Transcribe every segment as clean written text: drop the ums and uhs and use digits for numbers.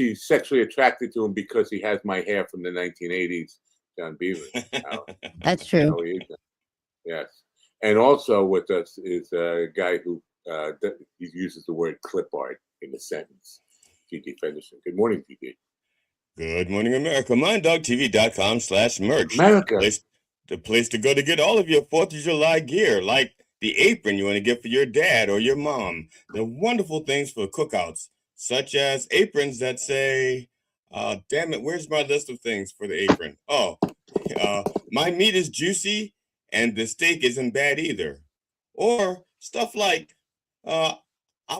she's sexually attracted to him because he has my hair from the 1980s, John Beaver. That's true. Yes. And also with us is a guy who he uses the word clip art in the sentence. G.D. Fenderson. Good morning, G.D. Good morning, America. MindDogTV.com/merch. America. The place to go to get all of your 4th of July gear, like the apron you want to get for your dad or your mom. The wonderful things for cookouts, such as aprons that say, damn it, where's my list of things for the apron? Oh, my meat is juicy and the steak isn't bad either. Or stuff like, I'm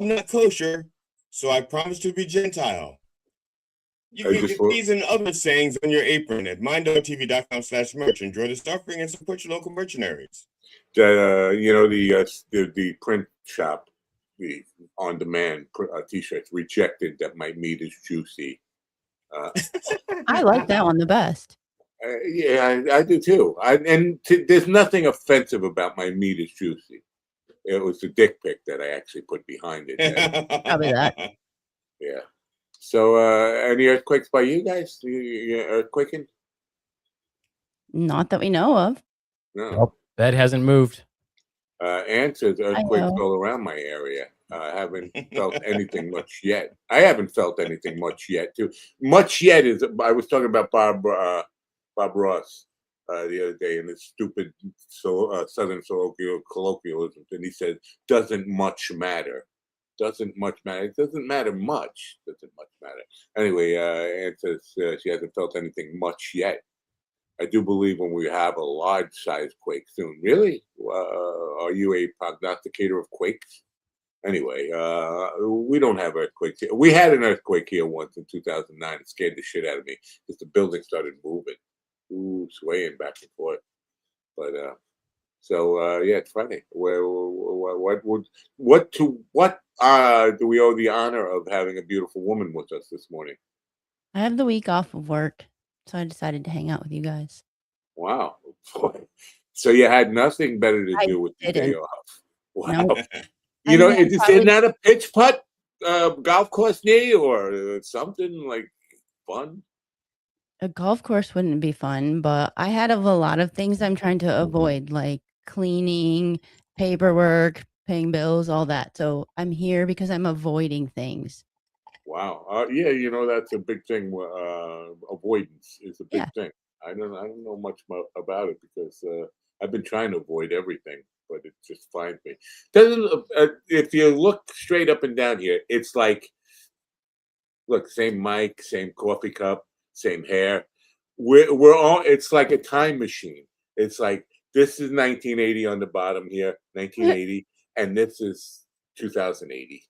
not kosher, so I promise to be Gentile. You can get these and other sayings on your apron at MindDogTV.com/merch. Enjoy the stuffing and support your local mercenaries. The print shop, the on-demand T-shirts rejected that my meat is juicy. I like that one the best. Yeah, I do too. There's nothing offensive about my meat is juicy. It was the dick pic that I actually put behind it. Probably that. Yeah. So, any earthquakes by you guys? You earthquaking? Not that we know of. No. Nope, that hasn't moved. And says earthquakes all around my area. I haven't felt anything much yet. I haven't felt anything much yet, too. Much yet is, I was talking about Bob Ross the other day in this stupid Southern colloquialism, and he said, doesn't much matter. Doesn't much matter. It doesn't matter much. Doesn't much matter. Anyway, Anne says she hasn't felt anything much yet. I do believe when we have a large-sized quake soon. Really? Are you a prognosticator of quakes? Anyway, we don't have earthquakes here. We had an earthquake here once in 2009. It scared the shit out of me because the building started moving, swaying back and forth. But yeah, it's funny. What do we owe the honor of having a beautiful woman with us this morning? I have the week off of work, so I decided to hang out with you guys. Wow. So you had nothing better to do with the day off. Wow. Nope. Isn't that a pitch putt golf course near you or something like fun? A golf course wouldn't be fun, but I had a lot of things I'm trying to avoid, like cleaning, paperwork, paying bills, all that. So I'm here because I'm avoiding things. Wow. Yeah, that's a big thing. Avoidance is a big thing. I don't know much about it because I've been trying to avoid everything, but it just finds me. If you look straight up and down here, it's like, look, same mic, same coffee cup, same hair. We're all. It's like a time machine. It's like this is 1980 on the bottom here, 1980, and this is 2080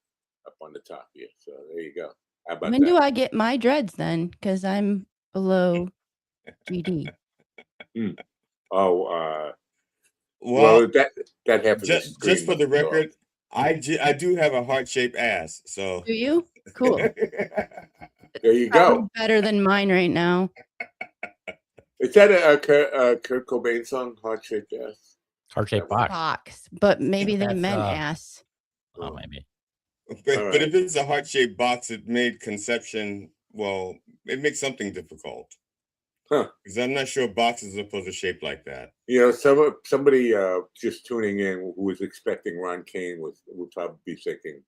up on the top here. So there you go. How about when do I get my dreads then? Because I'm below GD. Well, that happens. Just for the record, I do have a heart-shaped ass. So do you? Cool. There you go. Better than mine right now. Is that a Kurt Cobain song? Heart-shaped ass. Heart-shaped box. But maybe they meant ass. Oh, maybe. But if it's a heart-shaped box, it made conception. Well, it makes something difficult. Huh? Because I'm not sure boxes are supposed to shape like that. Somebody just tuning in who was expecting Ron Kane would probably be thinking,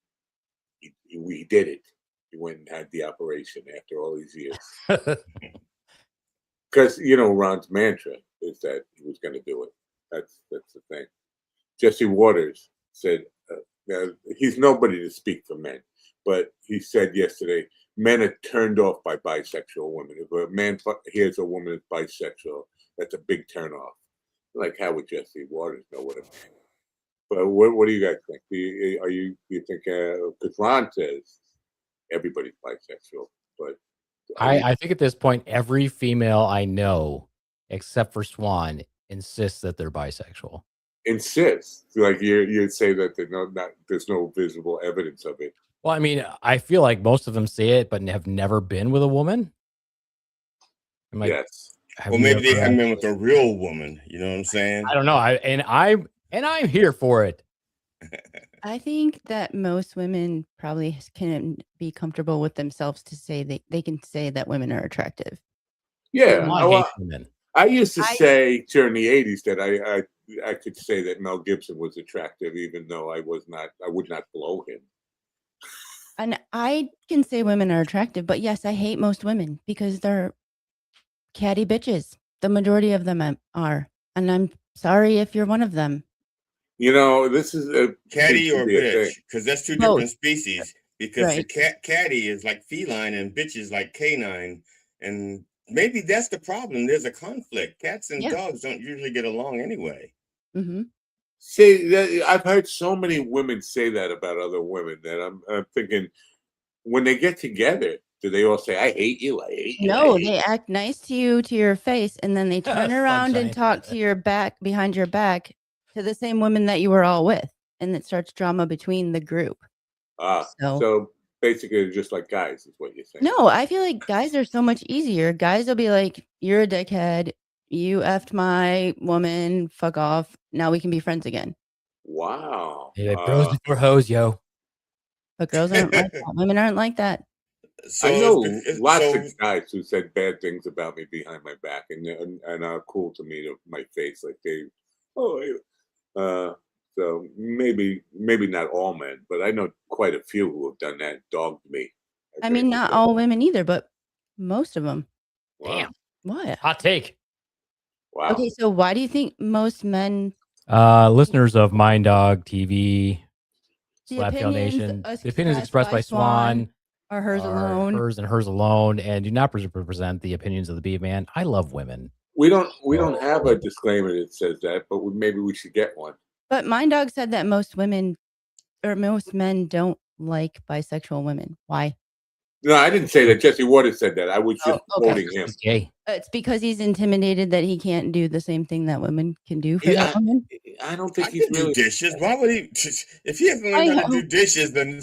"We did it. He went and had the operation after all these years." Because Ron's mantra is that he was going to do it. That's the thing. Jesse Waters said, he's nobody to speak for men, but he said yesterday, men are turned off by bisexual women. If a man hears a woman is bisexual, that's a big turn off. Like, how would Jesse Waters know what it means? But what do you guys think? Do you think, because Ron says everybody's bisexual, but I think at this point, every female I know, except for Swan, insists that they're bisexual. Insists? Like you'd say that there's no visible evidence of it. Well, I mean, I feel like most of them say it, but have never been with a woman. Yes. Well, maybe they haven't been with a real woman. You know what I'm saying? I don't know. I'm here for it. I think that most women probably can be comfortable with themselves to say they can say that women are attractive. Yeah, Swan well, hates women. I used to I say during the '80s that I could say that Mel Gibson was attractive, even though I would not blow him. and I can say women are attractive, but yes, I hate most women because they're catty bitches. The majority of them are, and I'm sorry if you're one of them. This seems Catty to or be a thing. bitch, because that's two Both, different species. Because the right? catty is like feline and bitch is like canine, and maybe that's the problem. There's a conflict. Cats and Yeah. dogs don't usually get along anyway. Hmm. See, I've heard so many women say that about other women that I'm thinking when they get together, do they all say, "I hate you, I hate you, I No, hate they you"? act nice to you to your face, and then they turn around and Sunshine. talk to your back behind your back to the same women that you were all with, and it starts drama between the group. So So basically, they're just like guys, is what you're saying. no, I feel like guys are so much easier. Guys will be like, "You're a dickhead. You effed my woman. Fuck off. Now we can be friends again." Wow. Yeah, bros before hoes, yo. But girls aren't like that. Women aren't like that. So I know lots of so guys who said bad things about me behind my back and are cool to me to my face, like oh, uh, so maybe not all men, but I know quite a few who have done that, dogged me. I I think mean, is not what. all women either, but most of them. Wow, Damn. What? Hot take. wow. Okay, so why do you think most men Listeners of Mind Dog TV, the Slap Tail opinions Nation, the opinions expressed expressed by by Swan Swan are hers are alone? hers and hers alone and do not represent the opinions of the Beaveman. I love women. We don't have a So, disclaimer that says that, but maybe we should get one. But Mind Dog said that most women or most men don't like bisexual women. Why? No, I didn't say that. Jesse Waters said that. I was Oh, just okay. quoting him. he's gay. It's because he's intimidated that he can't do the same thing that women can do for that Yeah, women. I don't I think he's can do really. dishes. Why would he? If he hasn't I learned how to know. do dishes, then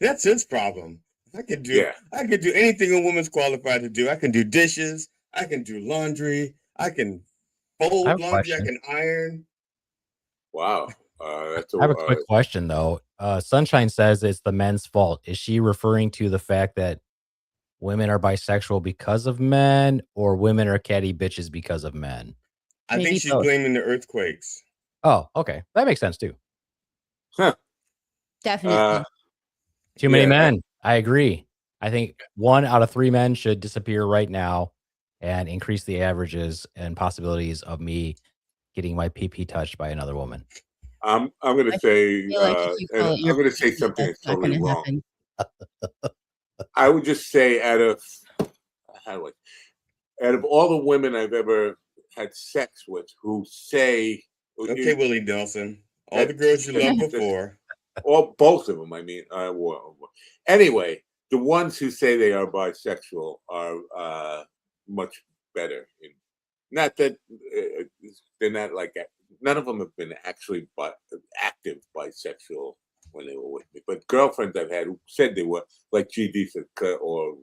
that's his problem. I could do Yeah, I could do anything a woman's qualified to do. I can do dishes. I can do laundry. I can I have fold a laundry. I question. can iron. wow. That's a I have a quick question though. Sunshine says it's the men's fault. Is she referring to the fact that women are bisexual because of men, or women are catty bitches because of men? I think Maybe she's both. blaming the earthquakes. Oh, okay. That makes sense too. huh. Definitely. Too many Yeah, men. I agree. I think 1 out of 3 men should disappear right now and increase the averages and possibilities of me getting my PP touched by another woman. I'm going to I say, feel like if you and call it I'm your going to say pussy, something that's that's not totally gonna wrong. happen. I would just say, how do out of all the women I've ever had sex with, who say Okay, Willie Nelson. All the that, girls you loved just before. or both of them. I mean, anyway, the ones who say they are bisexual are much better. Not that they're not like none of them have been actually active bisexual when they were with me, but girlfriends I've had who said they were, like GD said, or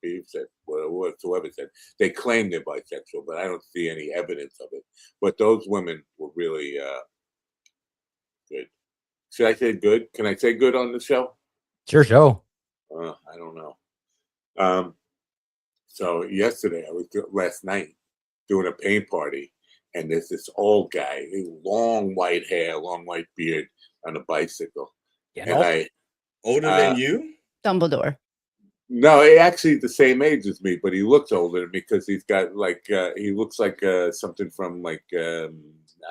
Beav said, whoever said, they claim they're bisexual, but I don't see any evidence of it. But those women were really good. Should I say good? Can I say good on the show? Sure, show. I don't know. So last night doing a paint party, and there's this old guy, long white hair, long white beard, on a bicycle, and Gandalf? Older than uh, you? Dumbledore. no, he actually the same age as me, but he looks older because he's got he looks like something from I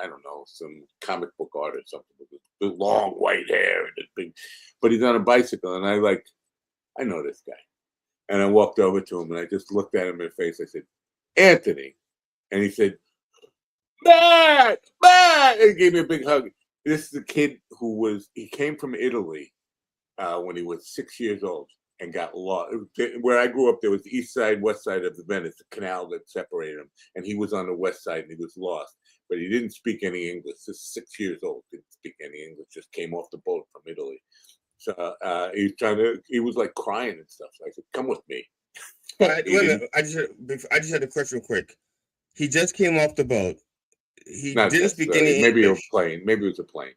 don't know, some comic book art or something with the long white hair and the big, but he's on a bicycle, and I know this guy, and I walked over to him and I just looked at him in the face. I said, Anthony, and he said, Matt, Matt, and he gave me a big hug. This is a kid he came from Italy when he was 6 years old and got lost. Where I grew up, there was the east side, west side of the Venice, the canal that separated him, and he was on the west side and he was lost. But he didn't speak any English. Just 6 years old, didn't speak any English. Just came off the boat from Italy. So he was like crying and stuff. So I said, "Come with me." Wait He a didn't. minute. I just had a question quick. He just came off the boat. He Not didn't speak any necessarily. Maybe a English. plane. Maybe it was a plane.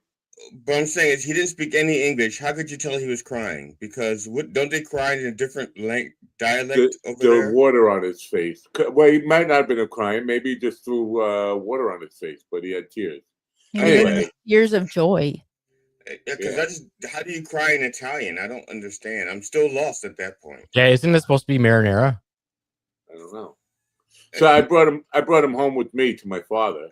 But I'm saying is he didn't speak any English. How could you tell he was crying? Because don't they cry in a different dialect over The there? water on his face. Well, he might not have been crying. Maybe he just threw water on his face, but he had tears. Anyway, Years of joy. Because Yeah. how do you cry in Italian? I don't understand. I'm still lost at that point. Yeah, isn't this supposed to be marinara? I don't know. So I brought him home with me to my father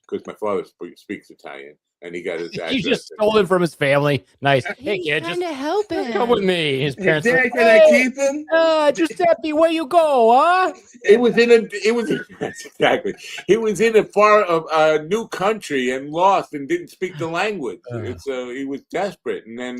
because my father speaks Italian, and he got his address. He just stole it from his family. Nice. Hey, He's kid, trying just to help him. come with me. His parents Dad, are like, can I keep him? Giuseppe, where you go, huh? It was exactly. He was in a new country and lost and didn't speak the language. He was desperate, and then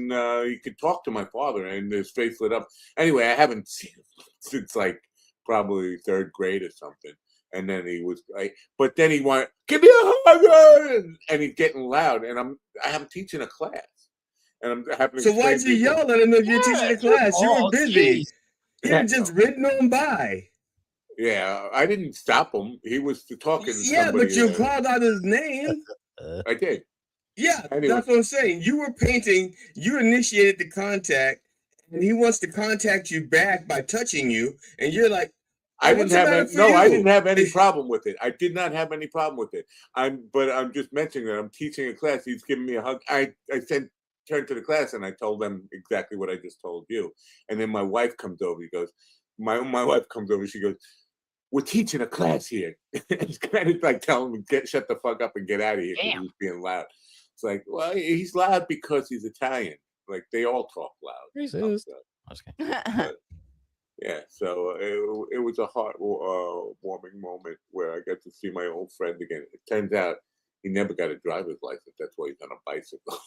he could talk to my father, and his face lit up. Anyway, I haven't seen him since like probably third grade or something. And then he was like, but then he wanted, give me a hug, and he's getting loud, and I'm teaching a class, and I'm having. So why'd you yell at him if you're teaching a class? You were busy. You just ridden on by. Yeah, I didn't stop him. He was talking to somebody. Yeah, but you called out his name. I did. Yeah, anyway. That's what I'm saying. You were painting. You initiated the contact, and he wants to contact you back by touching you, and you're like, I didn't have any problem with it. I did not have any problem with it. But I'm just mentioning that I'm teaching a class. He's giving me a hug. I turned to the class and I told them exactly what I just told you. And then my wife comes over. He goes, my wife comes over. She goes, we're teaching a class here. It's kind of like telling him, shut the fuck up and get out of here because he's being loud. It's like, well, he's loud because he's Italian. Like they all talk loud. Okay. Yeah, so it was a heart-warming moment where I got to see my old friend again. It turns out he never got a driver's license. That's why he's on a bicycle.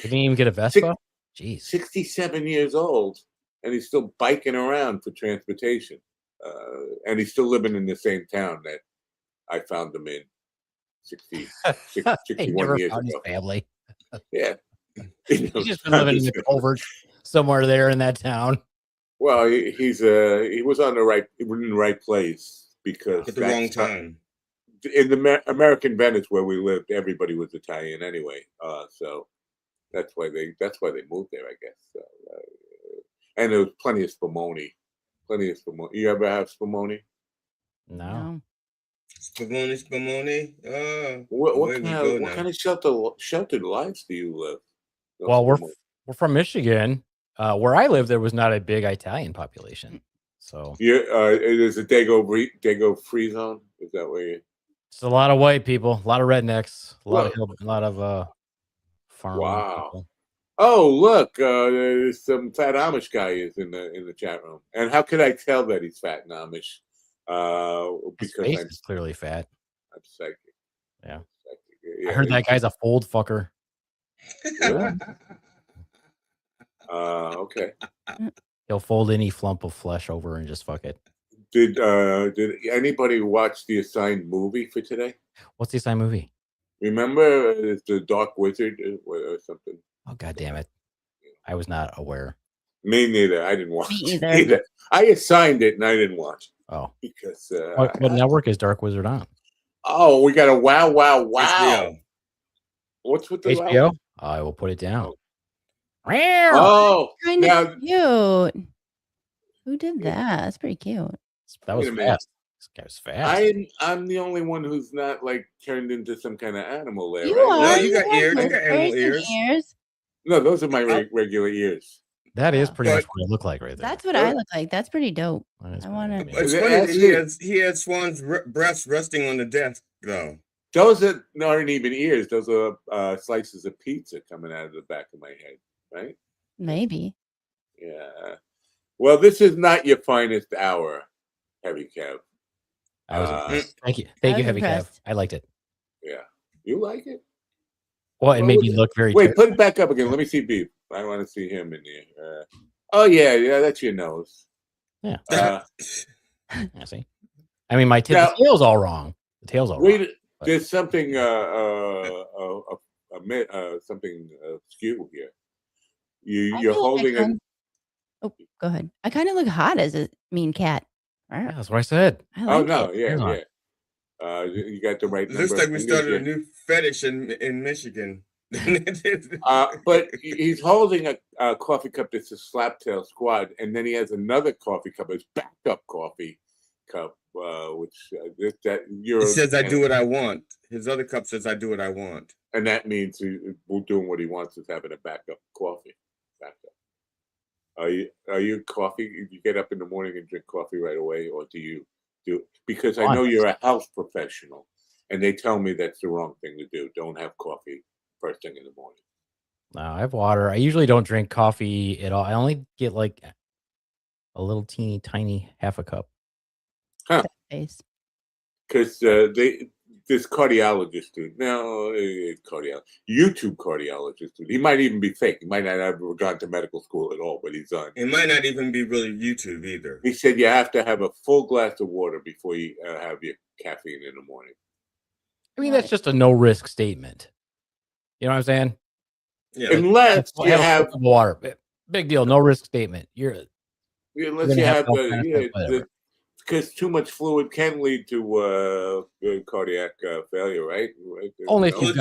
Didn't even get a Vespa? Jeez. 67 years old, and he's still biking around for transportation. And he's still living in the same town that I found him in 61 years ago. His family. Yeah. He's just been living in the culvert somewhere there in that town. Well, he was in the right place because at the wrong time. In the American Venice where we lived, everybody was Italian anyway. So that's why they moved there, I guess. So, and there was plenty of spumoni. You ever have spumoni? No. Spumoni. What kind of sheltered lives do you live? Well, we're from Michigan. Where I live, there was not a big Italian population. So it is a Dago free zone. Is that where you? It's a lot of white people, a lot of rednecks, a lot of farming. Wow. People. Oh, look, there's some fat Amish guy is in the chat room. And how could I tell that he's fat and Amish? Because his face is clearly fat. I'm psychic. Yeah. Yeah, I heard that guy's a fold fucker. Really? Okay. He'll fold any flump of flesh over and just fuck it. Did anybody watch the assigned movie for today? What's the assigned movie? Remember the Dark Wizard or something? Oh, God damn it. I was not aware. Me neither. I didn't watch it either. I assigned it and I didn't watch it. Oh. Because what network is Dark Wizard on? Oh, we got a wow. HBO. What's with the HBO? I will put it down. Oh, kind of cute. Who did that? That's pretty cute. That was fast. This guy was fast. I'm the only one who's not like turned into some kind of animal there. You right? are. No, you got ears. You got animal ears. No, those are my regular ears. That is pretty much what I look like right there. That's what I look like. That's pretty dope. I want to. It's funny that he had Swan's breast resting on the desk, though. Those aren't even ears. Those are slices of pizza coming out of the back of my head, right? Maybe. Yeah. Well, this is not your finest hour, Heavy Kev. I was thank you, Heavy Kev. I liked it. Yeah, you like it? Well, it made me look very. Wait, put it back up again. Let me see Beef. I want to see him in there. Oh yeah, that's your nose. Yeah. I see. I mean, the tail's all wrong. The tail's all wrong. There's something something askew here. You're holding a. Oh, go ahead. I kind of look hot as a mean cat. Yeah, that's what I said. Yeah. You got the right number. Looks like we started a new fetish in Michigan. But he's holding a coffee cup that's a Slaptail Squad, and then he has another coffee cup, his backup coffee cup, which that you're. It says I do what I want. His other cup says I do what I want. And that means doing what he wants is having a backup coffee. Backup. Are you coffee? You get up in the morning and drink coffee right away, or do you do? Because I know you're a health professional, and they tell me that's the wrong thing to do. Don't have coffee first thing in the morning. No, I have water. I usually don't drink coffee at all. I only get like a little teeny tiny half a cup. Huh? Face. Because this cardiologist dude, YouTube cardiologist dude, he might even be fake. He might not have gone to medical school at all, but he's on. It might not even be really YouTube either. He said you have to have a full glass of water before you have your caffeine in the morning. I mean, that's just a no risk statement. You know what I'm saying? Yeah. Unless you have water, big deal, no risk statement. Unless you have because too much fluid can lead to cardiac failure, right? Only if you've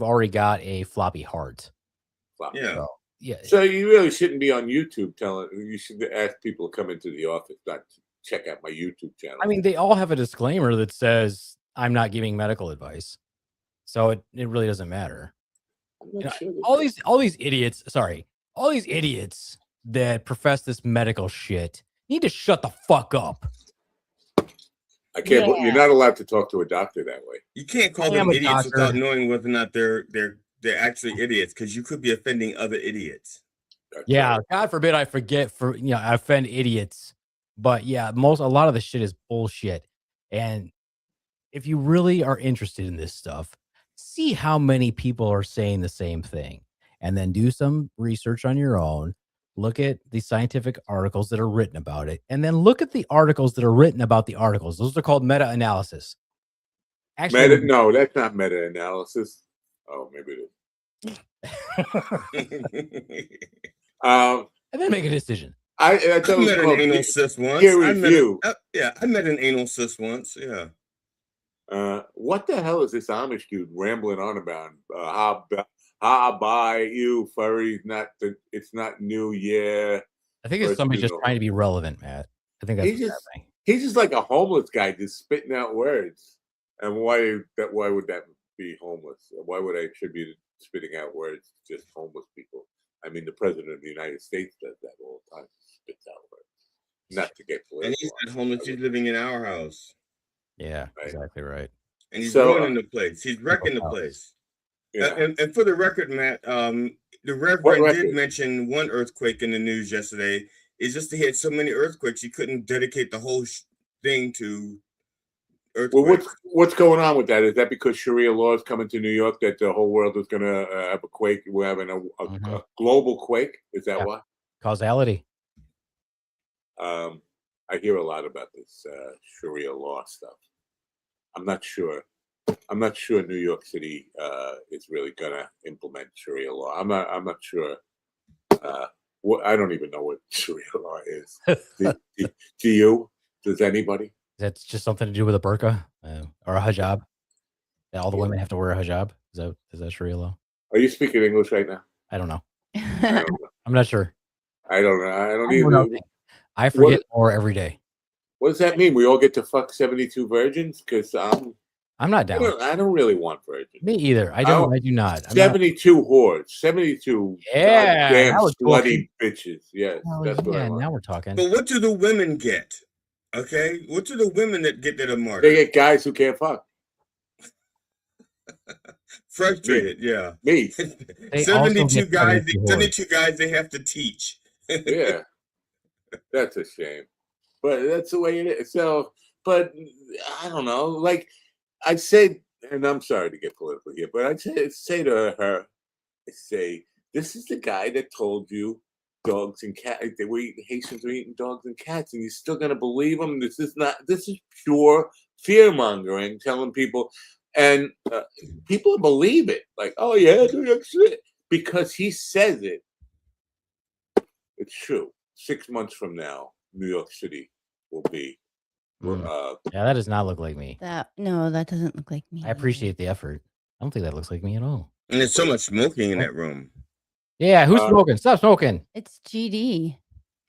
already got a floppy heart. Yeah. So you really shouldn't be on YouTube you should ask people to come into the office, not check out my YouTube channel. I mean, they all have a disclaimer that says I'm not giving medical advice. So it really doesn't matter. All these idiots that profess this medical shit need to shut the fuck up. I can't. Yeah. You're not allowed to talk to a doctor that way. You can't call them idiots without knowing whether or not they're actually idiots, because you could be offending other idiots. That's yeah, right. God forbid I offend idiots. But yeah, a lot of the shit is bullshit. And if you really are interested in this stuff, see how many people are saying the same thing, and then do some research on your own. Look at the scientific articles that are written about it, and then look at the articles that are written about the articles. Those are called meta-analysis. Actually, no, that's not meta-analysis. Oh, maybe it is. And then make a decision. I met an anal cyst once. I met an anal cyst once. Yeah. What the hell is this Amish dude rambling on about? How by you furry? It's not New Year. I think it's somebody just trying to be relevant, Matt. I think that's what's happening. He's just like a homeless guy, just spitting out words. And why would that be homeless? Why would I attribute spitting out words to just homeless people? I mean, the president of the United States does that all the time. Spits out words, not to get political. And he's not homeless. He's living in our house. Yeah, right. Exactly right. And he's ruining the place. He's wrecking the place. Yeah. And for the record, Matt, the Reverend did mention one earthquake in the news yesterday. It's just he had so many earthquakes, he couldn't dedicate the whole thing to earthquakes. Well, what's going on with that? Is that because Sharia law is coming to New York that the whole world is going to have a quake? We're having a global quake. Is that why? Causality. I hear a lot about this Sharia law stuff. I'm not sure New York City is really gonna implement Sharia law. I'm not sure. I don't even know what Sharia law is. Do you? Does anybody? That's just something to do with a burqa or a hijab. That all the women have to wear a hijab. Is that Sharia law? Are you speaking English right now? I don't know. I'm not sure. I don't know. I don't even. I forget more every day. What does that mean? We all get to fuck 72 virgins? Because I'm not down. I don't really want virgins. Me either. I do not. 72 whores. 72 damn slutty bitches. Yes, that's what I want. Now we're talking. But what do the women get? Okay, what do the women that are martyred? They get guys who can't fuck. Frustrated, yeah. Me. 72 guys. 72 guys. They have to teach. Yeah, that's a shame. But that's the way it is. So, but I don't know. Like I'd say, and I'm sorry to get political here, but I'd say to her, this is the guy that told you dogs and cats. Haitians are eating dogs and cats, and you're still gonna believe him. This is pure fear mongering, telling people, and people believe it. Like, oh yeah, because he says it. It's true. 6 months from now, New York City will be. Yeah, that does not look like me. No, that doesn't look like me. I appreciate the effort. I don't think that looks like me at all. And there's so much smoking in that room. Yeah, who's smoking? Stop smoking. It's GD.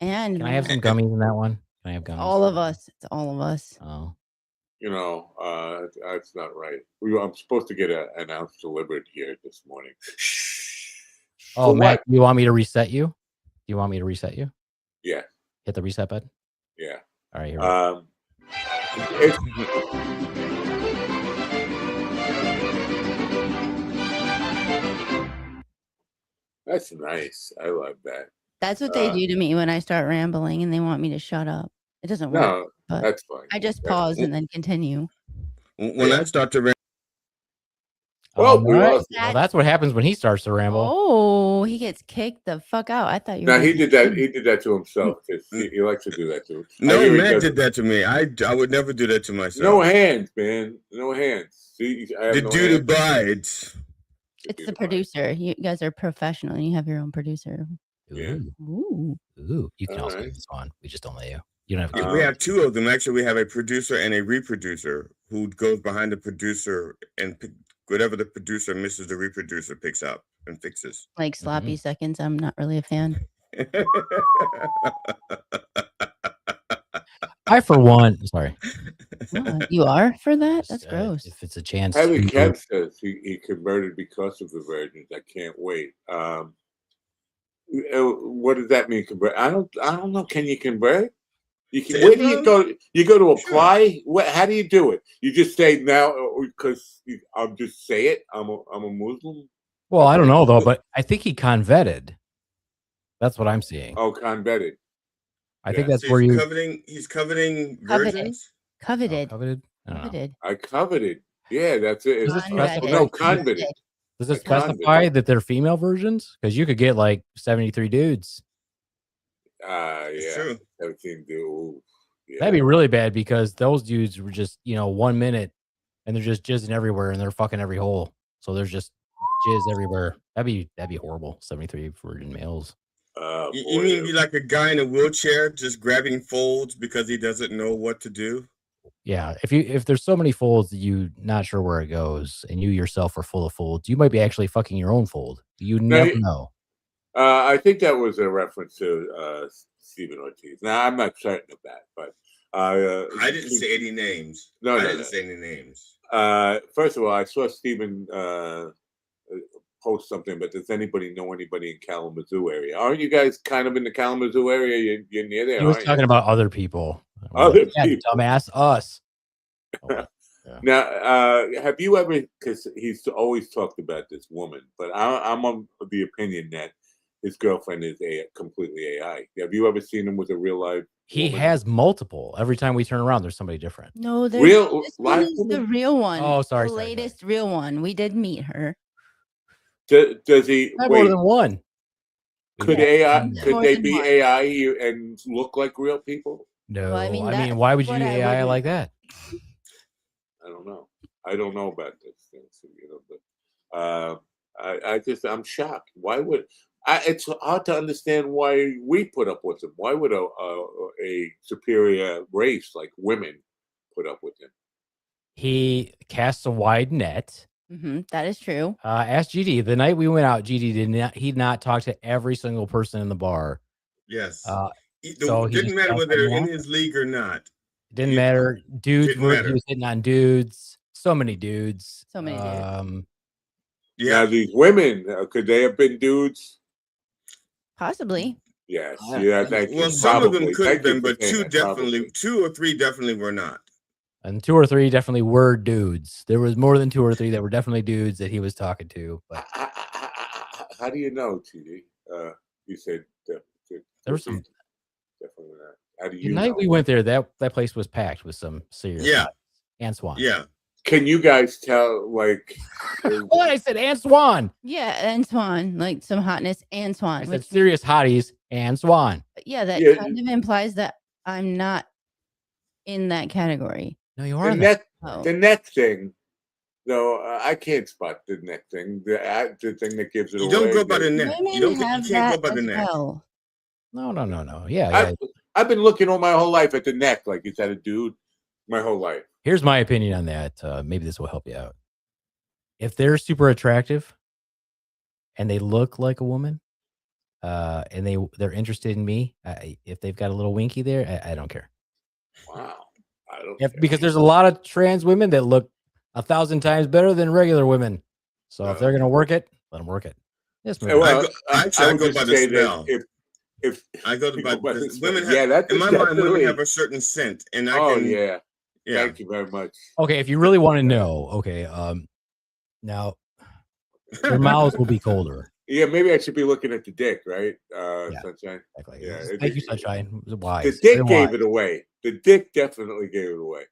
And Can I have some gummies in that one? Can I have gummies? all of us. It's all of us. Oh. That's not right. I'm supposed to get an ounce delivered here this morning. Oh, Matt, you want me to reset you? Do you want me to reset you? Yeah. Hit the reset button? Yeah. All right, here we go. That's nice. I love that. That's what they do to me when I start rambling and they want me to shut up. It doesn't work. No, but that's fine. I just pause and then continue. When I start to ramble. Well, well, that's what happens when he starts to ramble. Oh, he gets kicked the fuck out. I thought you were. No, he did that. He did that to himself. He likes to do that to him. No, Matt did that to me. I would never do that to myself. No hands, man. No hands. See, the dude abides. It's the producer. You guys are professional. And you have your own producer. Yeah. Ooh. You can also get this on. We just don't let you. You don't have to. We have two of them. Actually, we have a producer and a reproducer who goes behind the producer and whatever the producer misses, the reproducer picks up and fixes. Like sloppy seconds. I'm not really a fan. I, for one, sorry. You are for that? That's gross. If it's a chance. Heavy Kev says he converted because of the virgins. I can't wait. What does that mean? Convert? I don't know. Can you convert? Where do you go? You go to apply. Sure. How do you do it? You just say now because I'll just say it. I'm a Muslim. Well, I don't know though, but I think he convetted. That's what I'm seeing. Oh, convetted. I think that's where you. He's coveting virgins. Coveted. Coveted. I coveted. Yeah, that's it. No, conveted. Does it specify that they're female versions? Because you could get like 73 dudes. Yeah. True. 17 dudes. Yeah. That'd be really bad because those dudes were just 1 minute and they're just jizzing everywhere and they're fucking every hole. So there's just jizz everywhere. That'd be horrible. 73 virgin males. You mean be like a guy in a wheelchair just grabbing folds because he doesn't know what to do? Yeah, if there's so many folds that you're not sure where it goes, and you yourself are full of folds, you might be actually fucking your own fold. You never know. I think that was a reference to Stephen Ortiz. Now I'm not certain of that, but I didn't say any names. No, I didn't say any names. First of all, I saw Stephen post something, but does anybody know anybody in Kalamazoo area? Aren't you guys kind of in the Kalamazoo area? You're near there. He was talking about other people. Other people, dumbass, us. Yeah. Now, have you ever? Because he's always talked about this woman, but I'm of the opinion that his girlfriend is completely AI. Have you ever seen him with a real life? He has multiple. Every time we turn around, there's somebody different. No, this one is the real one. Oh, sorry. The latest real one. We did meet her. Does he? More than one. Could they be AI and look like real people? No, well, I mean, why would you do AI like that? I don't know. I don't know about this thing, but I'm shocked. Why would it's hard to understand why we put up with him. Why would a superior race like women put up with him? He casts a wide net. That is true. Ask GD. The night we went out, GD did not talk to every single person in the bar. Yes. It didn't matter whether they're in his league or not. It didn't matter. Dudes he was hitting on dudes. So many dudes. So many dudes. Yeah. Now these women, could they have been dudes? Possibly. Yes. Yeah. Well, some of them could have been, but two or three definitely were not. And 2 or 3 definitely were dudes. There was more than 2 or 3 that were definitely dudes that he was talking to. But how do you know, TD? You said there was some. Definitely not. How do you the night know? we went there, that place was packed with some serious. Yeah. And Swan. Yeah. Can you guys tell, like... What? I said and Swan. Yeah, and Swan. Like some hotness and Swan. I said serious hotties and Swan. Yeah, that kind of implies that I'm not in that category. No, you are. The neck thing, though, I can't spot the neck thing. The thing that gives it away. You don't go by the neck. You can't go by the neck. Well. No. Yeah. I've been looking all my whole life at the neck, like is that a dude? My whole life. Here's my opinion on that. Maybe this will help you out. if they're super attractive and they look like a woman, and they're interested in me, if they've got a little winky there, I don't care. Wow. I don't Because care. there's a lot of trans women that look 1,000 times better than regular women. So if they're gonna work it, let them work it. Yes, movie. Well, I would go just by the say smell. that if I go you by go by the because smell, women yeah, have, that's in my mind, women definitely. have a certain scent, and I Oh can, yeah. yeah. Thank you very much. Okay, if you really want to know, okay, now their mouths will be colder. Yeah, maybe I should be looking at the dick, right? Yeah, Sunshine. exactly. Yeah, Thank you, Sunshine. It was the wise. dick Very gave wise. it away. The dick definitely gave it away.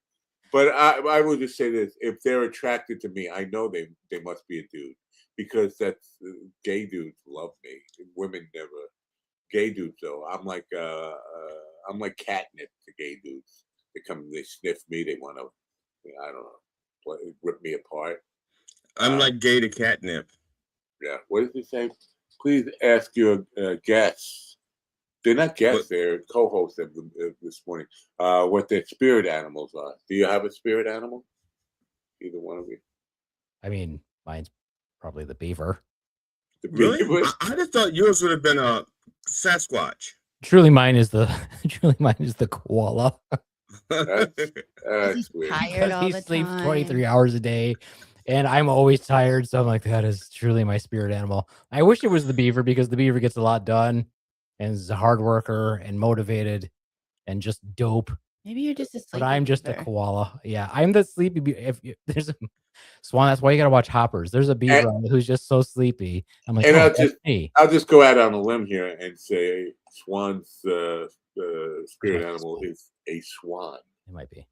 But I would just say this: if they're attracted to me, I know they must be a dude, because that's gay dudes love me. Women never. Gay dudes though, I'm like catnip to gay dudes. They sniff me. They want to, I don't know, rip me apart. I'm like gay to catnip. Yeah. What does he say? Please ask your guests. They're not guests. They're co-hosts of this morning. What their spirit animals are. Do you have a spirit animal? Either one of you. I mean, mine's probably the beaver. The Really? beaver? I just thought yours would have been a Sasquatch. Truly, mine is the koala. That's weird. Tired all He the sleeps time. 23 hours a day, and I'm always tired. So I'm like, that is truly my spirit animal. I wish it was the beaver, because the beaver gets a lot done and is a hard worker and motivated and just dope. Maybe you're just a sleepy But I'm just a beaver. koala. Yeah, I'm the sleepy beaver. There's a Swan, that's why you gotta watch Hoppers. There's a beaver who's just so sleepy. I'm like, And oh, that's me. I'll just go out on a limb here and say Swan's spirit animal is a swan. It might be.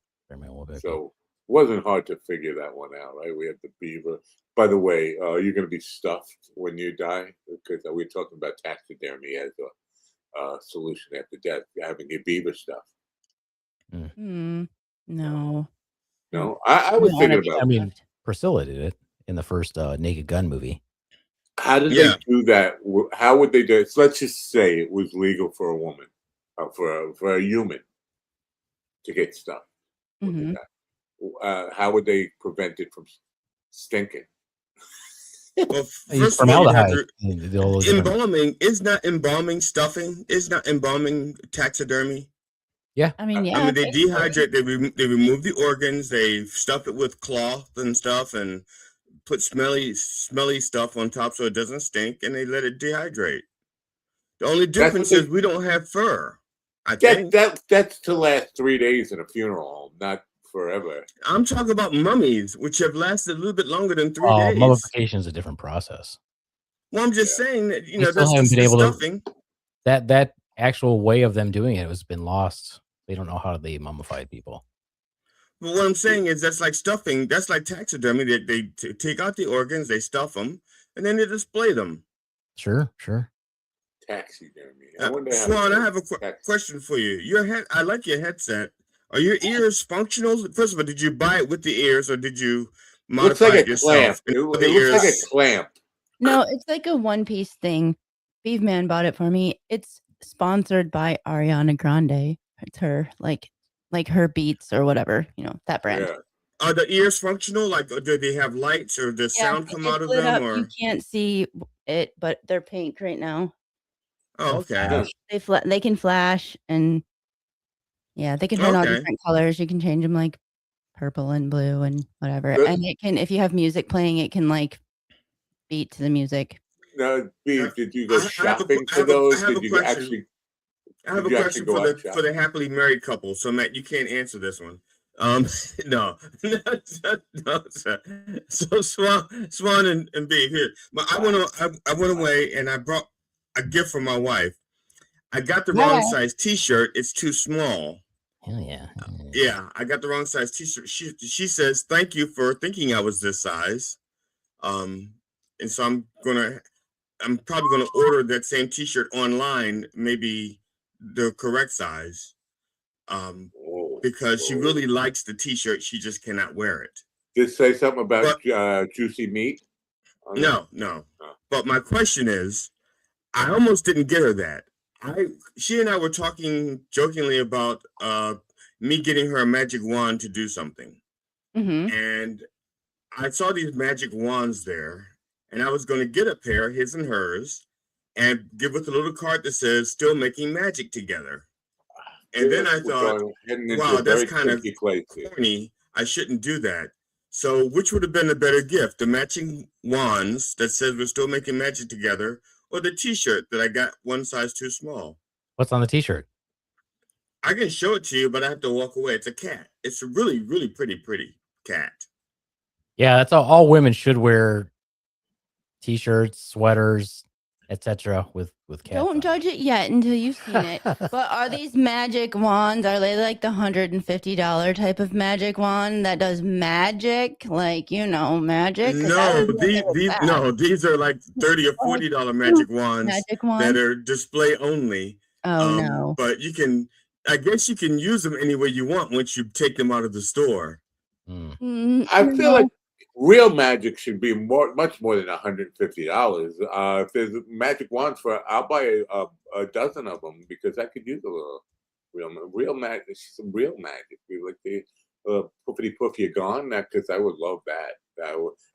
So it wasn't hard to figure that one out, right? We had the beaver. By the way, you're going to be stuffed when you die, because we're talking about taxidermy as a solution after death, having your beaver stuffed. No. No, I was thinking about. I mean, Priscilla did it in the first Naked Gun movie. How did they do that? How would they do it? So let's just say it was legal for a woman, for a human, to get stuffed. How would they prevent it from stinking? Well, first of all, you have to, embalming is not embalming stuffing, is not embalming taxidermy. Yeah, I mean, I mean, they dehydrate, they remove the organs, they stuff it with cloth and stuff, and put smelly stuff on top so it doesn't stink, and they let it dehydrate. The only difference is we don't have fur. I think that's to last 3 days in a funeral home, not forever. I'm talking about mummies, which have lasted a little bit longer than 3 days. Mummification is a different process. Well, I'm just saying that, you They know, still that's haven't been able stuffing. That actual way of them doing it has been lost. They don't know how they mummified people. But what I'm saying is that's like stuffing. That's like taxidermy. They take out the organs, they stuff them, and then they display them. Sure. Taxidermy. Swan, I have a question for you. Your head. I like your headset. Are your ears functional? First of all, did you buy it with the ears, or did you modify it yourself? It looks like a clamp. No, it's like a one-piece thing. Beaveman bought it for me. It's sponsored by Ariana Grande. It's her, like her Beats or whatever, that brand. Yeah. Are the ears functional? Like, do they have lights, or does sound come out of them? Or you can't see it, but they're pink right now. Oh, okay. They can flash, and they can turn on different colors. You can change them like purple and blue and whatever. And it can, if you have music playing, it can like beat to the music. Now, Beav, did you go shopping for those? Did you actually? I have a question for the happily married couple. So Matt, you can't answer this one. No, sir. So Swan and Beav here. But I went away and I brought a gift for my wife. I got the wrong size T-shirt. It's too small. Hell yeah. Yeah, I got the wrong size T-shirt. She says, "Thank you for thinking I was this size." And so I'm probably gonna order that same T-shirt online, maybe the correct size. Because she really likes the T-shirt, she just cannot wear it. Did it say something about juicy meat? No. But my question is, I almost didn't get her that. She and I were talking jokingly about me getting her a magic wand to do something, and I saw these magic wands there, and I was going to get a pair, his and hers, and give with a little card that says "Still making magic together." And then I thought, heading into wow, a that's very kind of tricky place here. corny. I shouldn't do that. So, which would have been a better gift? The matching wands that says we're still making magic together, or the T-shirt that I got one size too small? What's on the T-shirt? I can show it to you, but I have to walk away. It's a cat. It's a really, really pretty cat. Yeah, that's all women should wear. T-shirts, sweaters, etc. with cats. Don't on it. judge it yet until you've seen it. But are these magic wands? Are they like the $150 type of magic wand that does magic? Like, magic? 'Cause I No, was wondering with that. these are like $30 or $40 magic wands Magic that wand? are display only. Oh no. But I guess you can use them any way you want once you take them out of the store. I feel like real magic should be much more than $150. If there's magic wands I'll buy a dozen of them because I could use a little real magic, some real magic. Like the puffity puff, you're gone. Because I would love that.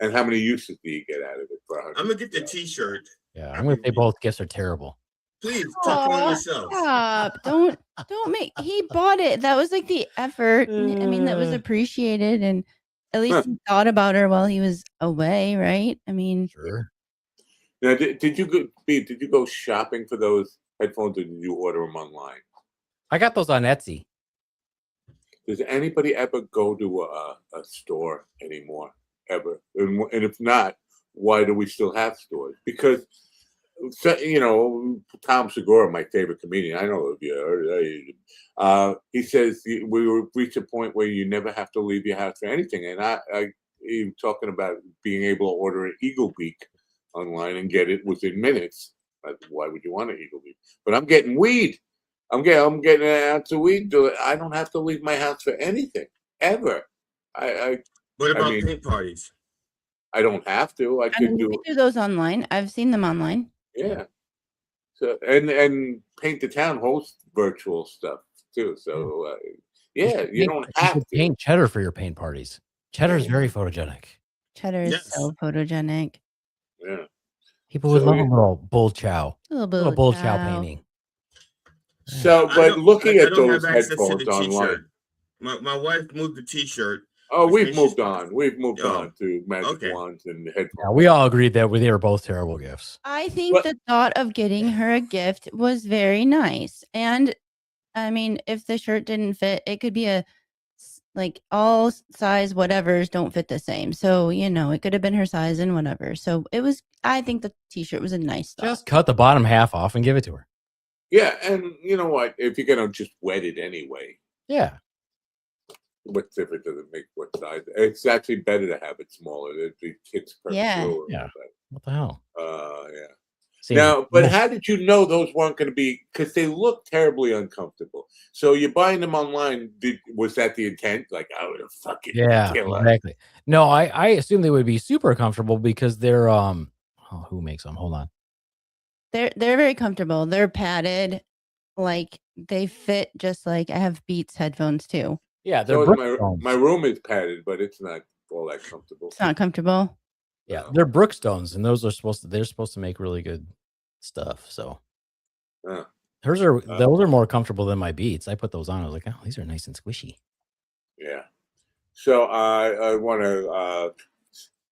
And how many uses do you get out of it for $100? I'm gonna get the T-shirt. Yeah, I'm gonna say both gifts are terrible. Please talk on yourself. Stop. Don't make he bought it. That was like the effort. I mean, that was appreciated, and at least he thought about her while he was away, right? I mean, Sure. Now, did you go shopping for those headphones, or did you order them online? I got those on Etsy. Does anybody ever go to a store anymore? Ever? And if not, why do we still have stores? Because Tom Segura, my favorite comedian, I know you. He says we will reach a point where you never have to leave your house for anything. And I even talking about being able to order an Eagle Beak online and get it within minutes. Why would you want an Eagle Beak? But I'm getting weed. I'm getting an ounce of weed. I don't have to leave my house for anything ever. What about paint parties? I don't have to. I could do those online. I've seen them online. Yeah. So and Paint the Town hosts virtual stuff too. So you don't have to paint Cheddar for your paint parties. Cheddar is very photogenic. Cheddar is so photogenic. Yeah. People would love a little bull chow. A little bull chow painting. So, but looking at those headphones online, my wife moved the T-shirt. Oh, we've moved on. We've moved on to magic wands and headphones. Yeah, we all agreed that they were both terrible gifts. I think the thought of getting her a gift was very nice. And I mean, if the shirt didn't fit, it could be all size whatevers don't fit the same. So, it could have been her size and whatever. So I think the T-shirt was a nice thought. Just cut the bottom half off and give it to her. Yeah, and you know what? If you're gonna just wet it anyway. Yeah. What difference does it make what size? It's actually better to have it smaller. The kids through. Yeah. What the hell? Yeah. See, now, but how did you know those weren't going to be? Because they look terribly uncomfortable. So you're buying them online. Was that the intent? Like, I would have fucking kill exactly. No, I assume they would be super comfortable because they're who makes them? Hold on. They're very comfortable. They're padded. Like they fit just like I have Beats headphones too. Yeah, they're my room is padded, but it's not all that comfortable. It's not comfortable. Yeah, they're Brookstones, and those are they're supposed to make really good stuff. So those are more comfortable than my Beats. I put those on. I was like, oh, these are nice and squishy. Yeah. So I want to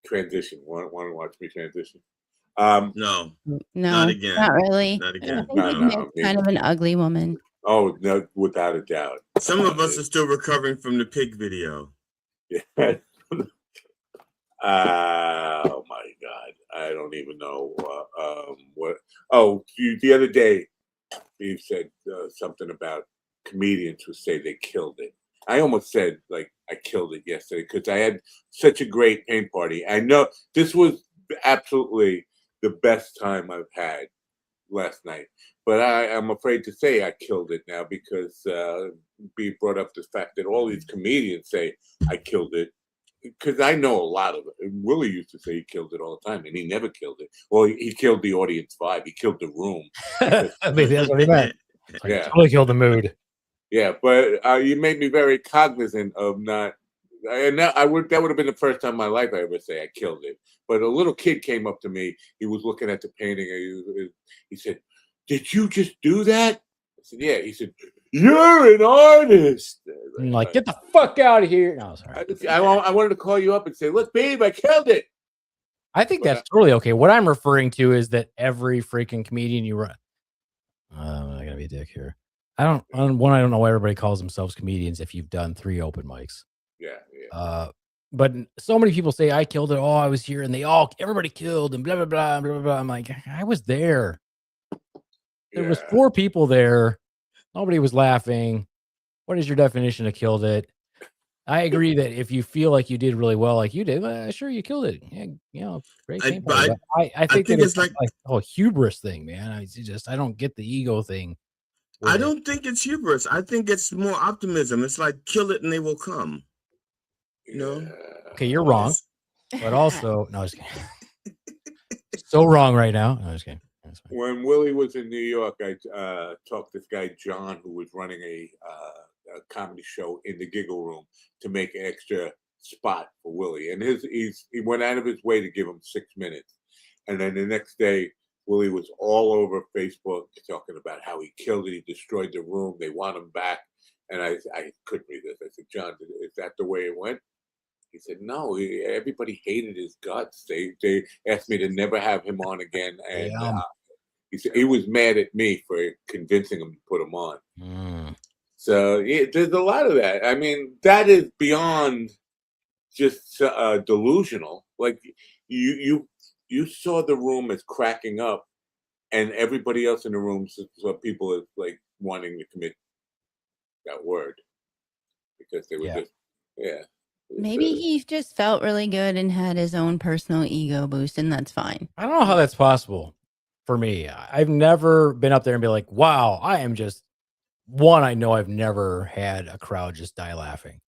transition. Want to watch me transition? No, not again. Not really. Not again. I think kind of an ugly woman. Oh no, without a doubt. Some of us are still recovering from the pig video. Yeah. Oh my God, I don't even know what. Oh, the other day, you said something about comedians who say they killed it. I almost said like I killed it yesterday because I had such a great paint party. I know this was absolutely the best time I've had last night, but I'm afraid to say I killed it now because we brought up the fact that all these comedians say I killed it. Because I know a lot of it. Willie used to say he killed it all the time, and he never killed it. Well, he killed the audience vibe. He killed the room. Maybe that's what he meant. Totally killed the mood. Yeah, but you made me very cognizant of not And that would have been the first time in my life I ever say I killed it. But a little kid came up to me. He was looking at the painting. And he said, "Did you just do that?" I said, "Yeah." He said, "You're an artist." I'm like, get the fuck out of here. No, sorry. I wanted to call you up and say, "Look, babe, I killed it." I think that's totally okay. What I'm referring to is that every freaking comedian you run. I'm not gonna be a dick here. I don't know why everybody calls themselves comedians if you've done 3 open mics. Yeah. But so many people say I killed it. Oh, I was here, and everybody killed, and blah blah blah blah blah. I'm like, I was there. There was 4 people there. Nobody was laughing. What is your definition of killed it? I agree that if you feel like you did really well, like you did, sure, you killed it. Yeah, great. I think that it's like a hubris thing, man. I don't get the ego thing. I don't think it's hubris. I think it's more optimism. It's like kill it and they will come. You know? Okay, you're wrong. But also, no, I was kidding. So wrong right now. No, I was kidding. When Willie was in New York, I talked to this guy John, who was running a comedy show in the Giggle Room to make an extra spot for Willie, and he went out of his way to give him 6 minutes, and then the next day Willie was all over Facebook talking about how he killed it, he destroyed the room, they want him back, and I couldn't read this. I said, "John, is that the way it went?" He said, "No, everybody hated his guts. They asked me to never have him on again, and he said he was mad at me for convincing him to put him on." So there's a lot of that. I mean, that is beyond just delusional. Like you saw the room as cracking up, and everybody else in the room saw people as like wanting to commit that word because they were just Maybe he just felt really good and had his own personal ego boost, and that's fine. I don't know how that's possible for me. I've never been up there and be like, wow, I am just one. I know I've never had a crowd just die laughing.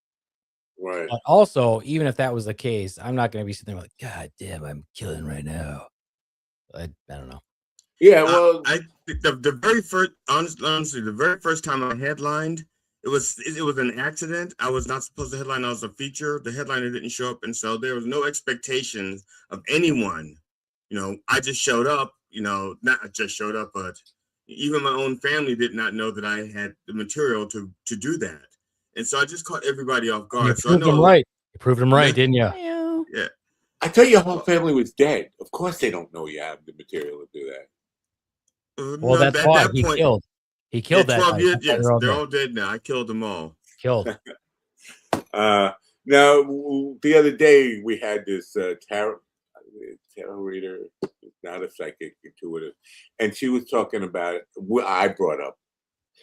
Right. But also, even if that was the case, I'm not going to be sitting there like, God damn, I'm killing right now. I don't know. Yeah, well, I the very first, honestly, the very first time I headlined, it was an accident. I was not supposed to headline. I was a feature. The headliner didn't show up, and so there was no expectations of anyone. You know, I just showed up. You know, not just showed up, but even my own family did not know that I had the material to do that, and so I just caught everybody off guard. You proved them right. You proved them right, didn't you? Yeah. I thought your whole family was dead. Of course, they don't know you have the material to do that. Well, that's why he killed. He killed that 12 night. years. Yes, they're all dead now. I killed them all. Killed. Now, the other day we had this tarot reader, not a psychic, intuitive, and she was talking about it. I brought up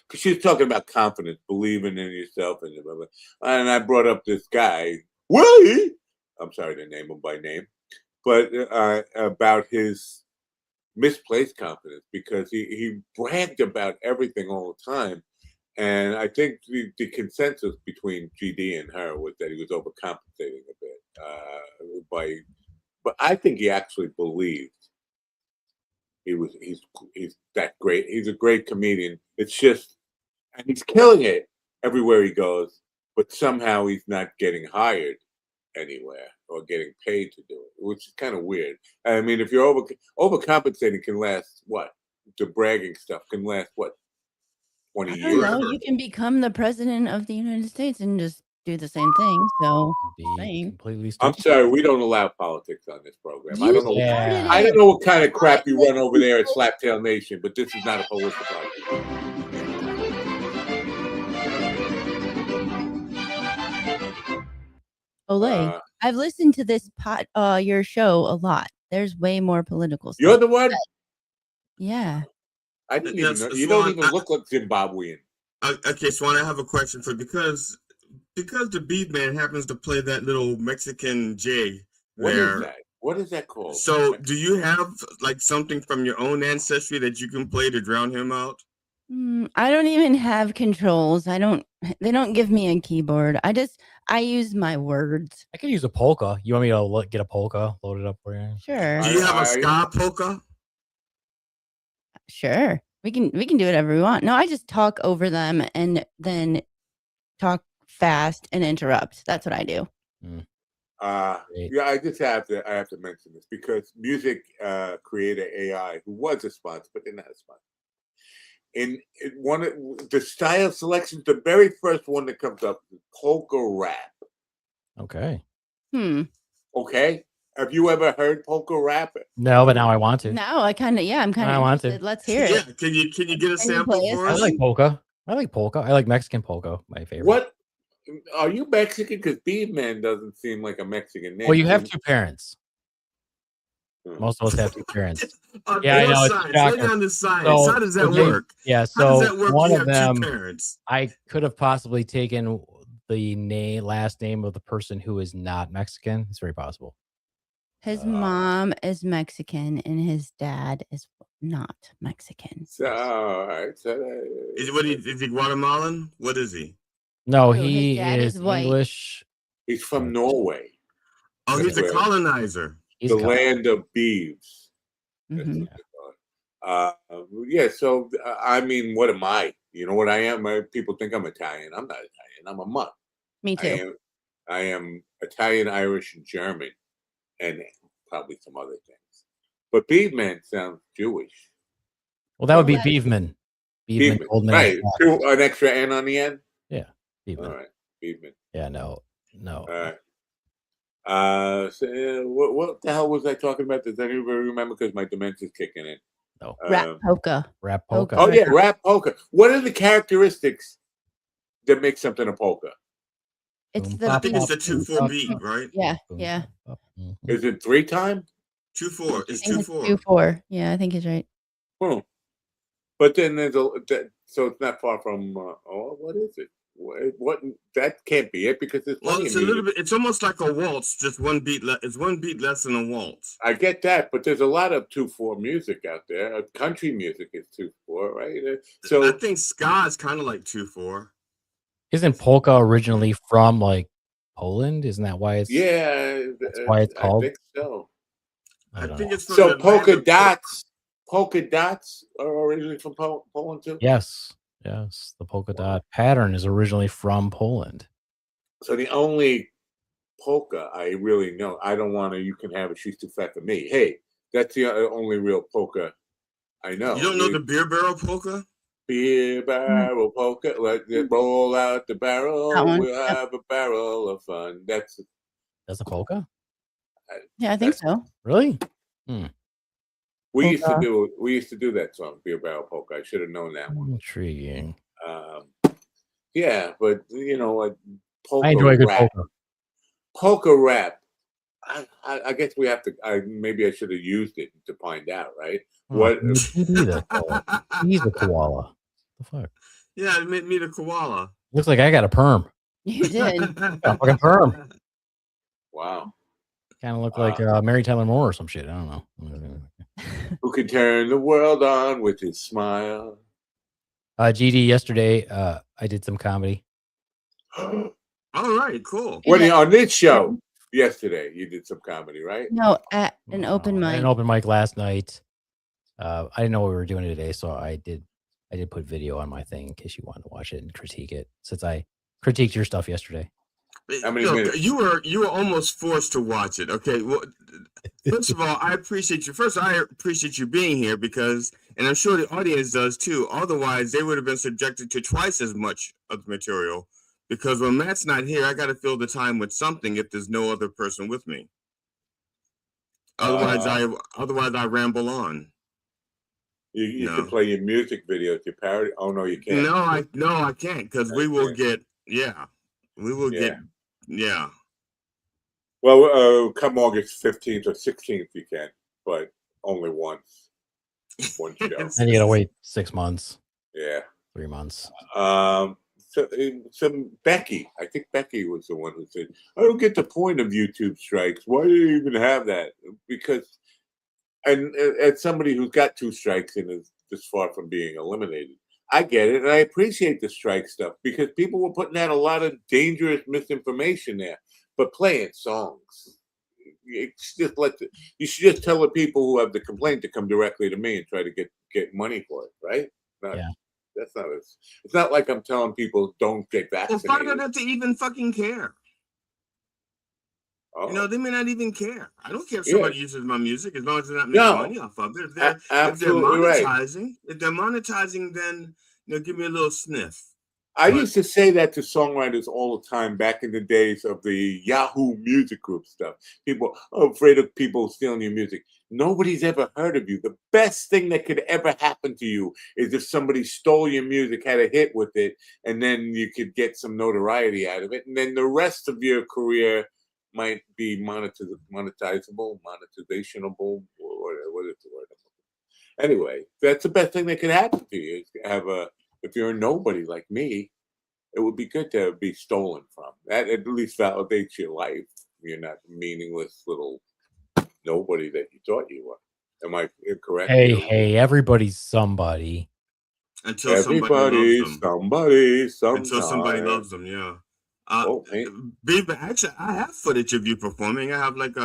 because she was talking about confidence, believing in yourself, and I brought up this guy, Willie. I'm sorry to name him by name, but about his misplaced confidence because he bragged about everything all the time. And I think the consensus between GD and her was that he was overcompensating a bit but I think he actually believed he's that great. He's a great comedian. It's just, and he's killing it everywhere he goes, but somehow he's not getting hired anywhere or getting paid to do it, which is kind of weird. I mean, if you're overcompensating can last what? The bragging stuff can last what? 20 years? No, you can become the president of the United States and just do the same thing. So, completely I'm sorry, we don't allow politics on this program. I don't know. started I it. don't know what kind of crap you run over there at Slaptail Nation, but this is not a political podcast. Olay, I've listened to this your show a lot. There's way more political stuff. You're the one? Yeah. I didn't even know. You don't even look like Zimbabwean. Okay, Swan, I have a question for because the Beaveman happens to play that little Mexican jig. What is that? What is that called? So, do you have like something from your own ancestry that you can play to drown him out? I don't even have controls. They don't give me a keyboard. I use my words. I could use a polka. You want me to get a polka loaded up for you? Sure. Do you have a ska polka? Sure. We can do whatever we want. No, I just talk over them and then talk fast and interrupt. That's what I do. Great. Yeah, I have to mention this because music creator AI, who was a sponsor, but they're not a sponsor. In one of the style selections, the very first one that comes up is polka rap. Okay. Okay, have you ever heard polka rap? No, but now I want to. No, I'm kind of I want to. interested. Let's hear Yeah, it. can you get a Can you sample play us for I us? like polka. I like polka. I like Mexican polka. My favorite. What are you Mexican? Because Beaveman doesn't seem like a Mexican name. Well, you have two parents. Hmm. Most of us have two parents. On Yeah, I know. It's a science. shocker. Lay down the science. So- How does that okay, work? Yeah. How does So that work? one You of have them, two parents. I could have possibly taken the last name of the person who is not Mexican. It's very possible. His mom is Mexican and his dad is not Mexican. So, all right. Is he Guatemalan? What is he? No, No, his he dad is is white. English. He's from Norway, Oh, he's a Right. colonizer. He's the co- land of beeves. That's Mhm. what they call it. Yeah. So I mean, what am I? You know what I am? People think I'm Italian. I'm not Italian. I'm a mutt. Me too. I am Italian, Irish, and German, and probably some other things. But Beaveman sounds Jewish. Well, that would be Well, Beaveman. Beaveman, Goldman. right? An extra N on the end. Beaveman. All right, Beaveman. Yeah, no. All right. So, what the hell was I talking about? Does anybody remember? Because my dementia's kicking in. No. Rap polka. Rap polka. Oh yeah, rap polka. What are the characteristics that make something a polka? It's Boom, the I think it's beat. the 2/4 beat, right? Yeah, Boom, yeah. bop, bop. Is it 3 time? 2/4. It's I think it's 2/4. 2/4. Yeah, I think he's right. But then there's so it's not far from. What is it? What that can't be it because there's Well, plenty it's of a music. little bit. It's almost like a waltz, just one beat. It's one beat less than a waltz. I get that, but there's a lot of 2/4 music out there. Country music is 2/4, right? I So think ska is kind of like 2/4. Isn't polka originally from like Poland? Isn't that why it's that's why it's I called? think so. I don't think know. it's from So the land of polka dots are originally from Poland too. Yes. The polka dot pattern is originally from Poland. So the only polka I really know, I don't want to. You can have it. She's too fat for me. Hey, that's the only real polka I know. You don't know the beer barrel polka? Beer barrel polka. Let it roll out the barrel. That one, We'll yep. have a barrel of fun. That's a polka? Yeah, I think so. Really? We used to do that song, Beer Barrel Polka. I should have known that one. Intriguing. Yeah, but you know what? Polka I enjoy a good rap. polka. Polka rap. I guess we have to. Maybe I should have used it to find out, right? What? He's a koala. The fuck? Yeah, it made me the koala. Looks like I got a perm. You did. A fucking perm. Wow. Kind of look like Mary Tyler Moore or some shit. I don't know. Who can turn the world on with his smile? GD, yesterday, I did some comedy. All right, cool. On this show yesterday, you did some comedy, right? No, at an open I had mic. an open mic last night. I didn't know what we were doing today, so I did put video on my thing in case you wanted to watch it and critique it, since I critiqued your stuff yesterday. How many minutes? You were almost forced to watch it. Okay, well, first of all, I appreciate you. First, I appreciate you being here because, and I'm sure the audience does too. Otherwise, they would have been subjected to twice as much of the material. Because when Matt's not here, I got to fill the time with something if there's no other person with me. Otherwise, I ramble on. You can play your music videos, your parody. Oh no, you can't. No, I can't because we will get Well, come August 15th or 16th, you can, but only once. One show. And you gotta wait 6 months. Yeah. 3 months. Some Becky, I think Becky was the one who said, I don't get the point of YouTube strikes. Why do you even have that? Because, and as somebody who's got 2 strikes and is this far from being eliminated, I get it. And I appreciate the strike stuff because people were putting out a lot of dangerous misinformation there, but playing songs. You should just tell the people who have the complaint to come directly to me and try to get money for it, right? Yeah. That's not it. It's not like I'm telling people don't get vaccinated. Well, find out if they even fucking care. You know, Oh, they may not even care. I don't care if yeah. somebody uses my music as long as they're not making No, money off of it. If they're absolutely right. monetizing, then give me a little sniff. I But used to say that to songwriters all the time back in the days of the Yahoo Music Group stuff. People are afraid of people stealing your music. Nobody's ever heard of you. The best thing that could ever happen to you is if somebody stole your music, had a hit with it, and then you could get some notoriety out of it. And then the rest of your career might be monetizationable, what is the word? Anyway, that's the best thing that could happen to you. Is to have if you're a nobody like me, it would be good to be stolen from. That at least validates your life. You're not a meaningless little nobody that you thought you were. Am I incorrect? Hey, everybody's somebody. until somebody loves Everybody, them. somebody, Until somebody sometime. loves them, yeah. Oh, man. Beaver, actually, I have footage of you performing. I have like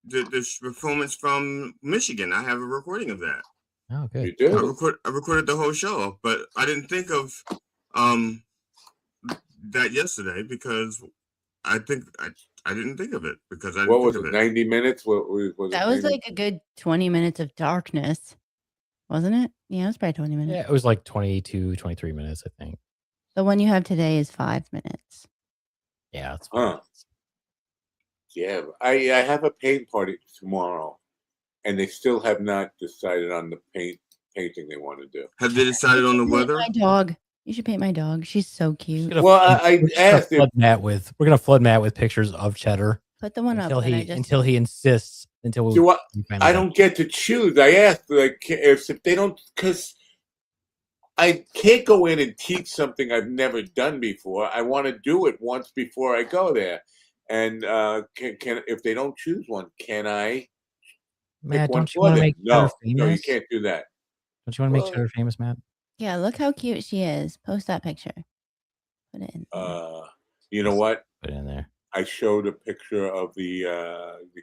this performance from Michigan. I have a recording of that. Oh, good. You do? I recorded the whole show, but I didn't think of that yesterday because I didn't think of it because I didn't What think was of it? it. 90 minutes? What was That it? was 90? like a good 20 minutes of darkness, wasn't it? Yeah, it was probably 20 minutes. Yeah, it was like 22, 23 minutes, I think. The one you have today is 5 minutes. Yeah, that's Huh. Yeah, I have a paint party tomorrow, and they still have not decided on the painting they want to do. Have they decided on the weather? My dog. You should paint my dog. She's so cute. Well, I asked we're gonna flood Matt with pictures of Cheddar Put the one until up. until he insists. Until we. Do finally I get- don't get to choose. I asked like if they don't, because I can't go in and teach something I've never done before. I want to do it once before I go there, and can if they don't choose one, can I Matt, pick one don't you for want to them? make Cheddar famous? No, you can't do that. Don't you want to make Well, Cheddar famous, Matt? Yeah, look how cute she is. Post that picture. Put it in. You know what? Put it in there. I showed a picture of the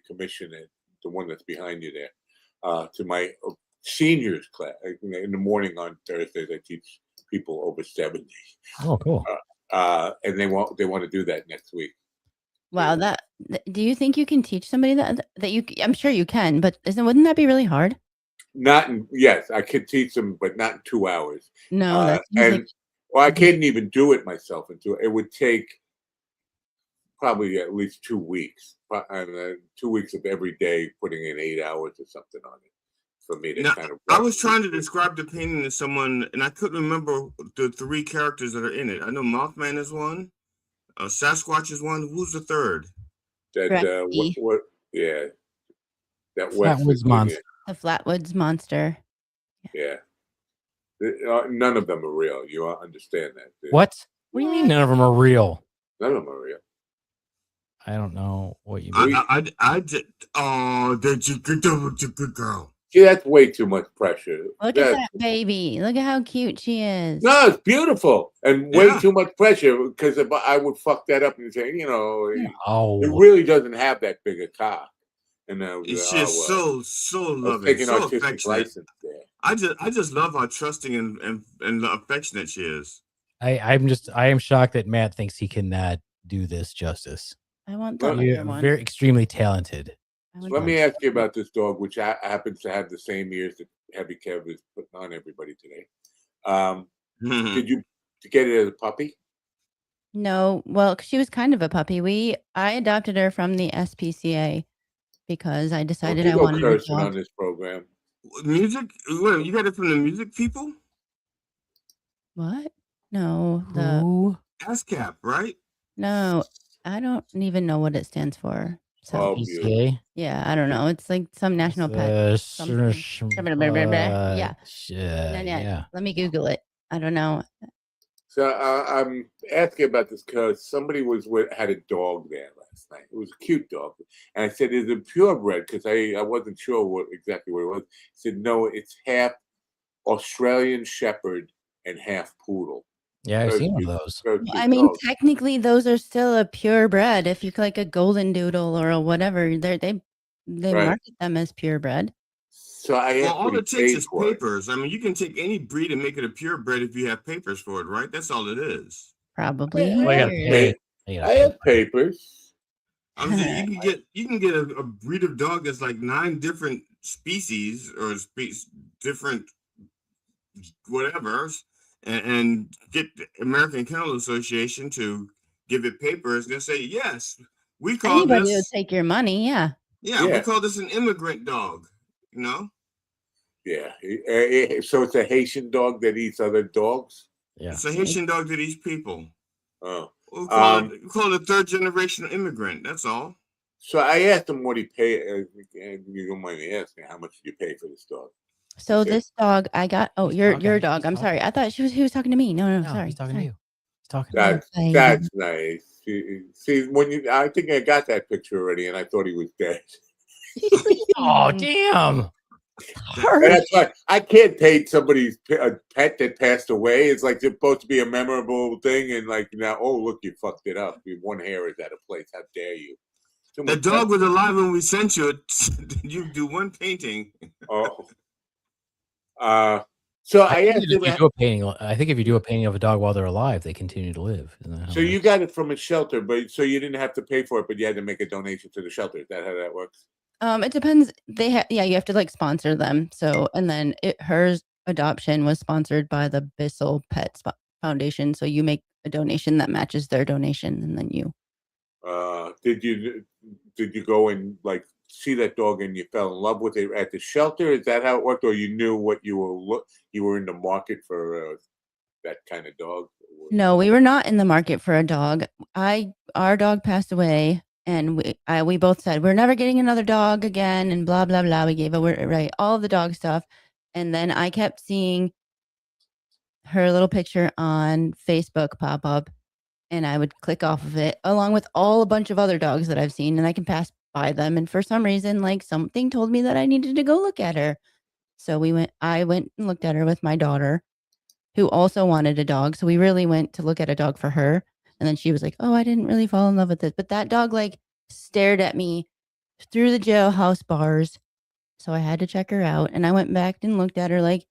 commission, the one that's behind you there, to my seniors class in the morning on Thursdays. I teach people over 70. Oh, cool. And they want to do that next week. Wow, do you think you can teach somebody that you? I'm sure you can, but wouldn't that be really hard? Yes, I could teach them, but not in 2 hours. No, that's and I couldn't even do it myself. It would take probably at least 2 weeks, and 2 weeks of every day putting in 8 hours or something on it for me to kind of. I was trying to describe the painting to someone, and I couldn't remember the 3 characters that are in it. I know Mothman is one, Sasquatch is one. Who's the third? That what? Yeah, that Flatwoods monster. The Flatwoods monster. Yeah, none of them are real. You understand that? What? What do you mean none of them are real? None of them are real. I don't know what you mean. I did. Oh, that's a good girl. See, that's way too much pressure. Look at that baby. Look at how cute she is. No, it's beautiful and way too much pressure because I would fuck that up and say, it really doesn't have that big a cock. And She's so loving, taking so artistic affectionate. license there. I just love how trusting and affectionate she is. I am shocked that Matt thinks he cannot do this justice. I want the You're one. very extremely talented. So let me ask you about this dog, which happens to have the same ears that Heavy Kev is putting on everybody today. Did you get it as a puppy? No, well, she was kind of a puppy. I adopted her from the SPCA because I decided I wanted a dog. On this program. Music? What, you got it from the music people? What? No, Who? ASCAP, right? No, I don't even know what it stands for. So PCA? Yeah, I don't know. It's like some national pet. Yeah. Yeah. Let me Google it. I don't know. So I'm asking about this because somebody had a dog there last night. It was a cute dog, and I said, "Is it purebred?" Because I wasn't sure exactly what it was. He said, "No, it's half Australian Shepherd and half Poodle." Yeah, I've seen one of those. I mean, technically, those are still a purebred. If you like a golden doodle or a whatever, they market them as purebred. So all it takes is papers. I mean, you can take any breed and make it a purebred if you have papers for it, right? That's all it is. Probably. I have papers. I'm saying you can get a breed of dog that's like 9 different species or different whatevers, and get the American Kennel Association to give it papers. They'll say, yes, we call Anybody would this, take your money. Yeah. yeah, we Yeah. call this an immigrant dog. Yeah. So it's a Haitian dog that eats other dogs. Yeah. It's a Haitian dog that eats people. Oh. We call it a 3rd generation immigrant. That's all. So I asked him what he paid. You don't mind me asking, how much did you pay for this dog? So this dog I got. Oh, your talking. dog. He's I'm sorry. talking. I thought he was talking to me. No, No, sorry. he's talking to you. He's talking. That's nice. See, I think I got that picture already, and I thought he was dead. Oh, damn. And that's why I can't pay somebody's pet that passed away. It's like it's supposed to be a memorable thing, and like now, oh look, you fucked it up. One hair is out of place. How dare you? The dog was alive when we sent you. You do one painting. Oh. So I asked him. I think if you do a painting of a dog while they're alive, they continue to live. Isn't that how So it you works? got it from a shelter, but so you didn't have to pay for it, but you had to make a donation to the shelter. Is that how that works? It depends. You have to like sponsor them. So, and then her adoption was sponsored by the Bissell Pet Foundation. So you make a donation that matches their donation, and then you. Did you go and like see that dog and you fell in love with it at the shelter? Is that how it worked, or you knew what you were in the market for that kind of dog? No, we were not in the market for a dog. Our dog passed away, and we both said we're never getting another dog again, and blah blah blah. We gave away all the dog stuff, and then I kept seeing her little picture on Facebook pop up, and I would click off of it along with a bunch of other dogs that I've seen, and I can pass by them, and for some reason, like something told me that I needed to go look at her. So I went and looked at her with my daughter, who also wanted a dog. So we really went to look at a dog for her. And then she was like, oh, I didn't really fall in love with this. But that dog like stared at me through the jailhouse bars. So I had to check her out. And I went back and looked at her like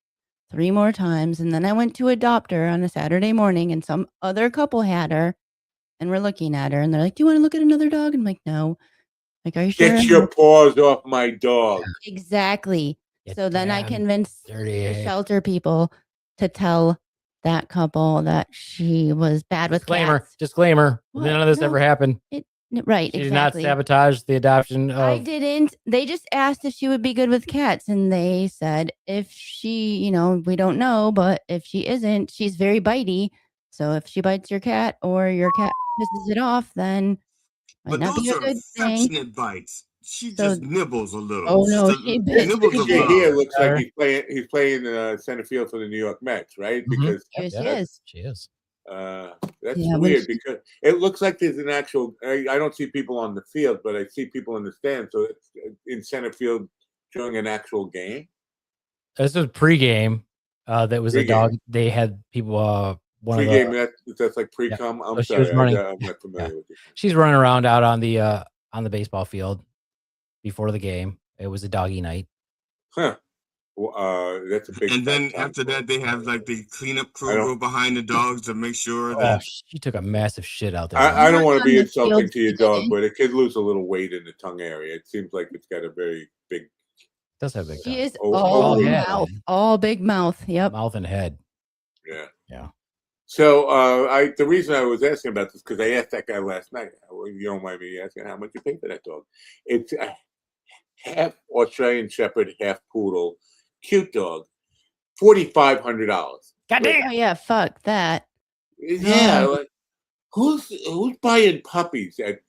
3 more times. And then I went to adopt her on a Saturday morning, and some other couple had her and we're looking at her. And they're like, do you want to look at another dog? And I'm like, no. Like, are you sure? Get your paws off my dog. Exactly. So then I damn convinced dirty the ape. shelter people to tell that couple that she was bad with cats. Disclaimer. What? None of this No. ever happened. Right, She did exactly. not sabotage the adoption I of. didn't. They just asked if she would be good with cats, and they said if she, we don't know, but if she isn't, she's very bitey. So if she bites your cat or your cat pisses it off, then might But not those be a are good thing. affectionate bites. She just nibbles a little. Oh no, She she just bit. nibbles of DJ here love. looks like he's playing center field for the New York Mets, right? Because Yes, she is. She is. that's Yeah, weird because it looks like there's an actual. I don't see people on the field, but I see people in the stands. So it's in center field during an actual game. This was pregame. That was a dog. They had people. Pre-game, that's like pre-com. I'm So sorry, I'm not familiar with it. She's running around out on the baseball field before the game. It was a doggy night. Huh. Well, that's a big. And then after that, they have like the cleanup crew go behind the dogs to make sure that. She took a massive shit out there. I don't want to be insulting to your dog, today. but it could lose a little weight in the tongue area. It seems like it's got a very big. Does have a big tongue. She is all mouth, head. all big mouth. Yep. Mouth and head. Yeah. Yeah. So the reason I was asking about this because I asked that guy last night. You don't mind me asking how much you pay for that dog? It's a half Australian Shepherd, half poodle, cute dog, $4,500. Goddamn. Oh yeah, fuck that. Yeah, like, who's buying puppies at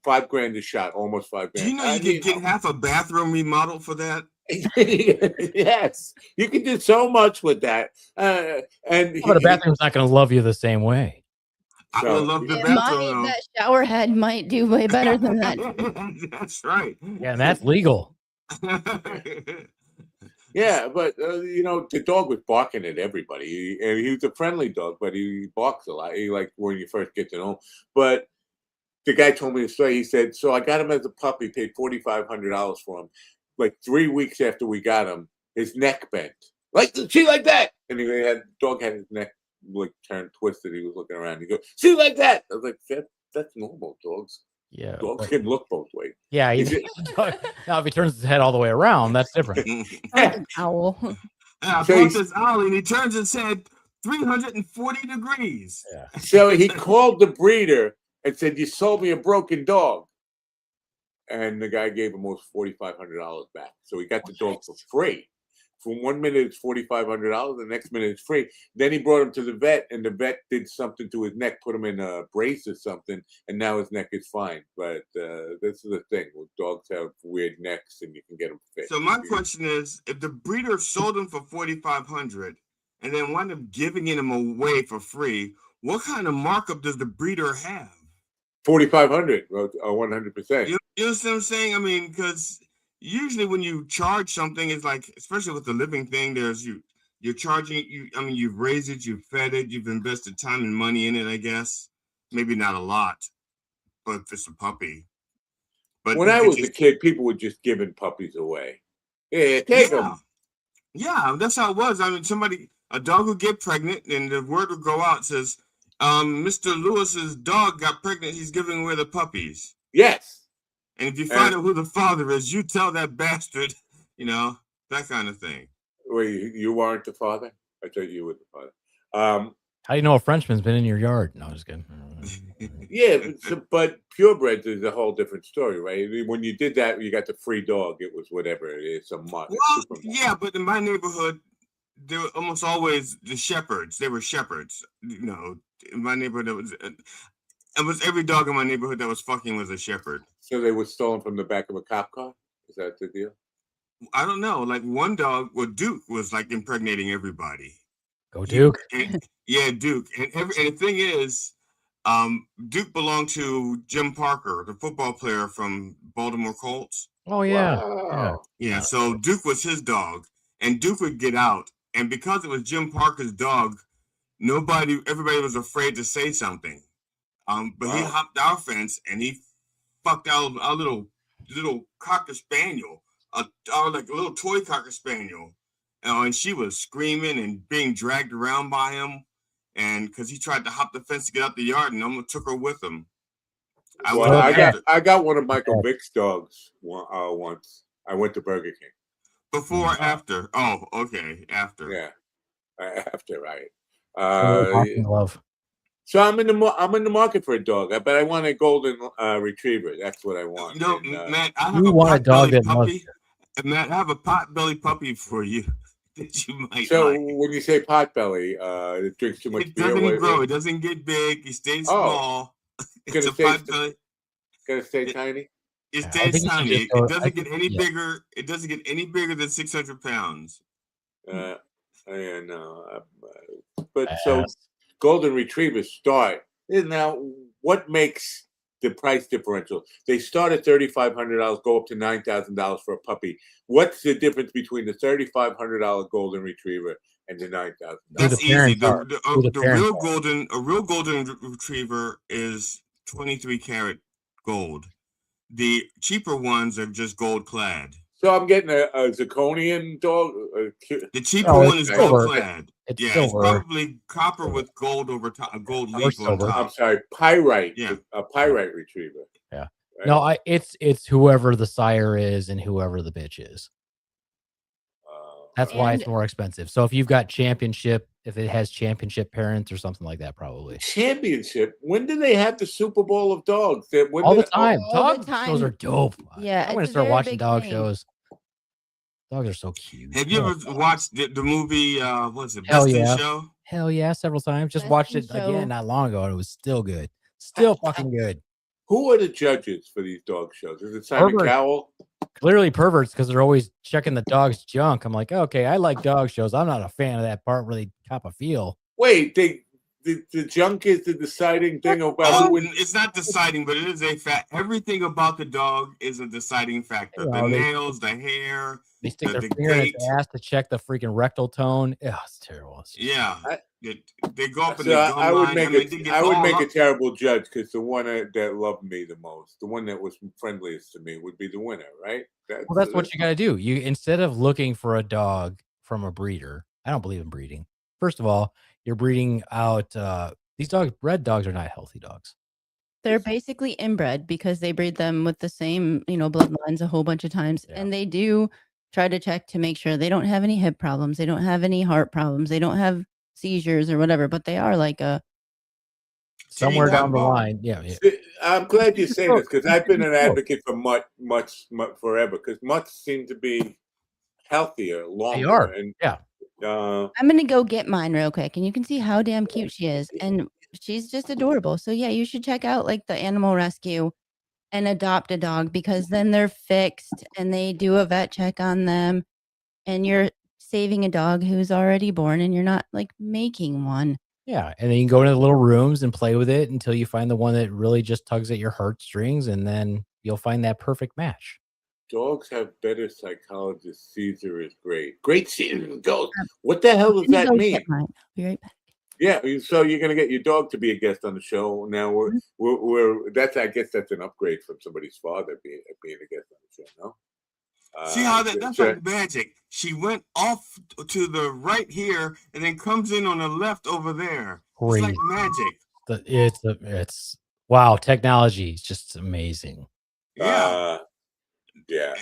$5,000 a shot? Almost $5,000. Do you know you could get half a bathroom remodeled for that? Yes, you can do so much with that. But a bathroom's not going to love you the same way. I would love the bathroom. That shower head might do way better than that. That's right. Yeah, and that's legal. Yeah, but the dog was barking at everybody. He was a friendly dog, but he barks a lot. He like when you first get to know him. But the guy told me a story. He said, "So I got him as a puppy, paid $4,500 for him. Like 3 weeks after we got him, his neck bent, like that, and dog had his neck like turned twisted. He was looking around. He goes, see like that. I was like, that's normal, dogs. Yeah. Dogs can look both ways. Yeah. Now, if he turns his head all the way around, that's different. Like an owl. I So fought this owl, and he turns his head 340 degrees. Yeah. So he called the breeder and said, "You sold me a broken dog." And the guy gave him almost $4,500 back. So he got the dog for free. From 1 minute it's $4,500, the next minute it's free. Then he brought him to the vet, and the vet did something to his neck, put him in a brace or something, and now his neck is fine. But this is the thing: dogs have weird necks, and you can get them fixed. So my question is, if the breeder sold him for $4,500 and then wound up giving him away for free, what kind of markup does the breeder have? 4,500, 100%. You know what I'm saying? I mean, because usually when you charge something, it's like, especially with the living thing, you're charging you. I mean, you've raised it, you've fed it, you've invested time and money in it. I guess maybe not a lot, but if it's a puppy. But When I was a kid, people were just giving puppies away. Yeah, take them. Yeah, that's how it was. I mean, a dog would get pregnant, and the word would go out, says, Mr. Lewis's dog got pregnant. He's giving away the puppies. Yes. And if you find out who the father is, you tell that bastard, that kind of thing. Wait, you aren't the father? I thought you were the father. How do you know a Frenchman's been in your yard? No, just kidding. Yeah, but purebreds is a whole different story, right? When you did that, you got the free dog. It was whatever it is, some mutt. Well, yeah, but in my neighborhood, they were almost always the shepherds. They were shepherds. In my neighborhood, it was every dog in my neighborhood that was fucking was a shepherd. So they were stolen from the back of a cop car? Is that the deal? I don't know. Like one dog, Duke was like impregnating everybody. Go Duke. Yeah, Duke. And the thing is, Duke belonged to Jim Parker, the football player from Baltimore Colts. Oh yeah. Wow. Yeah. So Duke was his dog, and Duke would get out, and because it was Jim Parker's dog, everybody was afraid to say something. But he hopped our fence and he fucked out our little cocker spaniel, like a little toy cocker spaniel, and she was screaming and being dragged around by him, and because he tried to hop the fence to get out the yard, and I took her with him. I got one of Michael Vick's dogs once. I went to Burger King. Before or after? Oh, okay, after. Yeah, after, right. Love. So I'm in the market for a dog, but I want a golden retriever. That's what I want. No, Matt, I have a dog that puppy. Matt, I have a potbelly puppy for you that you might. So like. when you say potbelly, it drinks too much beer. It doesn't grow. It doesn't get big. He stays small. It's a potbelly. Gonna stay tiny. It stays tiny. It doesn't get any bigger. It doesn't get any bigger than 600 pounds. I know, but so. Golden retrievers start now. What makes the price differential? They start at $3,500, go up to $9,000 for a puppy. What's the difference between the $3,500 golden retriever and the $9,000? That's easy. A real golden retriever is 23 karat gold. The cheaper ones are just gold clad. So I'm getting a zirconian dog. The cheaper one is gold clad. It's probably copper with gold over top, a gold leaf on top. I'm sorry, pyrite. Yeah, a pyrite retriever. Yeah. Right? No, it's whoever the sire is and whoever the bitch is. That's why it's more expensive. So if you've got championship, if it has championship parents or something like that, probably. Championship? When do they have the Super Bowl of dogs? All the time. Dog shows are dope. Yeah, I'm going to start watching dog shows. Dogs are so cute. Have you ever watched the movie, what's it, Hell Best yeah. in Show? Hell yeah, several times. Just watched it again not long ago, and it was still good. Still fucking good. Who are the judges for these dog shows? Is it Simon Cowell? Clearly perverts, because they're always checking the dog's junk. I'm like, okay, I like dog shows. I'm not a fan of that part where they cop a feel. Wait, the junk is the deciding thing about who it's not deciding, but it is a fact. Everything about the dog is a deciding factor. The nails, the hair. They stick their finger in its ass to check the freaking rectal tone. Oh, it's terrible. They go up and I would make a terrible judge, because the one that loved me the most, the one that was friendliest to me, would be the winner, right? That's what you got to do. You, instead of looking for a dog from a breeder, I don't believe in breeding. First of all, you're breeding out these dogs. Bred dogs are not healthy dogs. They're basically inbred because they breed them with the same, bloodlines a whole bunch of times, Yeah. and they do try to check to make sure they don't have any hip problems, they don't have any heart problems, they don't have seizures or whatever, but they are like a Somewhere down the Bone. line. Yeah. I'm glad you say this because I've been an Sure. advocate for mutt forever because mutts seem to be healthier, longer. They are. And Yeah. I'm gonna go get mine real quick, and you can see how damn cute she is, and she's just adorable. So yeah, you should check out like the animal rescue and adopt a dog because then they're fixed and they do a vet check on them, and you're saving a dog who's already born, and you're not like making one. Yeah. And then you can go into the little rooms and play with it until you find the one that really just tugs at your heartstrings, and then you'll find that perfect match. dogs have better psychologists. Caesar is great. Great Caesar goes. What the hell does I'm gonna that go mean? get mine. I'll be right back. Yeah, so you're gonna get your dog to be a guest on the show. Now we're that's I guess that's an upgrade from somebody's father being a guest on the show. No. See how that's like magic. She went off to the right here and then comes in on the left over there. It's like magic. It's wow, technology is just amazing. Yeah. Yeah.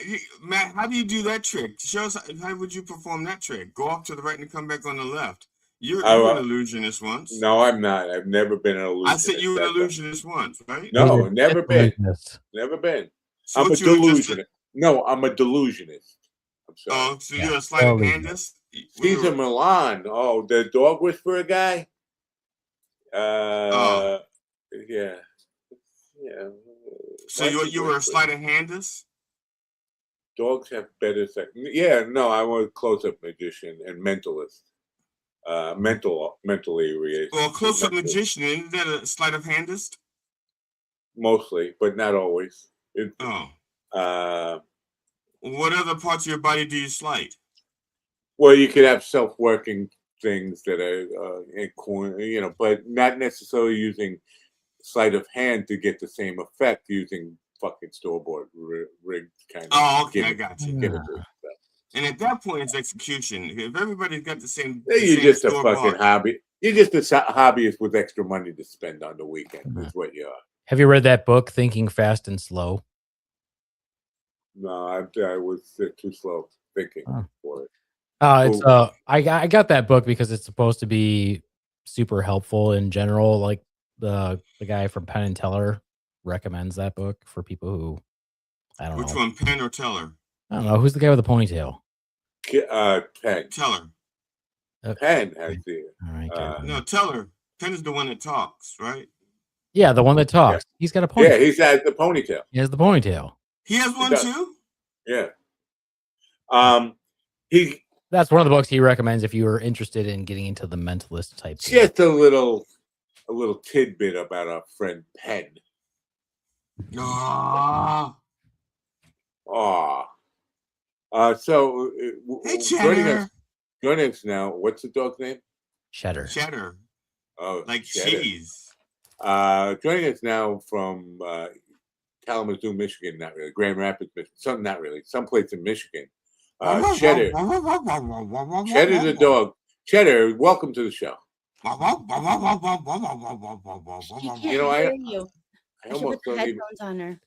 Matt, how do you do that trick? Show us how would you perform that trick? Go off to the right and come back on the left. You're an illusionist once. No, I'm not. I've never been an illusionist. I said you were an illusionist once, right? No, never been. Never been. So I'm a delusionist. No, I'm a delusionist. I'm sorry. Oh, so you're a sleight of handist? Caesar Milan. Oh, the dog whisperer guy? Yeah. Yeah. So you were a sleight of handist? Dogs have better sex. Yeah, no, I was a close-up magician and mentalist. Mentally related. Well, close-up magician, isn't that a sleight of handist? Mostly, but not always. What other parts of your body do you sleight? Well, you could have self-working things that are, but not necessarily using sleight of hand to get the same effect using fucking store-bought rigged kind of. Oh, okay, I got you. And at that point, it's execution. If everybody's got the same, you're just a fucking hobby. You're just a hobbyist with extra money to spend on the weekend. Is what you are. Have you read that book, Thinking Fast and Slow? No, I was too slow thinking for it. I got that book because it's supposed to be super helpful in general. Like the guy from Penn and Teller recommends that book for people who I don't know. Which one, Penn or Teller? I don't know. Who's the guy with the ponytail? Penn. Teller. Penn has the. All right. No, Teller. Penn is the one that talks, right? Yeah, the one that talks. Yeah. He's got a ponytail. Yeah, he's got the ponytail. He has the ponytail. He has one too? Yeah. That's one of the books he recommends if you are interested in getting into the mentalist type. Just a little tidbit about our friend Penn. So hey, Cheddar. Joining us now. What's the dog's name? Cheddar. Cheddar. Oh, like Cheddar. Cheese. Joining us now from Kalamazoo, Michigan. Not really. Grand Rapids, Michigan. Not really. Someplace in Michigan. Cheddar. Cheddar the dog. Cheddar, welcome to the show. You know, I almost put the headphones on her.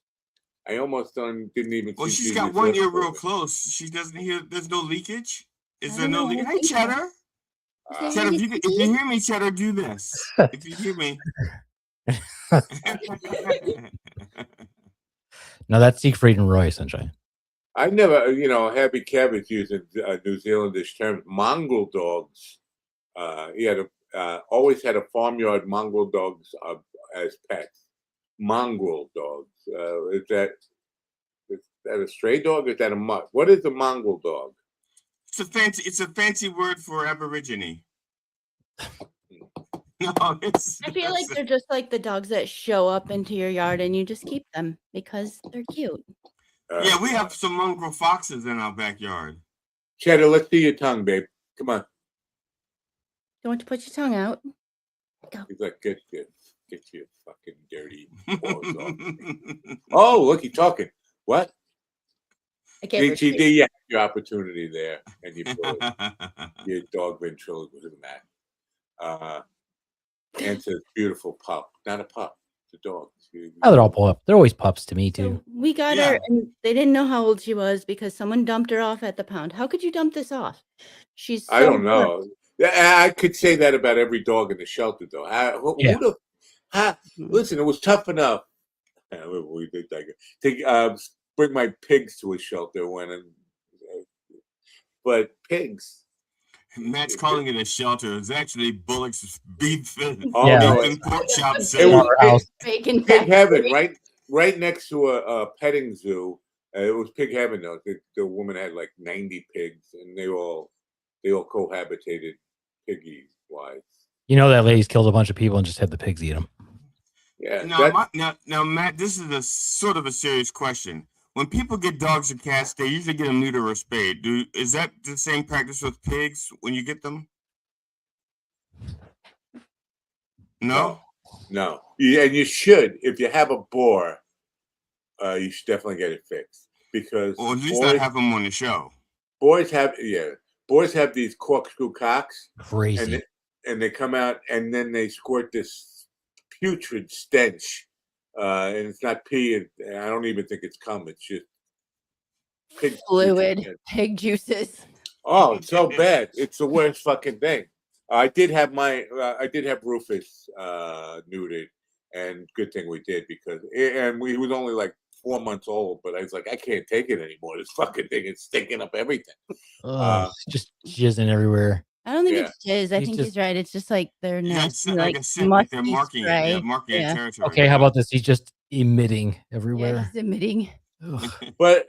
I almost didn't even. Well, she's got one ear real close. She doesn't hear. There's no leakage. Is there no leakage? Hey, Cheddar. Cheddar, if you hear me, Cheddar, do this. If you hear me. No, that's Siegfried and Roy, Sunshine. I never, Happy Cabbage using New Zealandish term. Mongrel dogs. He had always had a farmyard mongrel dogs as pets. Mongrel dogs. Is that a stray dog? Or is that a mutt? What is a mongrel dog? It's a fancy word for Aborigine. No, I feel like they're just like the dogs that show up into your yard and you just keep them because they're cute. Yeah, we have some mongrel foxes in our backyard. Cheddar, let's see your tongue, babe. Come on. You want to put your tongue out? Go. He's like, get your fucking dirty paws off. Oh, look, he's talking. What? HED, you have your opportunity there, and you your dog ventriloquism that. Answers beautiful pup, not a pup. the dogs. Oh, they're all pup. They're always pups to me too. So we got Yeah. her, and they didn't know how old she was because someone dumped her off at the pound. How could you dump this off? She's I so don't know. I could say that about every dog in the shelter, though. Yeah. Listen, it was tough enough. We did to bring my pigs to a shelter but pigs. Matt's calling it a shelter. It's actually Bullock's beef and pork chops. It was bacon pig heaven, right next to a petting zoo. It was pig heaven, though. The woman had like 90 pigs, and they all cohabitated piggy wise. You know that lady's killed a bunch of people and just had the pigs eat them. Yeah. Now, Matt, this is a sort of a serious question. When people get dogs or cats, they usually get them neutered or spayed. Is that the same practice with pigs when you get them? No. Yeah, and you should. If you have a boar, you should definitely get it fixed because. Or at least not have them on the show. Boys have these corkscrew cocks. Crazy. And they come out and then they squirt this putrid stench. And it's not pee. And I don't even think it's cum. It's just pig fluid, pig juices. Oh, it's so bad. It's the worst fucking thing. I did have Rufus neutered, and good thing we did because he was only like 4 months old. But I was like, I can't take it anymore. This fucking thing is stinking up everything. Just jizzing everywhere. I don't think it's jizz. I think he's right. It's just like they're nasty, like they're marking territory. Okay, how about this? He's just emitting everywhere. Yeah, he's emitting. But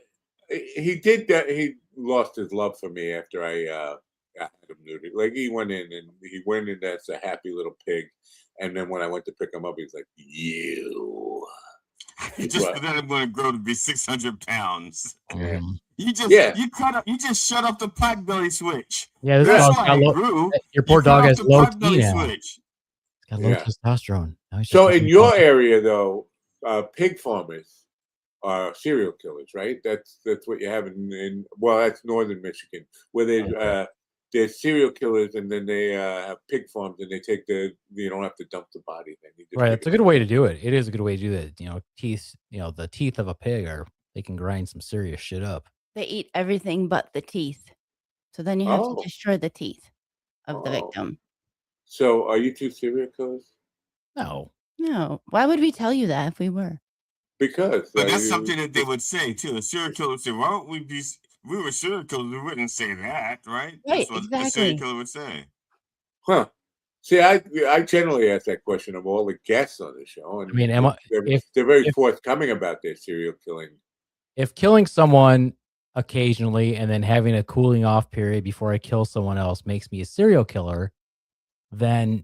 he did that. He lost his love for me after I had him neutered. Like he went in as a happy little pig, and then when I went to pick him up, he's like, "You." Just for that, I'm going to grow to be 600 pounds. Yeah. You just shut off the potbelly switch. Yeah, this dog's got low. Your poor dog has low T now. It's got low testosterone. So in your area, though, pig farmers are serial killers, right? That's what you have in that's northern Michigan, where they're serial killers, and then they have pig farms, and they take you don't have to dump the body. Then right, it's a good way to do it. It is a good way to do that. The teeth of a pig they can grind some serious shit up. They eat everything but the teeth, so then you have to destroy the teeth of the victim. So, are you two serial killers? No. Why would we tell you that if we were? Because that's something that they would say too. A serial killer would say, "Why don't we be? We were serial killers. We wouldn't say that, right?" Right, That's what exactly. a serial killer would say. Huh. See, I generally ask that question of all the guests on the show, and I mean, they're very forthcoming about their serial killing. If killing someone occasionally and then having a cooling off period before I kill someone else makes me a serial killer, then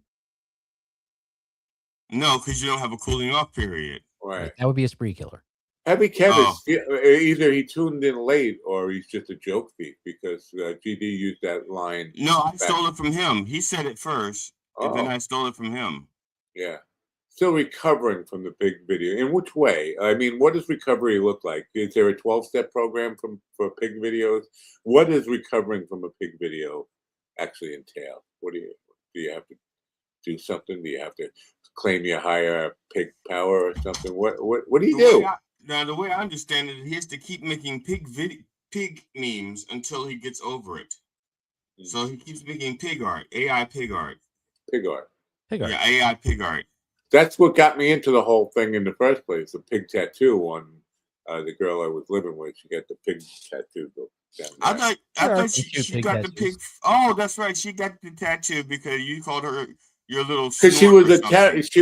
no, because you don't have a cooling off period. Right. That would be a spree killer. Heavy Kevin, either he tuned in late or he's just a joke thief because GD used that line. No, I stole it from him. He said it first, and then I stole it from him. Yeah. Still recovering from the pig video. In which way? I mean, what does recovery look like? Is there a 12-step program for pig videos? What does recovering from a pig video actually entail? Do you have to do something? Do you have to claim your higher pig power or something? What do you do? Now, the way I understand it, he has to keep making pig memes until he gets over it. So he keeps making pig art, AI pig art. Pig art. Yeah, AI pig art. That's what got me into the whole thing in the first place. The pig tattoo on the girl I was living with. She got the pig tattoo. I thought she got the pig. Oh, that's right. She got the tattoo because you called her your little. Because she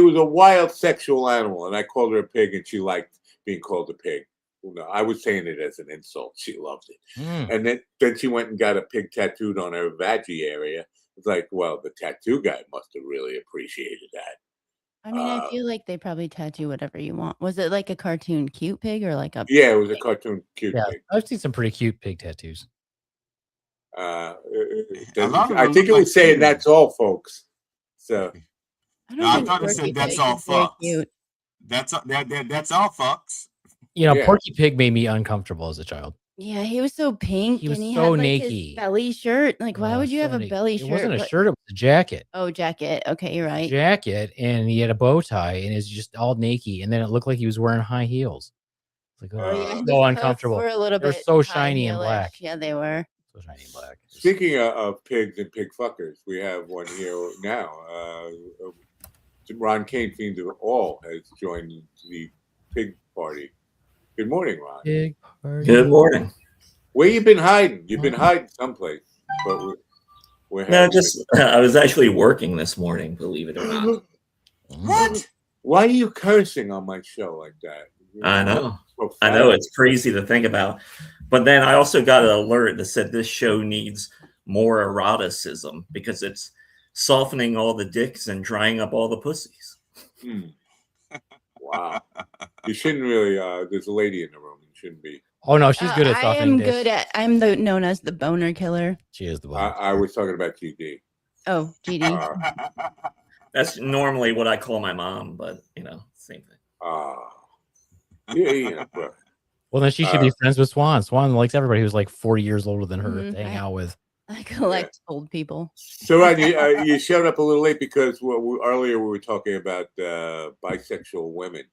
was a wild sexual animal, and I called her a pig, and she liked being called a pig. No, I was saying it as an insult. She loved it. And then she went and got a pig tattooed on her vaggie area. It's like, well, the tattoo guy must have really appreciated that. I mean, I feel like they probably tattoo whatever you want. Was it like a cartoon cute pig or like a? Yeah, it was a cartoon cute pig. I've seen some pretty cute pig tattoos. I think it was saying that's all, folks. So I thought it said that's all, fucks. That's all, fucks. Porky Pig made me uncomfortable as a child. Yeah, he was so pink He was and he so had like his naked. belly shirt. Like, why would you have a belly It shirt? wasn't a shirt, it was a jacket. Oh, jacket. Okay, you're right. Jacket, and he had a bow tie, and it's just all naked, and then it looked like he was wearing high heels. It's like, Oh yeah, his so clothes uncomfortable. were a little They were bit so high shiny and heelish. black. Yeah, they were. So shiny and black. Speaking of pigs and pig fuckers, we have one here now. Ron Kane, Fiend of All, has joined the pig party. Good morning, Ron. Pig party. Good morning. Where you been hiding? You've been hiding someplace, but we're No, just I was actually working this morning, believe it or not. What? Why are you cursing on my show like that? I know. I know, it's crazy to think about. But then I also got an alert that said this show needs more eroticism because it's softening all the dicks and drying up all the pussies. Wow. You shouldn't really, there's a lady in the room. You shouldn't be. Oh no, she's good at I softening am dicks. good at. I'm known as the boner killer. She is the boner. I was talking about GD. Oh, GD. That's normally what I call my mom, but same thing. Yeah, bro. Well, then she should be friends with Swan. Swan likes everybody who's like 40 years older than her to hang out with. I collect old people. So, Ron, you showed up a little late because earlier we were talking about bisexual women,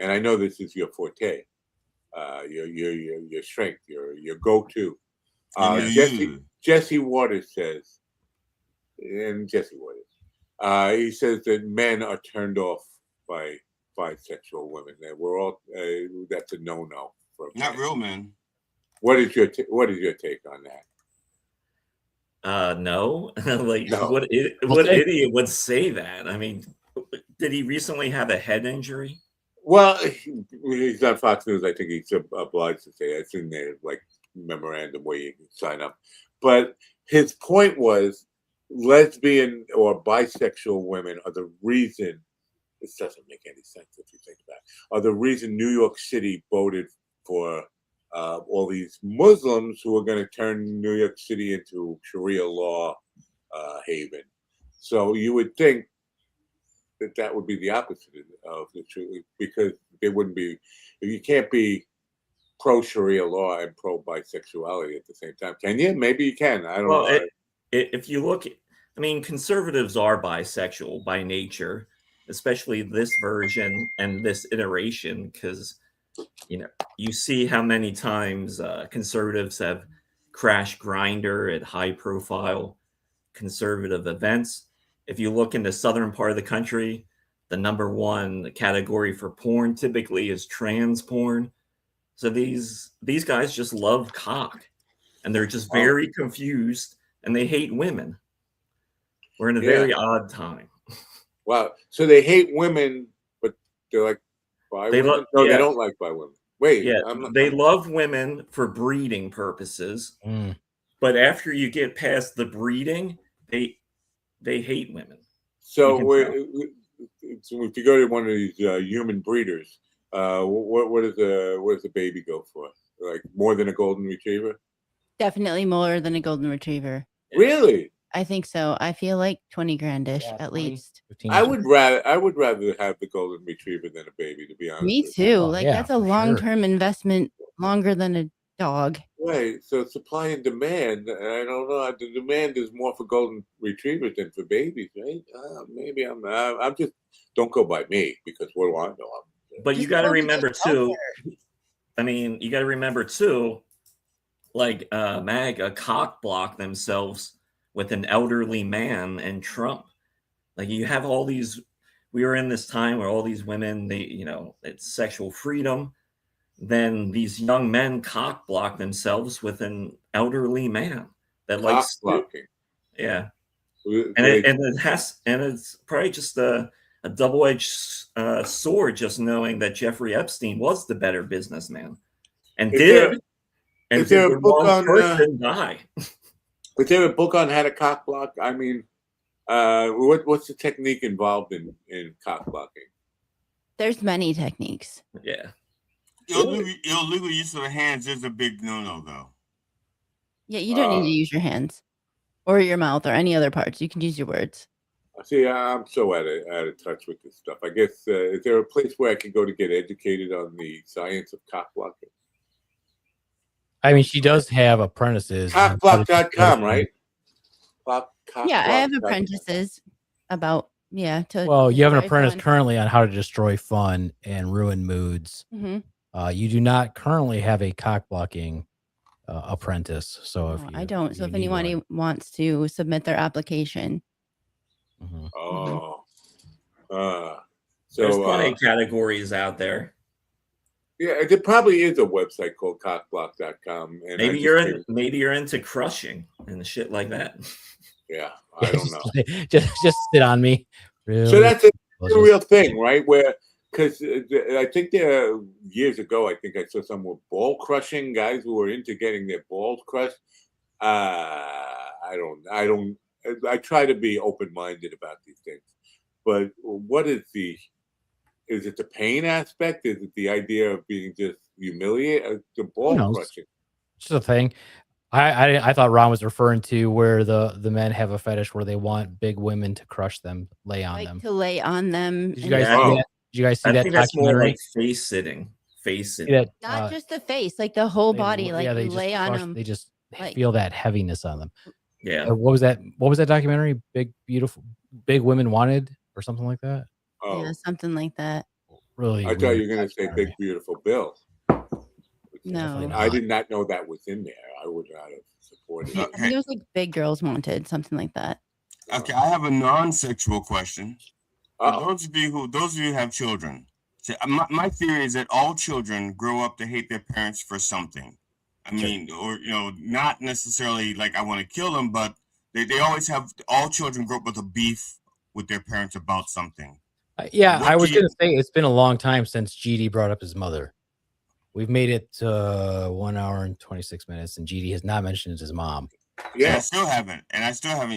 and I know this is your forte, your strength, your go-to. Jesse Waters says, and Jesse Waters, he says that men are turned off by bisexual women. That we're all that's a no-no for Not real men. What is your take on that? No. Like, No. what idiot would say that? I mean, did he recently have a head injury? Well, he's on Fox News. I think he's obliged to say it's in their memorandum where you can sign up. But his point was lesbian or bisexual women are the reason. This doesn't make any sense if you think about it. Are the reason New York City voted for all these Muslims who are going to turn New York City into Sharia law haven. So you would think that would be the opposite of the truth, because they wouldn't be. You can't be pro Sharia law and pro bisexuality at the same time, can you? Maybe you can. I don't know. If you look, I mean, conservatives are bisexual by nature, especially this version and this iteration, because you see how many times conservatives have crashed Grindr at high-profile conservative events. If you look in the southern part of the country, the number one category for porn typically is trans porn. So these guys just love cock, and they're just very confused, and they hate women. We're in a very odd time. Wow. So they hate women, but they're like bi women? No, they don't like bi women. Wait. Yeah, they love women for breeding purposes. But after you get past the breeding, they hate women. So if you go to one of these human breeders, what does the baby go for? Like more than a golden retriever? Definitely more than a golden retriever. Really? I think so. I feel like 20 grandish at least. I would rather have the golden retriever than a baby, to be honest. Me too. That's a long-term investment, longer than a dog. Right. So supply and demand. I don't know. The demand is more for golden retrievers than for babies, right? Maybe I'm just don't go by me, because what do I know? But you got to remember too. I mean, you got to remember too. Like MAGA cock block themselves with an elderly man and Trump. Like, you have all these. We were in this time where all these women, it's sexual freedom. Then these young men cock block themselves with an elderly man that likes blocking. Yeah, it's probably just a double-edged sword, just knowing that Jeffrey Epstein was the better businessman and did the wrong person die. Is there a book on how to cock block? I mean, what's the technique involved in cock blocking? There's many techniques. Yeah. Illegal use of the hands is a big no-no, though. Yeah, you don't need to use your hands or your mouth or any other parts. You can use your words. See, I'm so out of touch with this stuff. I guess, is there a place where I can go to get educated on the science of cock blocking? I mean, she does have apprentices. on how to destroy Cockblock.com, fun. right? Yeah, I have Cockblock.com. apprentices about to Well, you have an destroy apprentice fun. currently on how to destroy fun and ruin moods. Mhm. You do not currently have a cock blocking apprentice. So No, if I don't. if So you if need anyone one. wants to submit their application, Mhm. Oh. There's So plenty of categories out there. yeah, there probably is a website called cockblock.com, and Maybe you're into crushing and shit like that. yeah, I don't know. just sit on me. Really? So that's a Just- real thing, right? Where because I think there years ago, I think I saw some were ball crushing guys who were into getting their balls crushed. I try to be open minded about these things, but what is it the pain aspect? Is it the idea of being just humiliated? The ball knows? crushing. It's a thing. I thought Ron was referring to where the men have a fetish where they want big women to crush them, lay on like them. to lay on them. Did you guys Yeah. see Oh. that? Did you guys see I that think that's more documentary? like face sitting. Face See sitting. that, Not just the face, like the whole they- body. Like they you just lay on crush- them. They just like- feel that heaviness on them. Yeah. What was that? What was that documentary? Big beautiful, big women wanted, or something like that. Oh, Yeah, something like that. Really? I thought weird you were going to say documentary. Big Beautiful Bill. No. I did not know that was in there. I would not have supported I it. think it was like Big Girls Wanted, something like that. Okay, I have a non-sexual question. For Uh-oh. those of you who have children, so my theory is that all children grow up to hate their parents for something. I mean, or not necessarily like I want to kill them, but they always have. All children grow up with a beef with their parents about something. Yeah, What I was do you- going to say it's been a long time since GD brought up his mother. We've made it 1 hour and 26 minutes, and GD has not mentioned his mom. Yeah, I Yeah, still haven't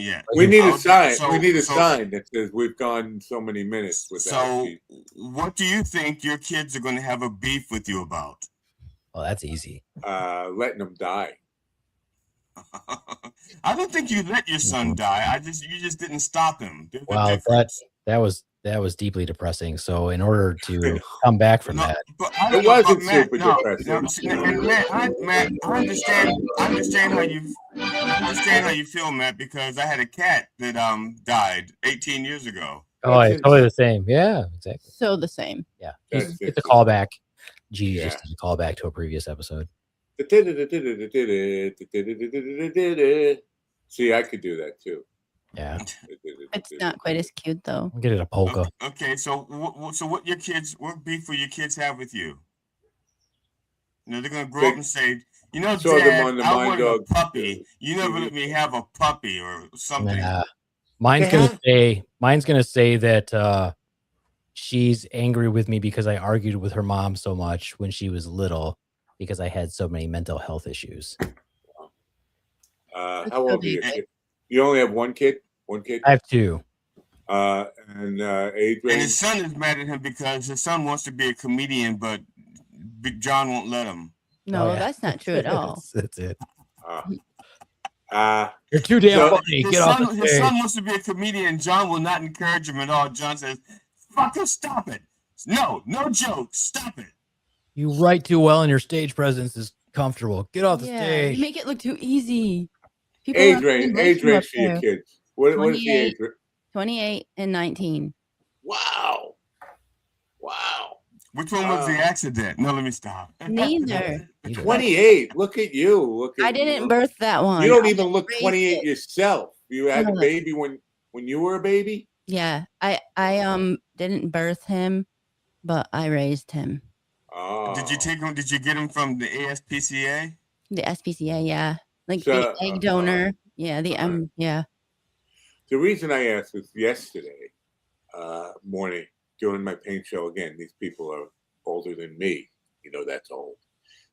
yet. we need a I'll- sign. so- We need a so- sign that says we've gone so many minutes without. So, G. what do you think your kids are going to have a beef with you about? Oh, that's easy. Letting them die. I don't think you let your son die. You just didn't stop him. There's a Wow, difference. that was deeply depressing. So in order to come back from that, But I It don't know, wasn't but Matt, super no, depressing. no, see, and Matt, I understand how you feel, Matt, because I had a cat that died 18 years ago. oh, That's it's totally the same. Yeah, exactly. So the same. Yeah, That's it's a it. callback. GD Yeah. just did a callback to a previous episode. See, I could do that too. Yeah, It's not quite as cute though. I'll get it a polka. Okay, so what beef will your kids have with you? They're gonna grow up and say, Saw them Dad, on the I Mind wanted a Dog puppy. You never let me have a puppy or something. Nah. Mine's gonna say that she's angry with me because I argued with her mom so much when she was little because I had so many mental health issues. How old are your kids? You only have one kid? One kid? I have two. And age And range? his son is mad at him because his son wants to be a comedian, but John won't let him. No, Oh, yeah. that's not true at all. That's it. You're too damn so- funny. Get off the His stage. son wants to be a comedian. John will not encourage him at all. John says, "Fucker, stop it! No jokes. Stop it." You write too well and your stage presence is comfortable. Get off the Yeah, stage. you make it look too easy. People age don't really range, like age you up range for your there. kids. What is the 28. age range? 28 and 19. Wow. Wow. Which one was the accident? No, let me stop. Neither. 28. Look at you. Look at I didn't you. birth that one. You don't I even look raised 28 it. yourself. You had a No. baby when you were a baby? Yeah, I didn't birth him, but I raised him. Oh. Did you take him? Did you get him from the ASPCA? The SPCA, yeah, like So, the egg donor. Yeah, the yeah. The reason I asked was yesterday morning doing my paint show again. These people are older than me. That's old.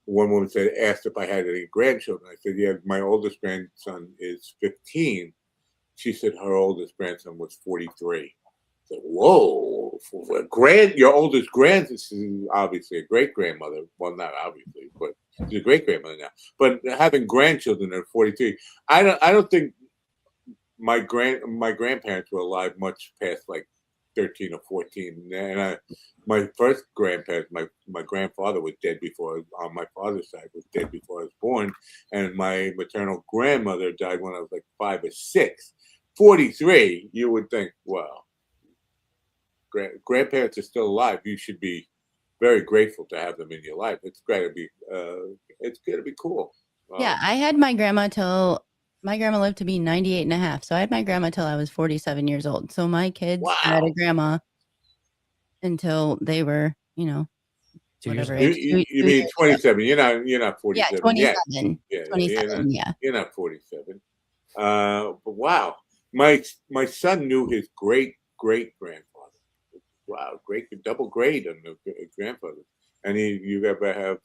One woman asked if I had any grandchildren. I said, yeah, my oldest grandson is 15. She said her oldest grandson was 43. I said, whoa, your oldest grandson is obviously a great grandmother. Well, not obviously, but she's a great grandmother now. But having grandchildren at 43, I don't think my grandparents were alive much past like 13 or 14. And my first grandparents, my grandfather was dead before, on my father's side, was dead before I was born. And my maternal grandmother died when I was like 5 or 6. 43, you would think, well, grandparents are still alive. You should be very grateful to have them in your life. It's got to be cool. Yeah, I had my grandma till my grandma lived to be 98 and a half. So I had my grandma till I was 47 years old. So my kids had a grandma until they were, 2 years whatever old. age. You mean 27? You're not 47 Yeah, 27. yet. 27, yeah. You're not 47. But wow, my son knew his great grandfather. Wow, double great on the grandfather. And you ever have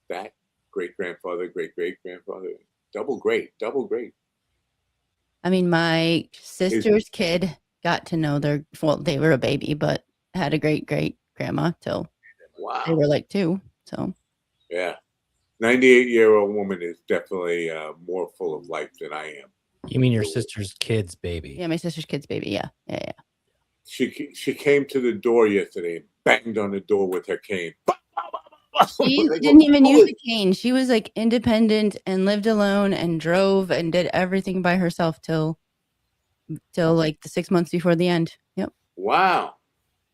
that great grandfather, great grandfather, double great. I mean, my sister's kid got to know they were a baby, but had a great grandma till they were like 2. So yeah, 98-year-old woman is definitely more full of life than I am. You mean your sister's kid's baby? Yeah, my sister's kid's baby. Yeah. She came to the door yesterday and banged on the door with her cane. She didn't even use a cane. She was like independent and lived alone and drove and did everything by herself till like the 6 months before the end. Yep. Wow.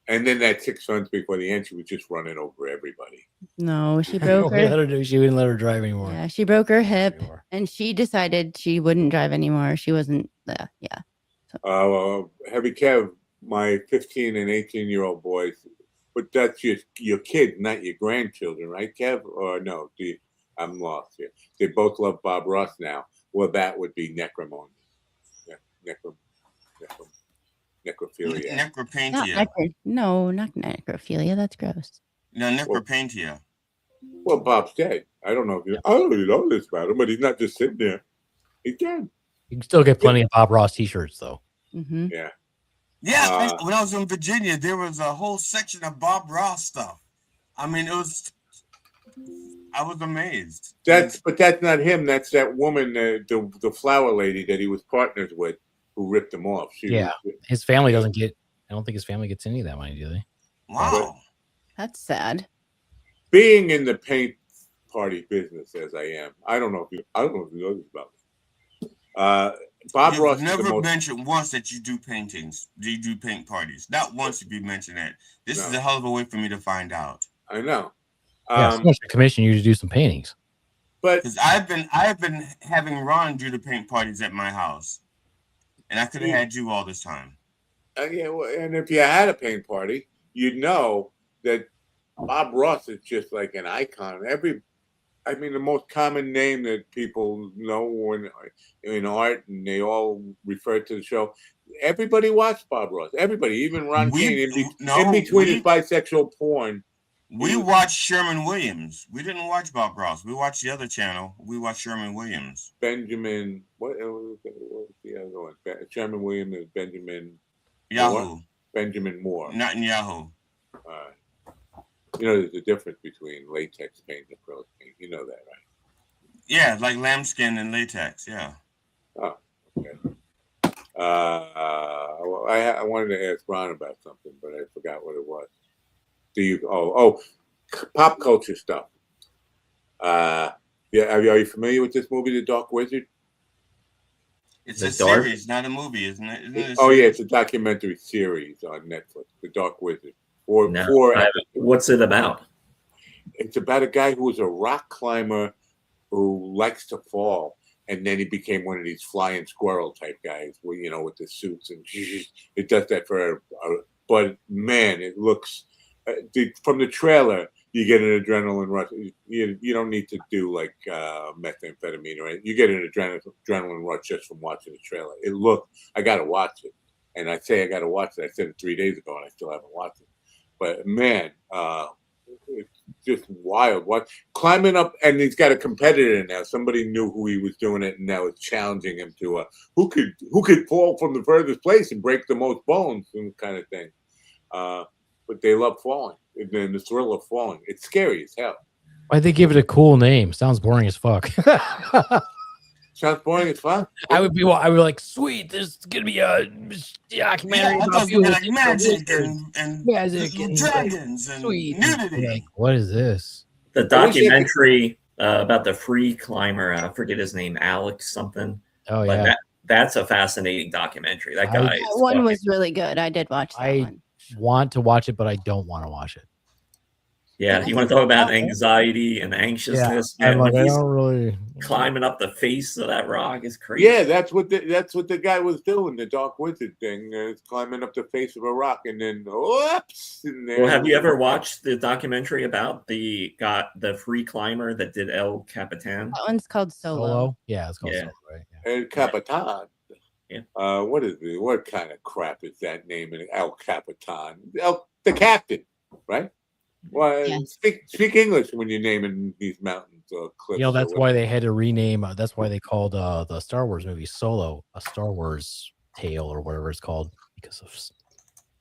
And then that 6 months before the end, she was just running over everybody. No, she broke her. She wouldn't let her drive anymore. Yeah, she broke her hip and she decided she wouldn't drive anymore. She wasn't yeah. Heavy Kev, my 15 and 18-year-old boys, but that's your kid, not your grandchildren, right, Kev? Or no? I'm lost here. They both love Bob Ross now. Well, that would be necromony. Necrophilia. Necropantia. No, not necrophilia. That's gross. No, necropantia. Well, Bob's dead. I don't know I don't really know this about him, but he's not just sitting there. He's dead. You can still get plenty of Bob Ross t-shirts, though. Mm-hmm. Yeah. Yeah, when I was in Virginia, there was a whole section of Bob Ross stuff. I mean, I was amazed. But that's not him. That's that woman, the flower lady that he was partners with, who ripped him off. His family doesn't get. I don't think his family gets any of that money, do they? Wow, that's sad. Being in the paint party business as I am, I don't know if you know this about me. Bob Ross never mentioned once that you do paintings. Do you do paint parties? Not once have you mentioned that. This is a hell of a way for me to find out. I know. Someone should commission you to do some paintings. But because I've been having Ron do the paint parties at my house, and I could have had you all this time. Yeah, well, and if you had a paint party, you'd know that Bob Ross is just like an icon. The most common name that people know in art, and they all refer to the show. Everybody watched Bob Ross. Everybody, even Ron Kane, in between his bisexual porn. We watched Sherman Williams. We didn't watch Bob Ross. We watched the other channel. We watched Sherman Williams. Benjamin, what was the other one? Sherman Williams and Benjamin Yahoo. Moore? Benjamin Moore. Not in Yahoo. There's a difference between latex paint and acrylic paint. You know that, right? Yeah, like lambskin and latex. Yeah. Oh, okay. I wanted to ask Ron about something, but I forgot what it was. Pop culture stuff. Are you familiar with this movie, The Dark Wizard? It's a series, not a movie, isn't it? It's a documentary series on Netflix, The Dark Wizard. What's it about? It's about a guy who was a rock climber who likes to fall, and then he became one of these flying squirrel type guys, with the suits, and it does that forever. But man, it looks from the trailer, you get an adrenaline rush. You don't need to do like methamphetamine, right? You get an adrenaline rush just from watching the trailer. I got to watch it, and I say I got to watch it. I said it 3 days ago, and I still haven't watched it. But man, it's just wild. Climbing up, and he's got a competitor now. Somebody knew who he was doing it, and now is challenging him to who could fall from the furthest place and break the most bones, and kind of thing. But they love falling, and the thrill of falling. It's scary as hell. Why'd they give it a cool name? Sounds boring as fuck. Sounds boring as fuck. I would be like, sweet, there's gonna be a documentary I about thought you were like music, magic wizards, and magic and dragons and sweet. nudity. Like, what is this? The documentary about the free climber, I forget his name, Alex something. Oh But yeah, that's a fascinating documentary. That guy That one was really good. I did watch that one. want to watch it, but I don't want to watch it. Yeah, you want to talk about anxiety and anxiousness? Yeah, I'm like, when I he's don't really climbing up the face of that rock is crazy. Yeah, that's what the guy was doing. The Dark Wizard thing is climbing up the face of a rock, and then whoops. Well, have you ever watched the documentary about the free climber that did El Capitan? That one's called Solo. Yeah, it's called Solo, right? Yeah. El Capitan. Yeah. What kind of crap is that name? El Capitan. The captain, right? Well, Yes. speak English when you're naming these mountains or cliffs. You know, that's why they had to rename. That's why they called the Star Wars movie Solo a Star Wars tale or whatever it's called, because of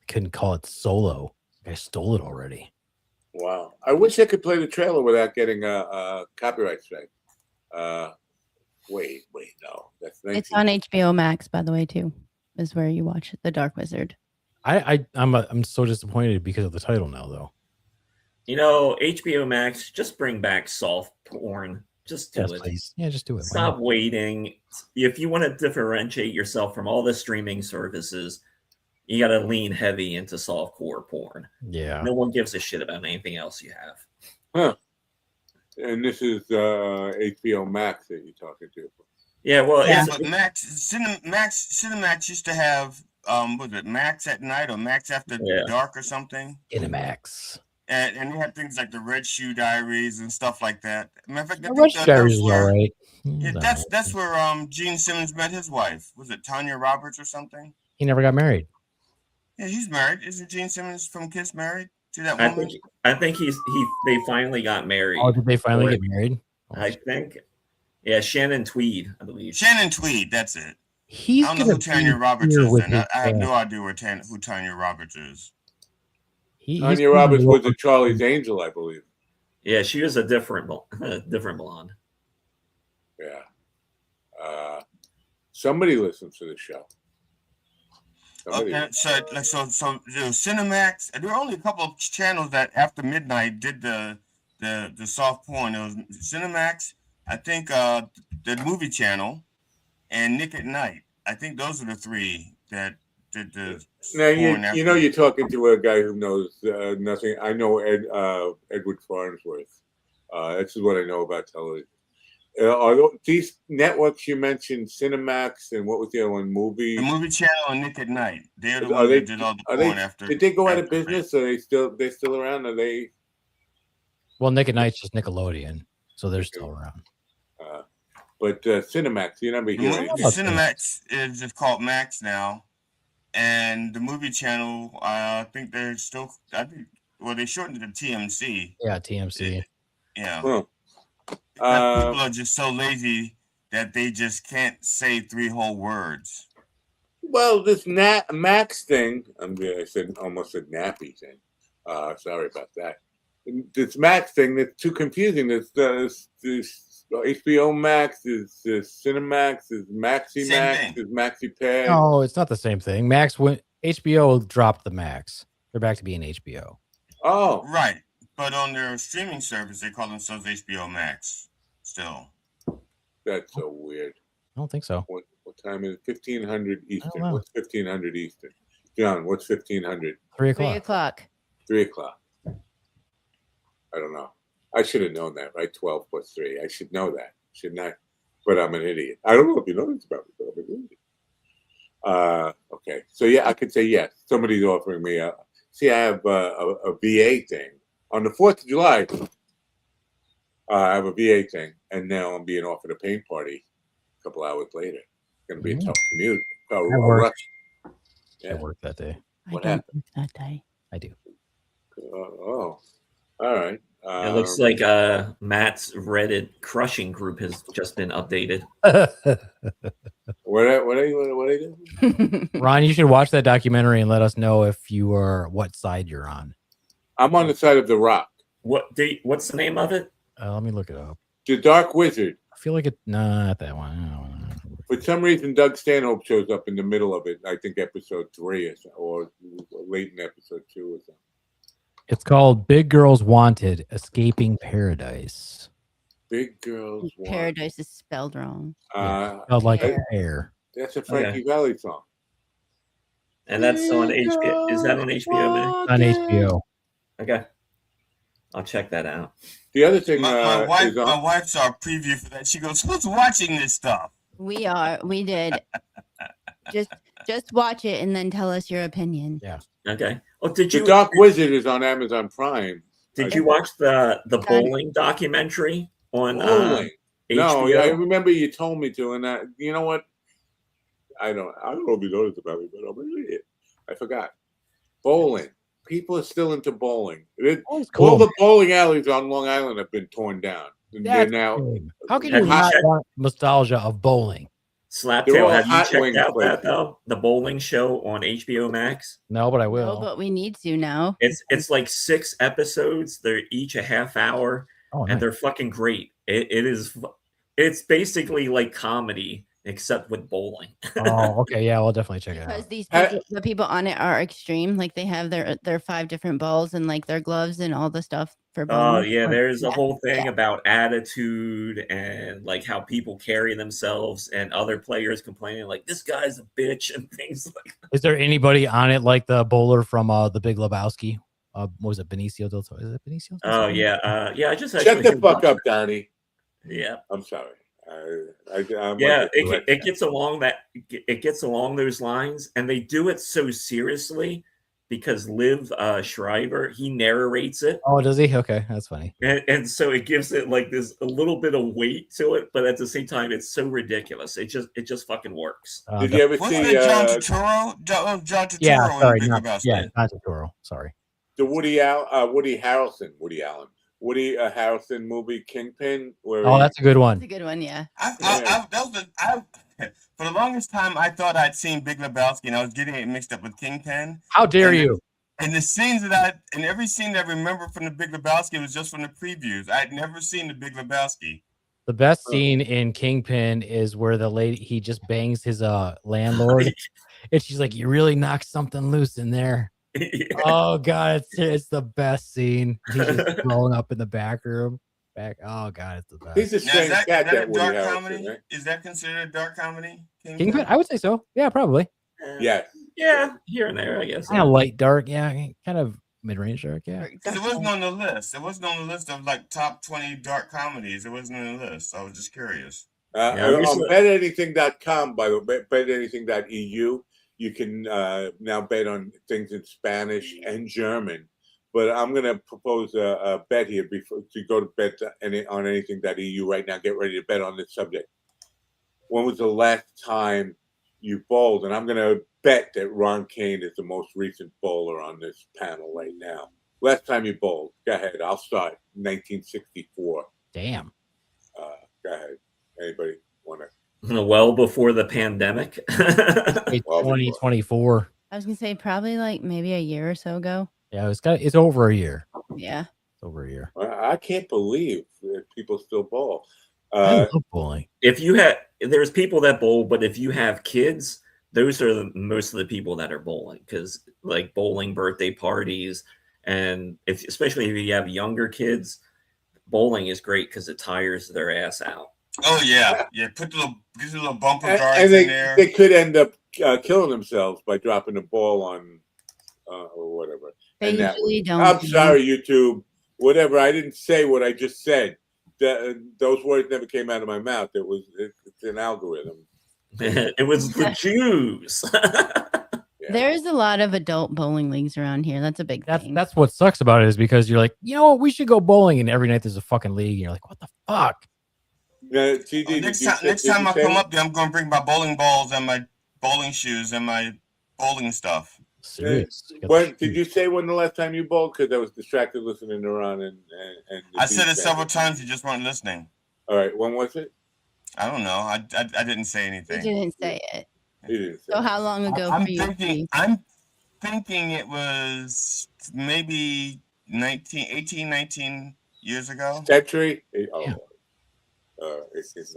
couldn't call it Solo. I stole it already. Wow. I wish I could play the trailer without getting a copyright strike. Wait, no. That's 19. It's on HBO Max, by the way, too. Is where you watch The Dark Wizard. I'm so disappointed because of the title now, though. You know, HBO Max, just bring back soft porn. Just do it. Please. Yeah, just do it. Stop waiting. If you want to differentiate yourself from all the streaming services, you got to lean heavy into softcore porn. Yeah. No one gives a shit about anything else you have. Huh. And this is HBO Max that you're talking to. Yeah, well, Yeah. But Cinemax used to have was it Max at Night or Max After Dark or something? Cinemax. And they had things like the Red Shoe Diaries and stuff like that. Matter of fact, The Red Shoe Diaries is all right. Yeah, that's where Gene Simmons met his wife. Was it Tanya Roberts or something? He never got married. Yeah, he's married. Isn't Gene Simmons from Kiss married to that woman? I think they finally got married. Oh, did they finally get married? I think. Yeah, Shannon Tweed, I believe. Shannon Tweed, that's it. He's I don't know who Tanya Roberts is. I have no idea who Tanya Roberts is. Tanya Roberts was a Charlie's Angel, I believe. Yeah, she was a different blonde. Yeah. Somebody listens to the show. Okay, so Cinemax. There were only a couple of channels that after midnight did the soft porn. It was Cinemax, I think, the movie channel, and Nick at Night. I think those are the three that did the. Now you know you're talking to a guy who knows nothing. I know Edward Farnsworth. This is what I know about television. Are these networks you mentioned, Cinemax, and what was the other one? The movie channel and Nick at Night. They're the ones that did all the porn after. Did they go out of business? Are they still around? Are they? Well, Nick at Night's just Nickelodeon, so they're still around. But Cinemax, you never hear anything. Cinemax is just called Max now, and the movie channel, I think they're still. They shortened it to TMC. Yeah, TMC. Yeah. Huh. People are just so lazy that they just can't say 3 whole words. Well, this Max thing, almost said nappy thing. Sorry about that. This Max thing, that's too confusing. This HBO Max, is Cinemax, is Maxi Max, is Maxi Pad. No, it's not the same thing. HBO dropped the Max. They're back to being HBO. Oh, right. But on their streaming service, they call themselves HBO Max. Still, that's so weird. I don't think so. What time is it? 1500 Eastern? What's 1500 Eastern? John, what's 1500? 3 o'clock. 3 o'clock. 3 o'clock. I don't know. I should have known that, right? 12 plus 3. I should know that, shouldn't I? But I'm an idiot. I don't know if you know this about me, but I'm an idiot. Okay. So yeah, I could say yes. Somebody's offering me I have a VA thing. On the 4th of July, I have a VA thing, and now I'm being offered a paint party a couple hours later. It's going to be a tough commute. I work that day. What happened? That day. I do. All right. It looks like Matt's Reddit crushing group has just been updated. What are you doing? Ron, you should watch that documentary and let us know what side you're on. I'm on the side of the rock. What's the name of it? Let me look it up. The Dark Wizard. I feel like not that one. For some reason, Doug Stanhope shows up in the middle of it. I think episode 3 or late in episode 2 or something. It's called Big Girls Wanted: Escaping Paradise. Big Girls Want. Paradise is spelled wrong. Spelled like a pear. That's a Frankie Valli song. And that's on HBO. Is that on HBO, man? On HBO. Okay. I'll check that out. The other thing, my wife saw a preview for that. She goes, "Who's watching this stuff?" We did. Just watch it and then tell us your opinion. Yeah. Okay. Oh, did you? The Dark Wizard is on Amazon Prime. Did you watch the bowling documentary on Bowling? No, HBO? I remember you told me to, and you know what? I don't know if you noticed about it, but I'm an idiot. I forgot. Bowling. People are still into bowling. Cool. All the bowling alleys on Long Island have been torn down. They're now. How can you not want nostalgia of bowling? Slaptail, have you checked out that though? The bowling show on HBO Max? No, but I will. No, but we need to now. It's like 6 episodes. They're each a half hour, and they're fucking great. It's basically like comedy except with bowling. Oh, okay, yeah, we'll definitely check it out. Because these people, the people on it are extreme. Like they have their 5 different balls and like their gloves and all the stuff for bowling. Oh yeah, there's a whole thing about attitude and like how people carry themselves, and other players complaining like this guy's a bitch and things like that. Is there anybody on it like the bowler from The Big Lebowski? What was it, Benicio del Toro? Is it Benicio? Oh yeah, I just shut the fuck up, Donnie. Yeah, I'm sorry. It gets along those lines, and they do it so seriously because Liv Schreiber, he narrates it. Oh, does he? Okay, that's funny. And so it gives it like this a little bit of weight to it, but at the same time, it's so ridiculous. It just fucking works. Did you ever see John Turturro? John Turturro. Yeah, sorry, not Turturro. Sorry. The Woody Harrelson movie Kingpin. That's a good one. That's a good one, yeah. For the longest time, I thought I'd seen Big Lebowski, and I was getting it mixed up with Kingpin. How dare you? And the scenes and every scene that I remember from the Big Lebowski was just from the previews. I'd never seen the Big Lebowski. The best scene in Kingpin is where the lady, he just bangs his landlord, and she's like, "You really knocked something loose in there." Yeah. Oh god, it's the best scene. He's just thrown up in the back room. Oh god, it's the best. He's a strange cat. That dark Harrelson, comedy? Right? Is that considered a dark comedy? Kingpin? I would say so. Yeah, probably. Yeah, here and there, I guess. Kind of light dark, yeah, kind of mid-range dark, yeah. It wasn't on the list. It wasn't on the list of like top 20 dark comedies. It wasn't on the list. I was just curious. On betanything.com, by the way, betanything.eu, you can now bet on things in Spanish and German. But I'm going to propose a bet here before to go to bet on anything.eu right now. Get ready to bet on this subject. When was the last time you bowled? And I'm going to bet that Ron Kane is the most recent bowler on this panel right now. Last time you bowled. Go ahead. I'll start. 1964. Damn. Go ahead. Anybody want to? Well before the pandemic. 2024. I was gonna say probably like maybe a year or so ago. Yeah, it's over a year. Yeah. It's over a year. I can't believe that people still bowl. I love bowling. There's people that bowl, but if you have kids, those are most of the people that are bowling, because like bowling birthday parties, and especially if you have younger kids, bowling is great because it tires their ass out. Oh yeah. Put the little bumper guards and in there. They could end up killing themselves by dropping the ball on or whatever. They usually don't. I'm sorry, YouTube. Whatever. I didn't say what I just said. Those words never came out of my mouth. It's an algorithm. It was the Jews. There's a lot of adult bowling leagues around here. That's a big thing. That's what sucks about it, is because you're like, you know what, we should go bowling, and every night there's a fucking league, and you're like, what the fuck? Next time I come up there, I'm going to bring my bowling balls and my bowling shoes and my bowling stuff. Serious. Did you say when the last time you bowled? Because I was distracted listening to Ron and I said it several times. You just weren't listening. All right. When was it? I don't know. I didn't say anything. You didn't say it. You didn't say so how long ago I'm for you? thinking it was maybe 19 years ago. Century?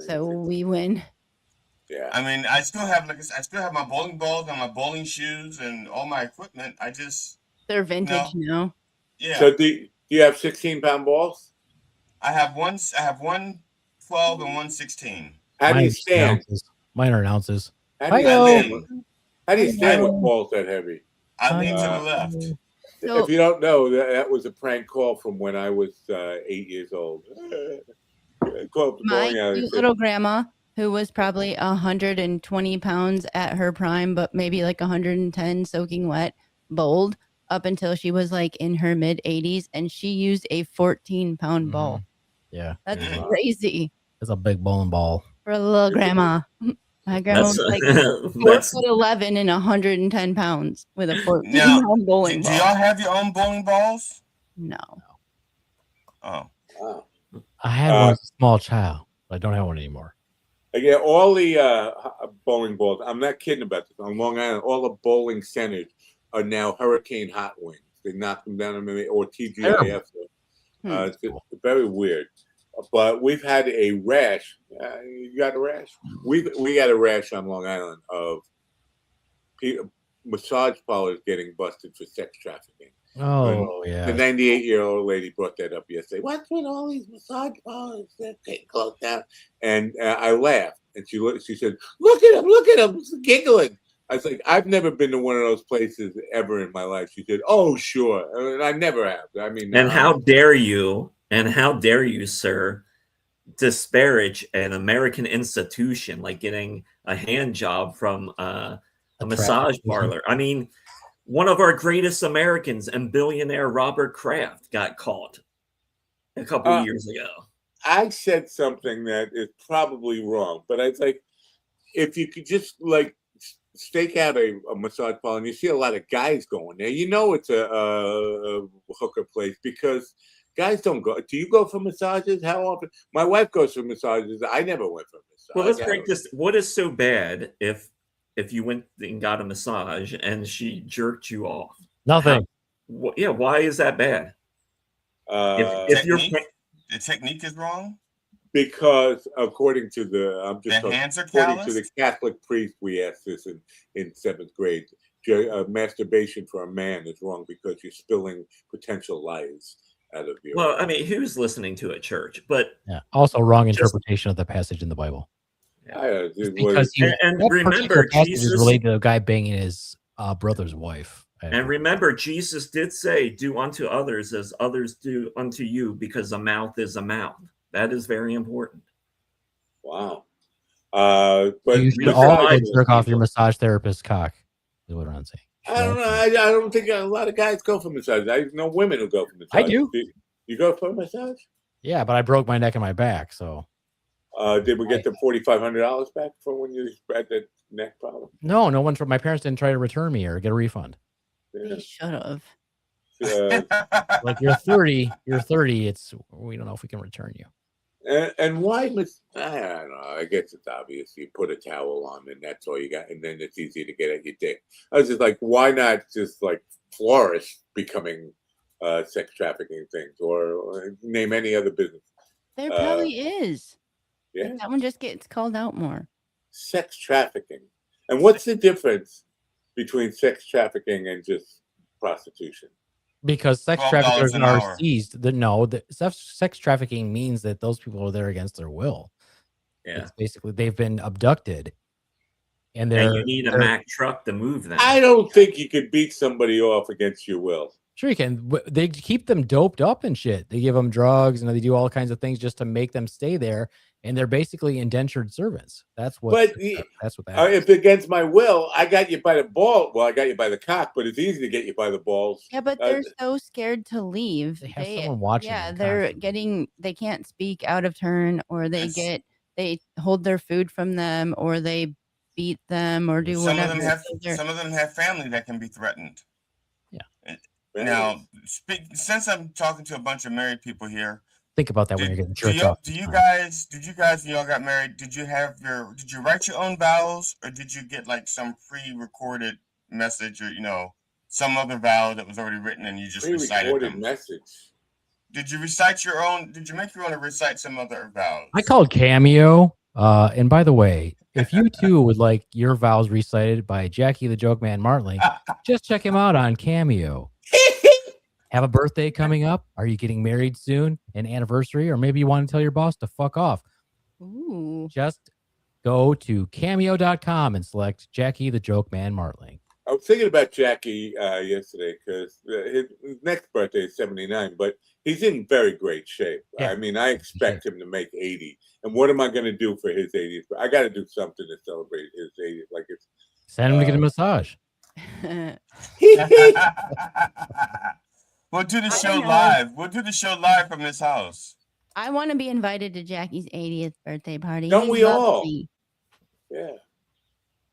So we win. Yeah. I mean, I still have I still have my bowling balls and my bowling shoes and all my equipment. I just They're vintage now. Yeah. So do you have 16-pound balls? I have one 12 and one 16. How do Mine you are just stand? ounces. Mine are in ounces. How do you Hi-yo. stand? How do you stand with balls that heavy? I lean to the left. So If you don't know, that was a prank call from when I was 8 years old. Call up the my bowling alley and cute said, little grandma, who was probably 120 pounds at her prime, but maybe like 110 soaking wet, bowled up until she was like in her mid 80s, and she used a 14-pound ball. Yeah. That's Mhm. crazy It's a big bowling ball. for a little grandma. My grandma That's was like that's 4'11" and 110 pounds with a Now, 14-pound bowling do ball. y'all have your own bowling balls? No. Oh. wow. I had one as a small child, but I don't have one anymore. Again, all the bowling balls, I'm not kidding about this. On Long Island, all the bowling centers are now Hurricane Hot Wings. They knock them down or TGIF. It's very weird. But we've had a rash. You got a rash? We got a rash on Long Island of massage parlors getting busted for sex trafficking. Oh, yeah. The 98-year-old lady brought that up yesterday. What's with all these massage parlors that getting closed down? And I laughed. And she said, look at him, giggling. I was like, I've never been to one of those places ever in my life. She said, oh, sure. And I never have. I mean, and how dare you, sir, disparage an American institution like getting a hand job from a massage parlor. I mean, one of our greatest Americans and billionaire Robert Kraft got caught a couple years ago. I said something that is probably wrong, but I was like, if you could just like stake out a massage parlor, and you see a lot of guys going there, you know it's a hooker place because guys don't go. Do you go for massages? How often? My wife goes for massages. I never went for a massage. Well, let's break this. What is so bad if you went and got a massage and she jerked you off? Nothing. Yeah, why is that bad? If The technique is wrong? Because according to hands are according to the Catholic priest, we asked this in 7th grade. Masturbation for a man is wrong because you're spilling potential lies out of your. Well, I mean, who's listening to a church? But yeah, also wrong interpretation of the passage in the Bible. Yeah. Because remember, Jesus is related to a guy banging his brother's wife. And remember, Jesus did say, "Do unto others as others do unto you," because a mouth is a mouth. That is very important. Wow. But you should always jerk off your massage therapist's cock. Is what I'm saying. I don't know. I don't think a lot of guys go for massage. I know women who go for massage. I do. You go for a massage? Yeah, but I broke my neck and my back, so. Did we get the $4,500 back from when you had that neck problem? No, my parents didn't try to return me or get a refund. They should have. Like you're 30. We don't know if we can return you. And why? I don't know. I guess it's obvious. You put a towel on, and that's all you got, and then it's easy to get at your dick. I was just like, why not just like florists becoming sex trafficking things, or name any other business? There probably is. Yeah, that one just gets called out more. Sex trafficking, and what's the difference between sex trafficking and just prostitution? Because sex traffickers are seized. Sex trafficking means that those people are there against their will. Yeah, it's basically they've been abducted, and you need a Mack truck to move them. I don't think you could beat somebody off against your will. Sure you can. They keep them doped up and shit. They give them drugs and they do all kinds of things just to make them stay there. And they're basically indentured servants. That's what. That's what that is. If against my will, I got you by the ball. Well, I got you by the cock, but it's easy to get you by the balls. Yeah, but they're so scared to leave. They have someone watching. Yeah, they can't speak out of turn, or they hold their food from them, or they beat them, or do whatever. Some of them have family that can be threatened. Yeah. Now, since I'm talking to a bunch of married people here. Think about that when you're getting jerked off. Did you guys, when y'all got married, did you write your own vows, or did you get like some pre-recorded message, or some other vow that was already written and you just recited them? Message. Did you recite your own? Did you make your own or recite some other vows? I called Cameo. And by the way, if you too would like your vows recited by Jackie the Joke Man Martling, just check him out on Cameo. Have a birthday coming up? Are you getting married soon? An anniversary? Or maybe you want to tell your boss to fuck off? Ooh. Just go to cameo.com and select Jackie the Joke Man Martling. I was thinking about Jackie yesterday because his next birthday is 79, but he's in very great shape. Yeah. I mean, I expect him to make 80. And what am I going to do for his 80th? I got to do something to celebrate his 80th. Like it's Send him to get a massage. We'll do the I show know. live. We'll do the show live from his house. I want to be invited to Jackie's 80th birthday party. Don't He we loves all? me. Yeah.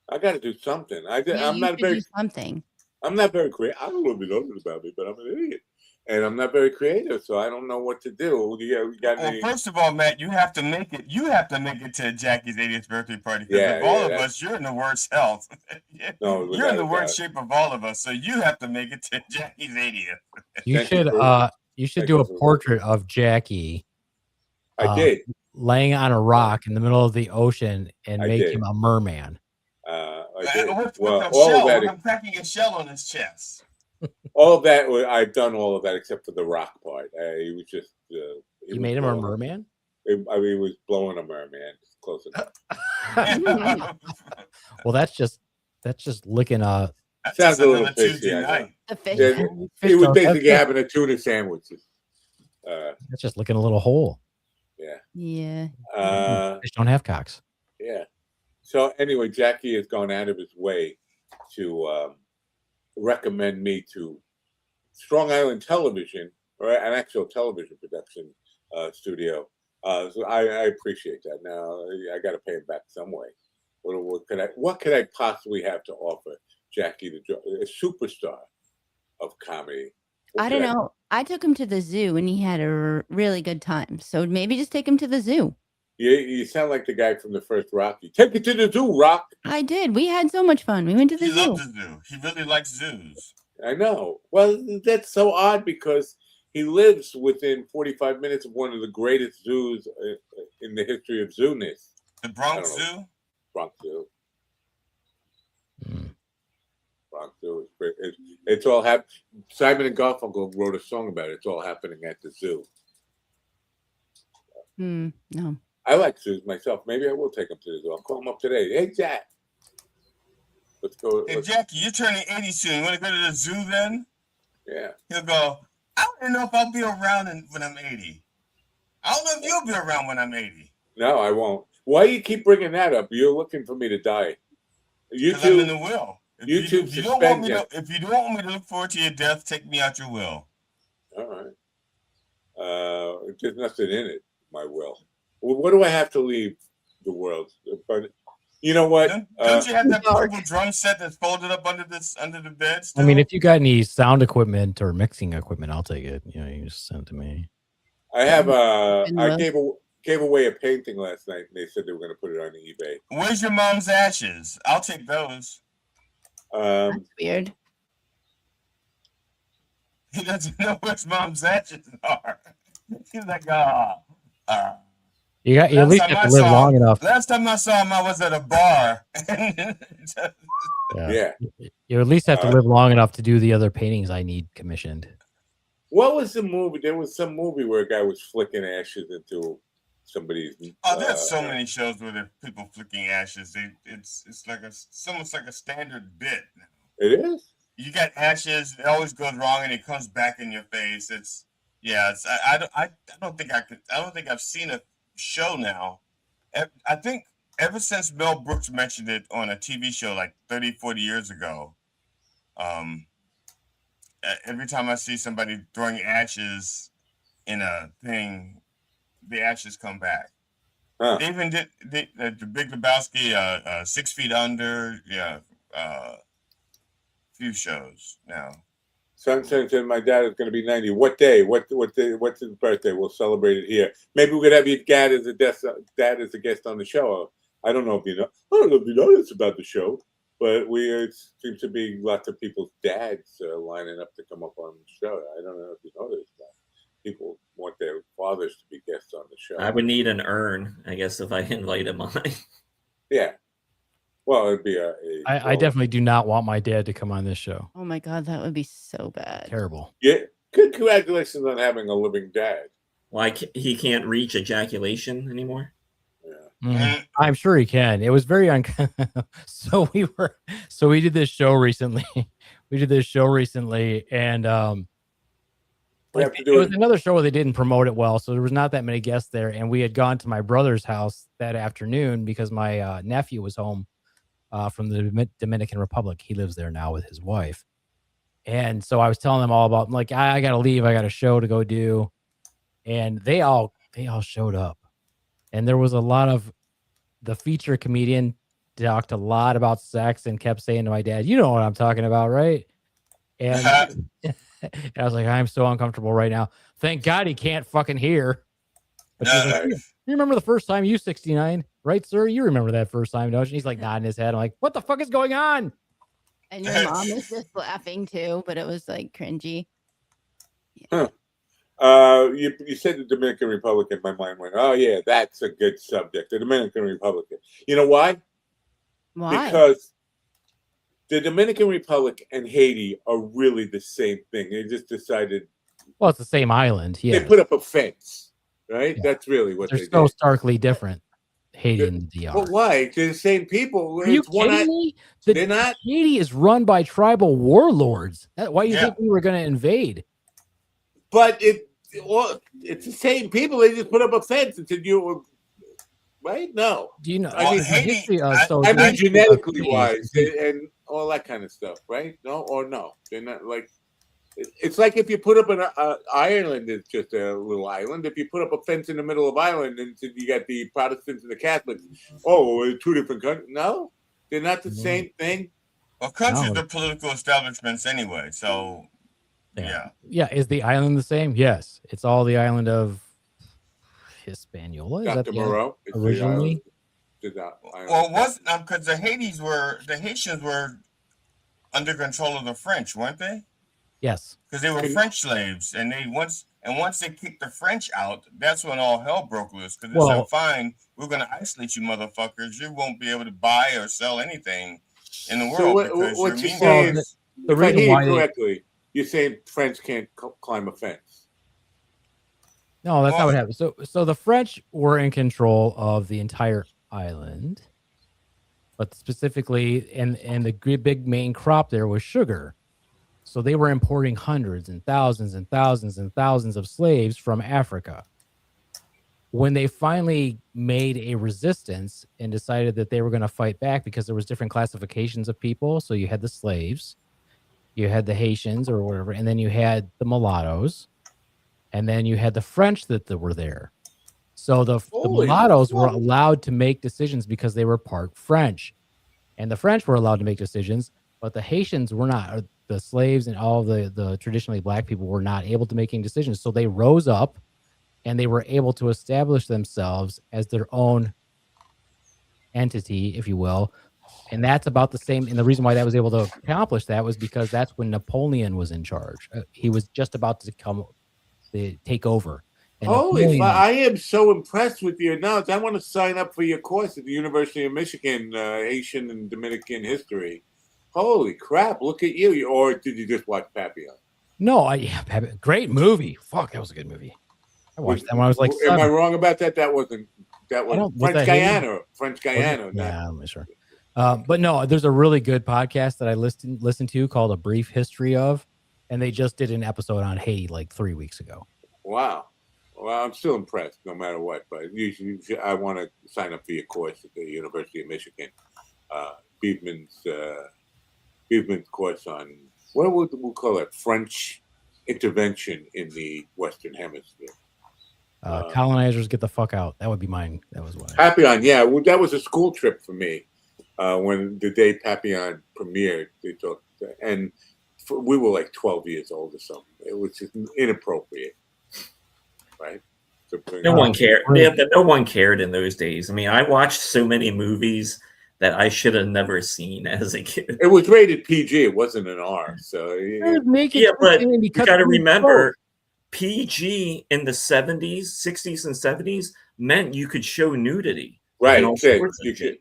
I got to do something. Yeah, I'm you not should very. do something. I'm not very creative. I don't know if you know this about me, but I'm an idiot, and I'm not very creative, so I don't know what to do. You got Well, any? first of all, Matt, you have to make it. You have to make it to Jackie's 80th birthday party. Because Yeah, of all yeah, of that's- us, you're in the worst health. No, You're in the without a worst doubt. shape of all of us, so you have to make it to Jackie's 80th. You Thank you should for- you should thank do you a for- portrait of Jackie I did. laying on a rock in the middle of the ocean and I make did. him a merman. I did. With Well, a all shell, of that. with him cracking a shell on his chest. All of that. I've done all of that except for the rock part. He was just. You made him a merman? I mean, he was blowing a merman. Close enough. Well, that's just licking a. That's Sounds just a little another fishy, Tuesday I know. night. The fish. Yeah, fish he was don't- basically that's having a tuna sandwich. That's just licking a little hole. Yeah. Yeah. Fish don't have cocks. Yeah. So anyway, Jackie has gone out of his way to recommend me to Strong Island Television, or an actual television production studio. So I appreciate that. Now I got to pay him back some way. What could I possibly have to offer Jackie, a superstar of comedy? What I could don't know. I took him to the zoo and he had a really good time. So maybe just take him to the zoo. You sound like the guy from the first Rocky. Take it to the zoo, Rock. I did. We had so much fun. We went to the He zoo. loves the zoo. He really likes zoos. I know. Well, that's so odd because he lives within 45 minutes of one of the greatest zoos in the history of zooness. The Bronx I don't Zoo? Bronx Zoo. Bronx Zoo is great. It's all happening. Simon and Garfunkel wrote a song about it. It's all happening at the zoo. No. I like zoos myself. Maybe I will take him to the zoo. I'll call him up today. Hey, Jack. Let's go. Hey, Jackie, you're turning 80 soon. You want to go to the zoo then? Yeah. He'll go, I don't know if I'll be around when I'm 80. I don't know if you'll be around when I'm 80. No, I won't. Why do you keep bringing that up? You're looking for me to die. Because I'm in the will. If you don't want me to look forward to your death, take me out your will. All right. There's nothing in it, my will. Well, what do I have to leave the world? But you know what? Don't you have that purple drum set that's folded up under the bed still? I mean, if you got any sound equipment or mixing equipment, I'll take it. You know, you just send it to me. I have I gave away a painting last night, and they said they were going to put it on eBay. Where's your mom's ashes? I'll take those. That's weird. He doesn't know where his mom's ashes are. He's like, You at least have to live long enough. Last time I saw him, I was at a bar. Yeah. You at least have to live long enough to do the other paintings I need commissioned. What was the movie? There was some movie where a guy was flicking ashes into somebody's. Oh, there's so many shows where there are people flicking ashes. It's like almost like a standard bit. It is. You got ashes. It always goes wrong, and it comes back in your face. I don't think I've seen a show now. I think ever since Mel Brooks mentioned it on a TV show like 30, 40 years ago. Every time I see somebody throwing ashes in a thing, the ashes come back. Huh. They even did the Big Lebowski, 6 Feet Under, few shows now. Son said my dad is going to be 90. What day? What's his birthday? We'll celebrate it here. Maybe we could have your dad as a guest on the show. I don't know if you know. I don't know if you know this about the show, but it seems to be lots of people's dads lining up to come up on the show. I don't know if you know this, but people want their fathers to be guests on the show. I would need an urn, I guess, if I invite him on. Yeah, Well, it'd be I definitely do not want my dad to come on this show. Oh my God, that would be so bad. Terrible. Yeah. Good congratulations on having a living dad. Like he can't reach ejaculation anymore. I'm sure he can. It was very so we did this show recently. And like it was another show where they didn't promote it well, so there was not that many guests there. And we had gone to my brother's house that afternoon because my nephew was home from the Dominican Republic. He lives there now with his wife. And so I was telling them all about, like, I gotta leave, I got a show to go do. And they all showed up. And there was a lot of the feature comedian talked a lot about sex and kept saying to my dad, "You know what I'm talking about, right?" And I was like, I'm so uncomfortable right now. Thank God he can't fucking hear. But like, you remember the first time you 69, right, sir? You remember that first time, don't you? He's like nodding his head. I'm like, what the fuck is going on? And your mom was just laughing too, but it was like cringy. Huh. You said the Dominican Republic, and my mind went, oh yeah, that's a good subject. The Dominican Republic. You know why? Why? Because the Dominican Republic and Haiti are really the same thing. They just decided. Well, it's the same island. Yeah. They put up a fence, right? Yeah. That's really what they're so starkly different. Haiti and the DR. But why? They're the same people. Are you kidding me? They're not. Haiti is run by tribal warlords. Why do you think we were going to invade? But it's the same people. They just put up a fence and said you were right. No, do you know? I mean, history. I mean, genetically wise and all that kind of stuff, right? No, or no, they're not like. It's like if you put up an Ireland, it's just a little island. If you put up a fence in the middle of Ireland, and you got the Protestants and the Catholics, we're two different countries. No, they're not the same thing. Well, countries are political establishments anyway, so yeah. Is the island the same? Yes, it's all the island of Hispaniola. Is Dr. Moreau originally? Well, it wasn't because the Haitians were under control of the French, weren't they? Yes, because they were French slaves, and once they kicked the French out, that's when all hell broke loose. Because they said, "Fine, we're going to isolate you, motherfuckers. You won't be able to buy or sell anything in the world." So what you're saying? If I hear you correctly, you're saying French can't climb a fence. No, that's not what happened. So the French were in control of the entire island, but specifically, and the big main crop there was sugar. So they were importing hundreds and thousands and thousands and thousands of slaves from Africa. When they finally made a resistance and decided that they were going to fight back because there was different classifications of people. So you had the slaves, you had the Haitians or whatever, and then you had the mulattoes, and then you had the French that were there. So the mulattoes were allowed to make decisions because they were part French, and the French were allowed to make decisions, but the Haitians were not. The slaves and all the traditionally black people were not able to make any decisions. So they rose up and they were able to establish themselves as their own entity, if you will. And that's about the same. And the reason why that was able to accomplish that was because that's when Napoleon was in charge. He was just about to take over. I am so impressed with your knowledge. I want to sign up for your course at the University of Michigan, Haitian and Dominican history. Holy crap, look at you. Or did you just watch Papillon? No, great movie. Fuck, that was a good movie. I watched that when I was like 7. Am I wrong about that? That wasn't French Guyana. French Guyana. Yeah, I'm not sure. But no, there's a really good podcast that I listened to called A Brief History of, and they just did an episode on Haiti like 3 weeks ago. Wow. Well, I'm still impressed no matter what, but I want to sign up for your course at the University of Michigan. Beaveman's course on what we'll call it French intervention in the Western Hemisphere. Colonizers get the fuck out. That would be mine. That was what. Papillon, yeah. Well, that was a school trip for me. When the day Papillon premiered, they talked, and we were like 12 years old or something. It was just inappropriate, right? No one cared. Yeah, but no one cared in those days. I mean, I watched so many movies that I should have never seen as a kid. It was rated PG. It wasn't an R. So but you got to remember, PG in the 70s, 60s, and 70s meant you could show nudity. Right. You could.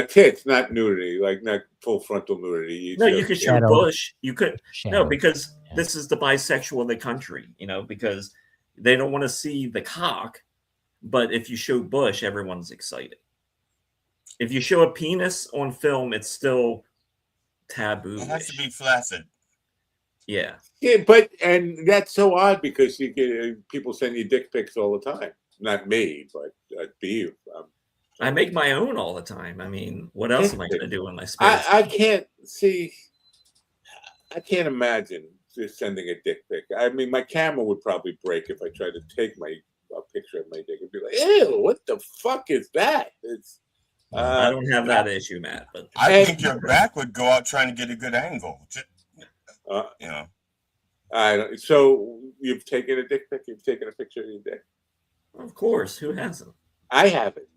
Tits, not nudity, like not full frontal nudity. No, you could show Shadow. bush. You could Shadow. no, because Yeah. this is the bisexual in the country, because they don't want to see the cock. But if you show bush, everyone's excited. If you show a penis on film, it's still taboo. It has to be flaccid. Yeah. Yeah, and that's so odd because you get people send you dick pics all the time. Not me, but Beav. I make my own all the time. I mean, what else am I going to do in my spare time? I can't see. I can't imagine just sending a dick pic. I mean, my camera would probably break if I tried to take a picture of my dick and be like, "Ew, what the fuck is that?" It's. I don't have that issue, Matt. But I think your back would go out trying to get a good angle. So you've taken a dick pic? You've taken a picture of your dick? Of course, who hasn't? I haven't.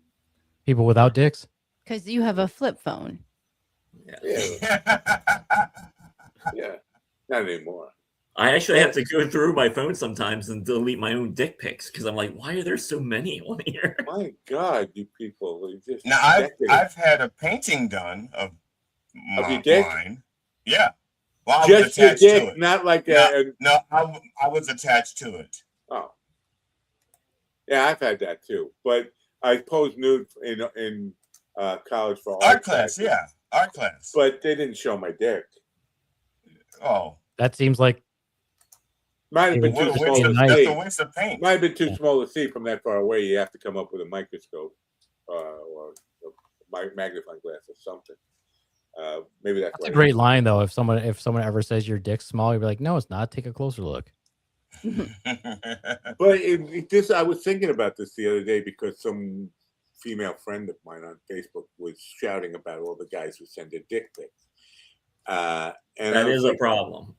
People without dicks? Because you have a flip phone. Yeah. Yeah. Not anymore. I actually have to go through my phone sometimes and delete my own dick pics because I'm like, why are there so many on here? My God, you people! Just now I've had a painting done of your dick? mine. Yeah. Well, I just was attached your dick, to it. not like No, I was attached to it. Oh. Yeah, I've had that too. But I posed nude in college for art class. Yeah, art class. But they didn't show my dick. Oh. That seems like might have been too small to That's see. a waste of paint. Might have been too small to see from that far away. You have to come up with a microscope or a magnifying glass or something. Maybe that's a great line though. If someone ever says your dick's small, you'd be like, no, it's not. Take a closer look. But I was thinking about this the other day because some female friend of mine on Facebook was shouting about all the guys who send their dick pics. And that is a problem.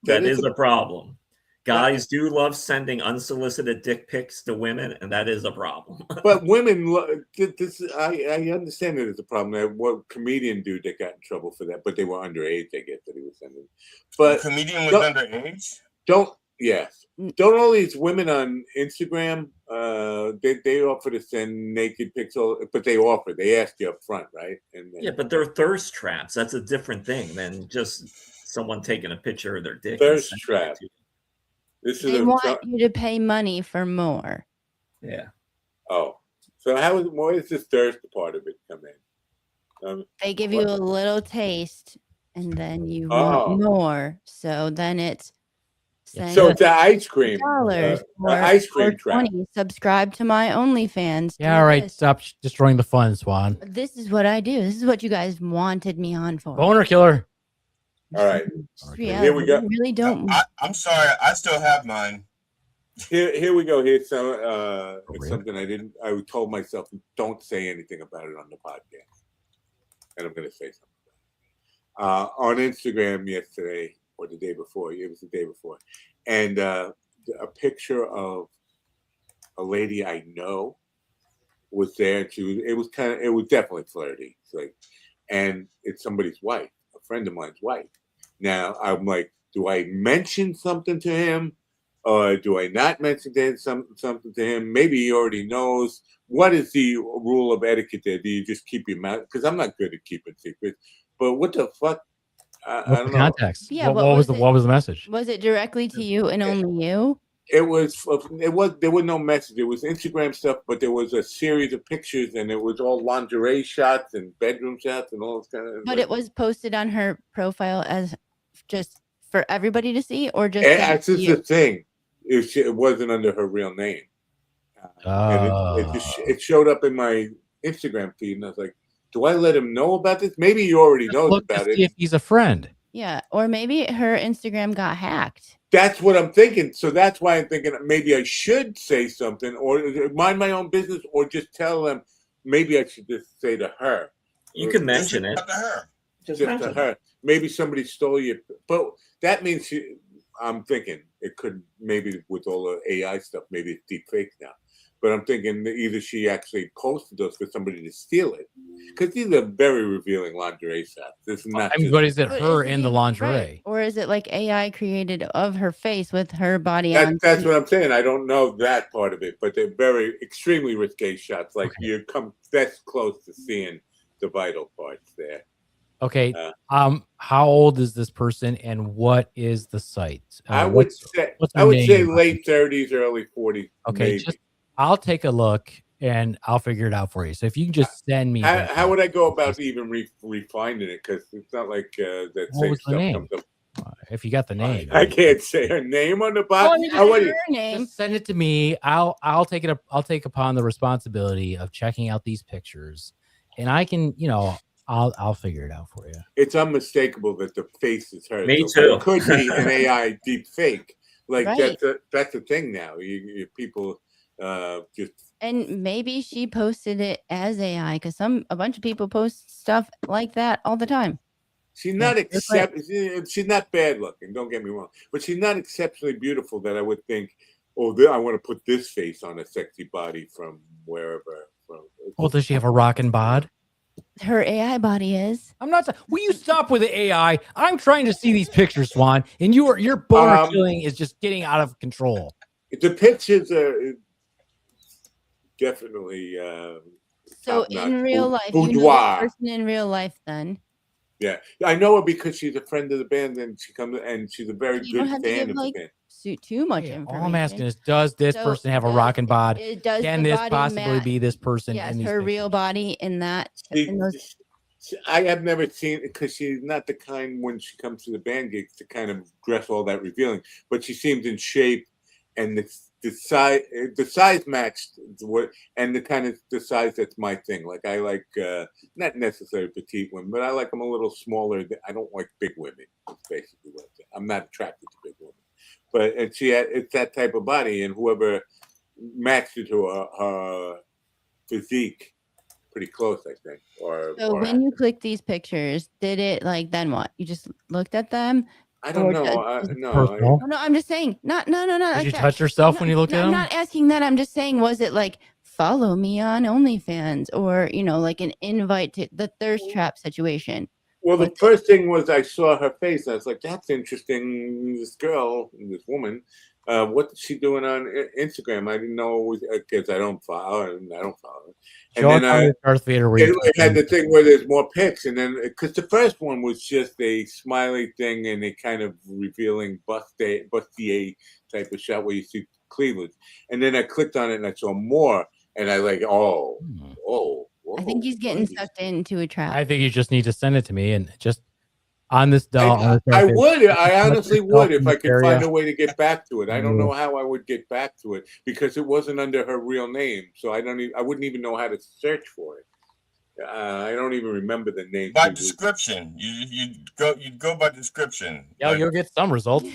that is a problem. Guys do love sending unsolicited dick pics to women, and that is a problem. But women, I understand that it's a problem. What comedian dude that got in trouble for that? But they were underage, I guess, that he was sending. But the comedian was underage? Don't all these women on Instagram, they offer to send naked pics, but they ask you up front, right? And then, yeah, but they're thirst traps. That's a different thing than just someone taking a picture of their dick. Thirst trap. They want you to pay money for more. Yeah. Oh, so where does this thirst part of it come in? They give you a little taste, and then you want more. So then it's so it's an ice cream. Ice cream trap. Subscribe to my OnlyFans. Yeah, all right. Stop destroying the fun, Swan. This is what I do. This is what you guys wanted me on for. Boner killer. All right. Yeah, here we go. Really don't. I'm sorry. I still have mine. Here we go. Here's something I told myself, don't say anything about it on the podcast. And I'm going to say something. On Instagram yesterday, or the day before, it was the day before, and a picture of a lady I know was there, and it was definitely flirty. And it's somebody's wife, a friend of mine's wife. Now I'm like, do I mention something to him, or do I not mention something to him? Maybe he already knows. What is the rule of etiquette there? Do you just keep your mouth? Because I'm not good at keeping secrets. But what the fuck? I don't know. Context. Yeah, what was the message? Was it directly to you and only you? There was no message. It was Instagram stuff, but there was a series of pictures, and it was all lingerie shots and bedroom shots and all this kind of. But it was posted on her profile as just for everybody to see, or just that's just the thing. It wasn't under her real name, and it showed up in my Instagram feed, and I was like, do I let him know about this? Maybe he already knows about it. If he's a friend. Yeah, or maybe her Instagram got hacked. That's what I'm thinking. So that's why I'm thinking maybe I should say something, or mind my own business, or just tell them. Maybe I should just say to her. You can mention it to her. Just to her. Maybe somebody stole you, but that means I'm thinking it could, maybe with all the AI stuff, maybe it's deep fake now. But I'm thinking that either she actually posted those for somebody to steal it, because these are very revealing lingerie shots. This is not. But is it her in the lingerie, right? Or is it like AI created of her face with her body on? on? That's what I'm saying. I don't know that part of it, but they're very extremely risque shots. Like you come that's close to seeing the vital parts there. Okay. How old is this person, and what is the site? What's her I would say name? late 30s, early 40s. Okay, maybe. I'll take a look and I'll figure it out for you. So if you can just send me. How would I go about even refinding it? Because it's not like that What same was the stuff name? comes up. If you got the name, I can't say her name on the box. name. Just send it to me. I'll take it. I'll take upon the responsibility of checking out these pictures, and I can, I'll figure it out for you. It's unmistakable that the face is hers. Me But too. it could be an AI deep fake. Like Right. that's a thing now. People just. And maybe she posted it as AI because a bunch of people post stuff like that all the time. She's not she's not bad looking, don't get me wrong, but she's not exceptionally beautiful that I would think, oh, I want to put this face on a sexy body from wherever. Well, does she have a rockin' bod? Her AI body is. I'm not. Will you stop with the AI? I'm trying to see these pictures, Swan, and your boner killing is just getting out of control. The pictures are definitely. So in real life, you know the person in real life, then. Yeah, I know her because she's a friend of the band, and she comes and she's a very good fan of the band. Too much information. All I'm asking is, does this person have a rockin' bod? Can this possibly be this person? Yes, in these her pictures? real body in that. I have never seen it because she's not the kind when she comes to the band gigs to kind of dress all that revealing. But she seems in shape, and the size matched and the size that's my thing. Like I like not necessarily petite women, but I like them a little smaller. I don't like big women. That's basically what I'm not attracted to big women. But it's that type of body, and whoever matched it to her physique. Pretty close, I think. When you click these pictures, did it then what? You just looked at them? I don't know. No, I'm just saying. No. Did you touch yourself when you looked at them? I'm not asking that. I'm just saying, was it follow me on OnlyFans or like an invite to the thirst trap situation? Well, the first thing was I saw her face. I was like, that's interesting. This girl, this woman. What's she doing on Instagram? I didn't know because I don't follow her. And then Darth Vader. It had the thing where there's more pics, and then because the first one was just a smiley thing and a kind of revealing bustier type of shot where you see Cleveland, and then I clicked on it and I saw more, and I whoa. I think he's getting sucked into a trap. I think you just need to send it to me and just. On this doll, I honestly would if I could find a way to get back to it. I don't know how I would get back to it because it wasn't under her real name, so I wouldn't even know how to search for it. I don't even remember the name. By description, you'd go by description. Yeah, you'll get some results.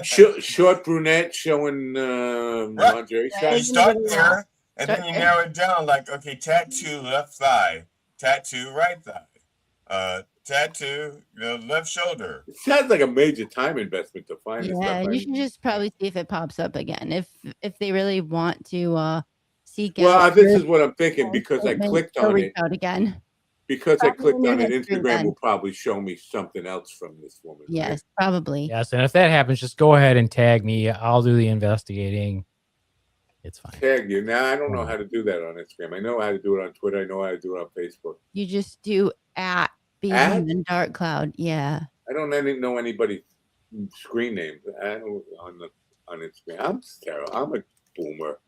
Short brunette showing lingerie. You start there, and then you narrow it down. Okay, tattoo left thigh, tattoo right thigh. Tattoo, left shoulder. It sounds like a major time investment to find this stuff. Yeah, you should just probably see if it pops up again. If they really want to seek out. Well, this is what I'm thinking because I clicked on it. Out again. Because I clicked on it, Instagram will probably show me something else from this woman. Yes, right? probably. Yes, and if that happens, just go ahead and tag me. I'll do the investigating. It's fine. Tag you. Now, I don't know how to do that on Instagram. I know how to do it on Twitter. I know how to do it on Facebook. You just do Beaveman and Dark Cloud. Yeah. I don't know anybody's screen names on Instagram. I'm terrible. I'm a boomer.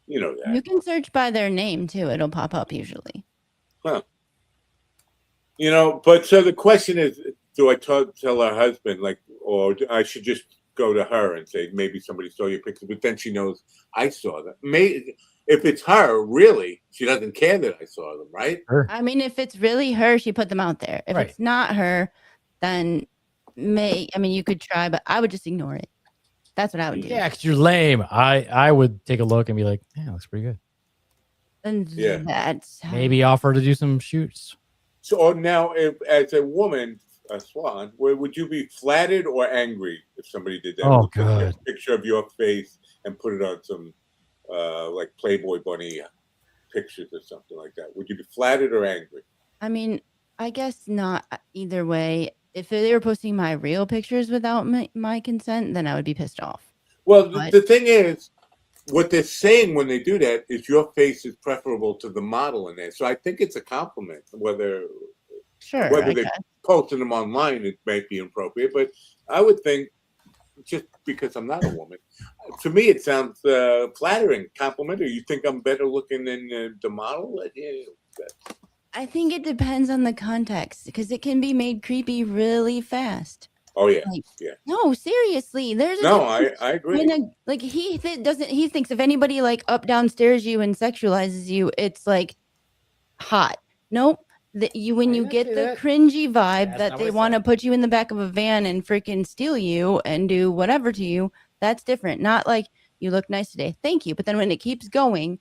You know that. You can search by their name too. It'll pop up usually. Huh. But so the question is, do I tell her husband, or I should just go to her and say, maybe somebody saw your picture, but then she knows I saw them. Maybe if it's her, really, she doesn't care that I saw them, right? Sure. I mean, if it's really her, she put them out there. If it's not her, then you could try, but I would just ignore it. That's what I would do. Yeah, because you're lame. I would take a look and be like, yeah, it looks pretty good. And that's maybe offer to do some shoots. So now, if as a woman, Swan, would you be flattered or angry if somebody did that? Oh, God. A picture of your face and put it on some Playboy bunny pictures or something like that. Would you be flattered or angry? I mean, I guess not either way. If they were posting my real pictures without my consent, then I would be pissed off. Well, the thing is, what they're saying when they do that is your face is preferable to the model in there. So I think it's a compliment. Whether Sure, they're posting them online, it might be inappropriate. But I would think, just because I'm not a woman, to me it sounds flattering, complimentary. You think I'm better looking than the model? Yeah. I think it depends on the context because it can be made creepy really fast. Oh yeah, Like, yeah. no, seriously, there's a No, difference I agree. when like he doesn't he thinks if anybody like up downstairs you and sexualizes you, it's like hot. Nope. When you get the cringy vibe that they want to put you in the back of a van and freaking steal you and do whatever to you, that's different. Not like you look nice today, thank you. But then when it keeps going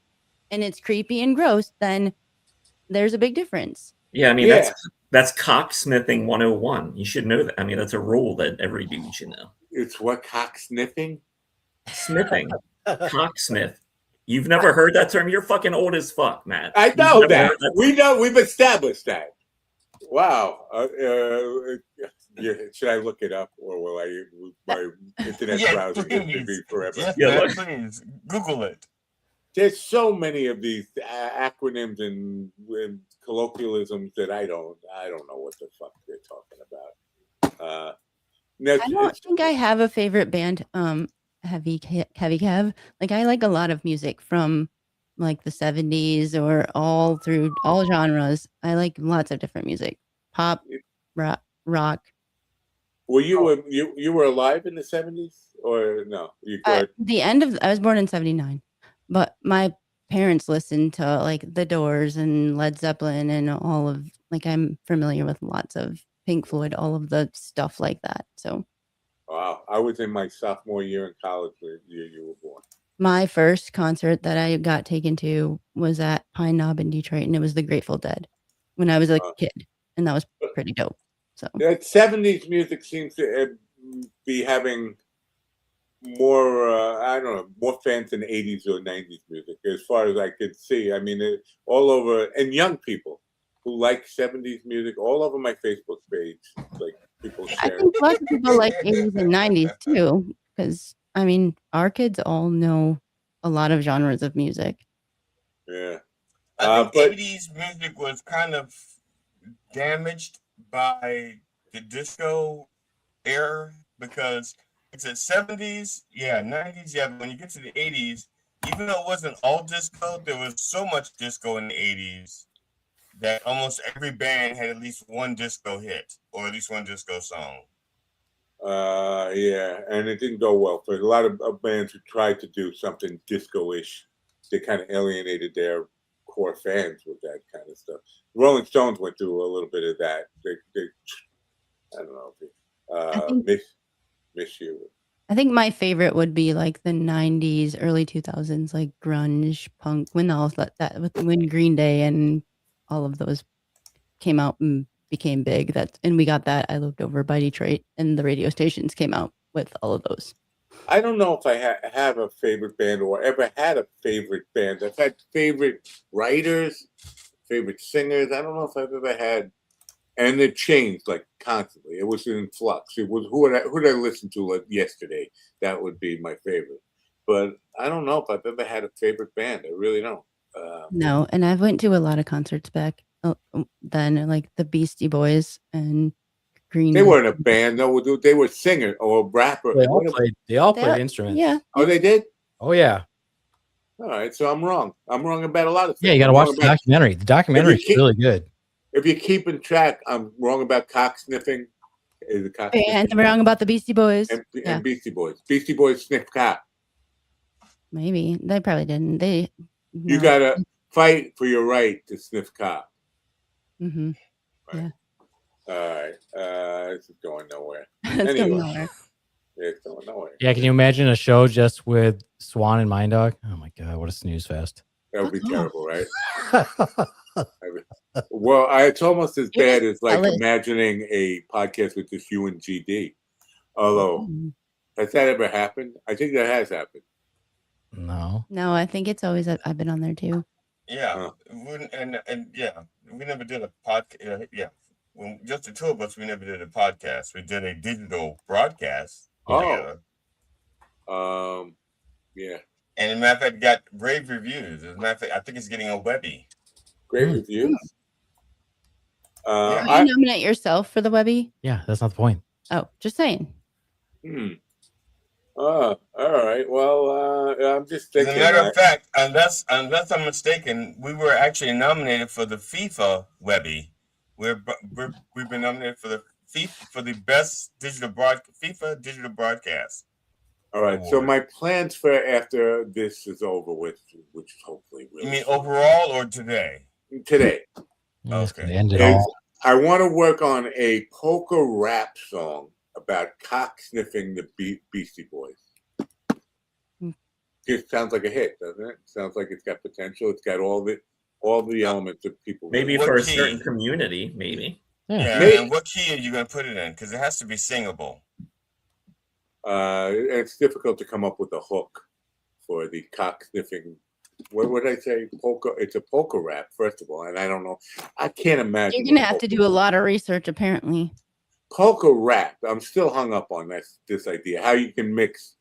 and it's creepy and gross, then there's a big difference. Yeah, I mean that's cocksmithing 101. You should know that. I mean, that's a rule that every dude should know. It's what, cock sniffing? Smithing. Cocksmith. You've never heard that term? You're fucking old as fuck, Matt. I know that. We know. We've established that. Wow. Should I look it up, or will my internet browser will be forever? Please Google it. There's so many of these acronyms and colloquialisms that I don't know what the fuck they're talking about. I don't think I have a favorite band. Heavy Kev. Like I like a lot of music from like the 70s or all through all genres. I like lots of different music. Pop, rock. Were you were alive in the 70s or no? I was born in 79. But my parents listened to like The Doors and Led Zeppelin and all of like I'm familiar with lots of Pink Floyd, all of the stuff like that. So wow, I was in my sophomore year in college the year you were born. My first concert that I got taken to was at Pine Knob in Detroit, and it was the Grateful Dead when I was a kid, and that was pretty dope. So that 70s music seems to be having more I don't know, more fans than 80s or 90s music as far as I could see. I mean, all over, and young people who like 70s music all over my Facebook page, like people sharing. I think lots of people like 80s and 90s too, because I mean our kids all know a lot of genres of music. Yeah, I think 80s music was kind of damaged by the disco era because it's at 70s, 90s, but when you get to the 80s, even though it wasn't all disco, there was so much disco in the 80s that almost every band had at least one disco hit or at least one disco song. Yeah, and it didn't go well for a lot of bands who tried to do something disco-ish. They kind of alienated their core fans with that kind of stuff. Rolling Stones went through a little bit of that. They I don't know. Miss you. I think my favorite would be like the 90s, early 2000s, like grunge, punk, when all when Green Day and all of those came out and became big. And we got that. I lived over by Detroit, and the radio stations came out with all of those. I don't know if I have a favorite band or ever had a favorite band. I've had favorite writers, favorite singers. I don't know if I've ever had. And it changed like constantly. It was in flux. It was who did I listen to like yesterday? That would be my favorite. But I don't know if I've ever had a favorite band. I really don't. No, and I went to a lot of concerts back then, like the Beastie Boys and Green. They weren't a band. No, they were singer or rapper. They all played instruments. Yeah. Oh, they did? Oh, yeah. All right, so I'm wrong. I'm wrong about a lot of things. Yeah, you got to watch the documentary. The documentary is really good. If you're keeping track, I'm wrong about cock sniffing. And I'm wrong about the Beastie Boys. And Beastie Boys. Beastie Boys sniff cock. Maybe. They probably didn't. You got to fight for your right to sniff cock. Mm-hmm. Right. Yeah. All right. This is going nowhere. It's going nowhere. It's going nowhere. Yeah, can you imagine a show just with Swan and Mind Dog? Oh my God, what a snooze fest. That would be terrible, right? Well, it's almost as bad as like imagining a podcast with just you and GD. Although, has that ever happened? I think that has happened. No, I think it's always I've been on there too. Yeah, and we never did a podcast. When just the two of us, we never did a podcast. We did a digital broadcast together. Yeah. And as a matter of fact, it got rave reviews. As a matter of fact, I think it's getting a Webby. Great Hmm. reviews. Yeah. Will you nominate yourself for the Webby? Yeah, that's not the point. Oh, just saying. All right. Well, I'm just As thinking. a matter of fact, unless I'm mistaken, we were actually nominated for the FIFA Webby. We've been nominated for the best FIFA digital broadcast. All right. So award. my plans for after this is over with, which is hopefully really You mean soon. overall or today? Today. Okay. End it is all. I want to work on a polka rap song about cock sniffing the Beastie Boys. It sounds like a hit, doesn't it? Sounds like it's got potential. It's got all the elements of people. Maybe What for a key? certain community, maybe. Yeah. Maybe- And what key are you going to put it in? Because it has to be singable. It's difficult to come up with a hook for the cock sniffing. What would I say? Polka. It's a polka rap, first of all, and I don't know. I can't imagine. You're gonna have to do a lot of research, apparently. Polka rap. I'm still hung up on this idea. How you can mix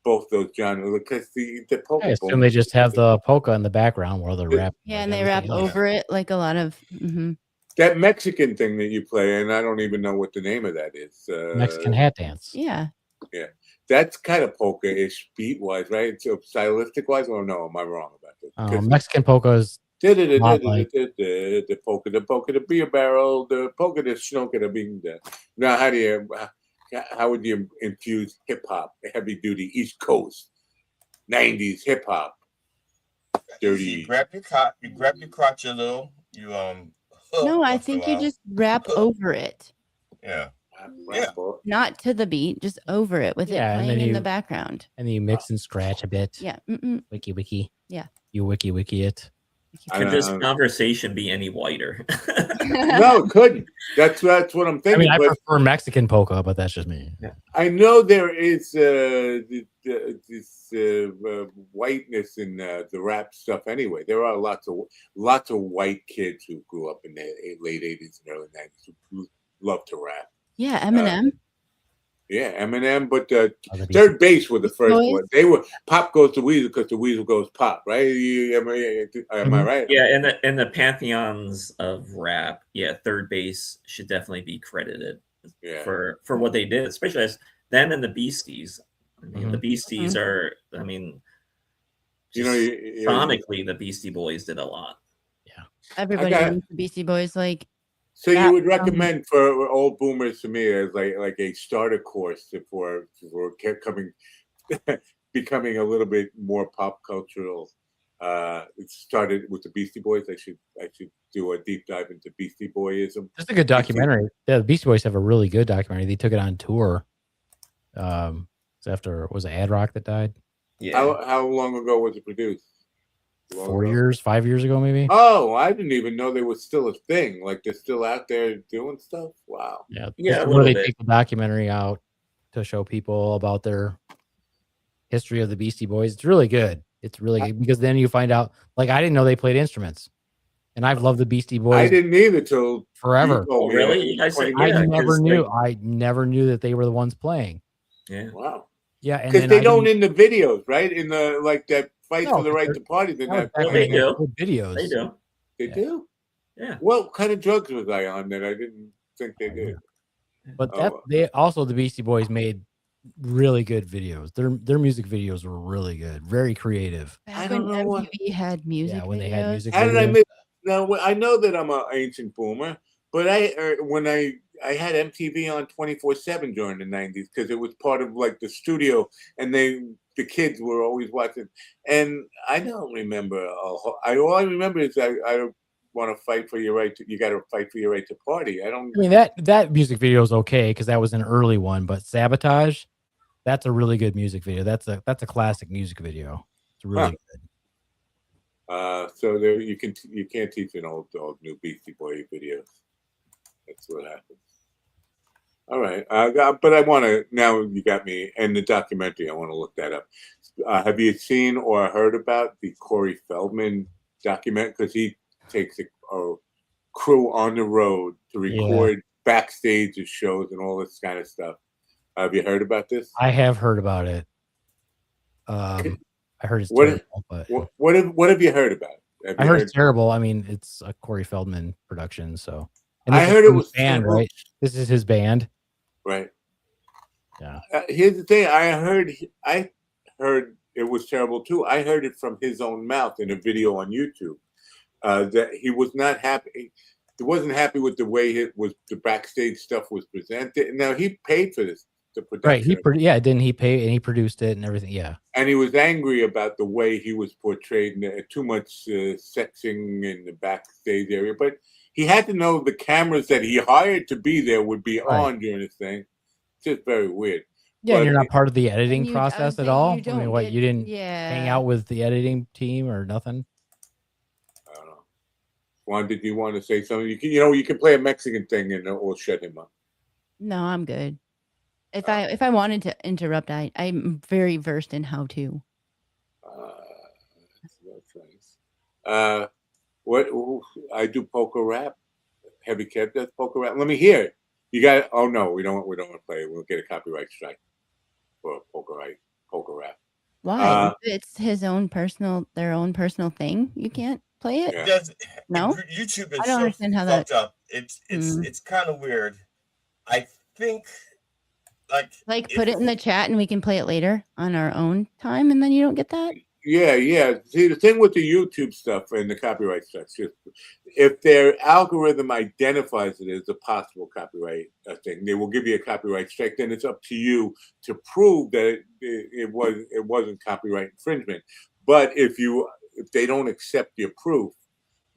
both those genres, because the polka. I assume they just have the polka in the background while they're rapping. Yeah, and they rap over it like a lot of. That Mexican thing that you play, and I don't even know what the name of that is. Mexican hat dance. Yeah. Yeah, that's kind of polka-ish beat-wise, right? So stylistic-wise, or no? Am I wrong about this? Mexican polka is The polka, the beer barrel, the polka, the schnoka, the bean. Now, how would you infuse hip hop, heavy-duty East Coast '90s hip hop? Dirty. You grab your crotch a little. You No, I think you just rap over it. Yeah. Not to the beat, just over it with it and playing then in the background. And then you mix and scratch a bit. Yeah. Wiki. Yeah. You wiki it. Could this conversation be any whiter? No, it couldn't. That's what I'm thinking. I mean, I prefer Mexican polka, but that's just me. Yeah. I know there is this whiteness in the rap stuff. Anyway, there are lots of white kids who grew up in the late '80s and early '90s who love to rap. Yeah, Eminem. Yeah, Eminem, but Third Base were the first one. They were Pop Goes to Weasel because the Weasel goes pop, right? Am I right? Yeah, in the pantheons of rap, yeah, Third Base should definitely be credited for what they did, especially as them and the Beasties. I mean, the Beasties are, I mean, sonically, the Beastie Boys did a lot. Yeah, everybody knows the Beastie Boys, like. So you would recommend for old boomers to me as like a starter course for becoming a little bit more pop cultural. It started with the Beastie Boys. I should do a deep dive into Beastie Boyism. That's a good documentary. Yeah, the Beastie Boys have a really good documentary. They took it on tour. Was it Ad Rock that died? Yeah. How long ago was it produced? 4 years, 5 years ago, maybe. Oh, I didn't even know they was still a thing. Like they're still out there doing stuff. Wow. Yeah. Where they take the documentary out to show people about their history of the Beastie Boys. It's really good. It's really good because then you find out. Like I didn't know they played instruments, and I've loved the Beastie Boys. I didn't either till forever. Oh, really? I never knew. I never knew that they were the ones playing. Yeah. Wow. Yeah, because they don't in the videos, right? In the that fight for the right to party. They're not. They do videos. They do. They do. Yeah. What kind of drugs was I on that I didn't think they did? But the Beastie Boys made really good videos. Their music videos were really good, very creative. I don't know when MTV had music. Yeah, when they had music. How did I miss? Now I know that I'm an ancient boomer, but when I had MTV on 24/7 during the '90s because it was part of like the studio, and the kids were always watching. And I don't remember. All I remember is I want to fight for your right to. You got to fight for your right to party. I mean that music video is okay because that was an early one, but Sabotage, that's a really good music video. That's a classic music video. It's really good. So there you can't teach an old new Beastie Boy videos. That's what happens. All right, but I want to now. You got me, and the documentary. I want to look that up. Have you seen or heard about the Corey Feldman document? Because he takes a crew on the road to record backstage of shows and all this kind of stuff. Have you heard about this? I have heard about it. I heard it's What terrible, but what have you heard about it? I heard it's terrible. I mean, it's a Corey Feldman production, so. And I this is heard it his was band, terrible. right? This is his band. Right. Yeah. Here's the thing. I heard it was terrible too. I heard it from his own mouth in a video on YouTube. That he was not happy. He wasn't happy with the way the backstage stuff was presented. Now he paid for this, the production. Right. Didn't he pay and he produced it and everything? Yeah. And he was angry about the way he was portrayed, too much sexing in the backstage area. But he had to know the cameras that he hired to be there would be on during this thing. It's just very weird. Yeah, but you're not part of the editing I process would at say all. you I mean, don't what get- you didn't yeah. hang out with the editing team or nothing? I don't know. Juan, did you want to say something? You can play a Mexican thing and it will shut him up. No, I'm good. If I wanted to interrupt, I'm very versed in how to. That's nice. What I do poker rap. Heavy Kev does poker rap. Let me hear it. You got it. Oh no, we don't want to play it. We'll get a copyright strike for poker rap. Why? It's their own personal thing. You can't play it. Yeah. No? YouTube is I don't so understand how fucked that- up. It's kind of weird. I think like put it in the chat and we can play it later on our own time, and then you don't get that. Yeah. See, the thing with the YouTube stuff and the copyright stuff, if their algorithm identifies it as a possible copyright thing, they will give you a copyright strike. Then it's up to you to prove that it wasn't copyright infringement. But if they don't accept your proof,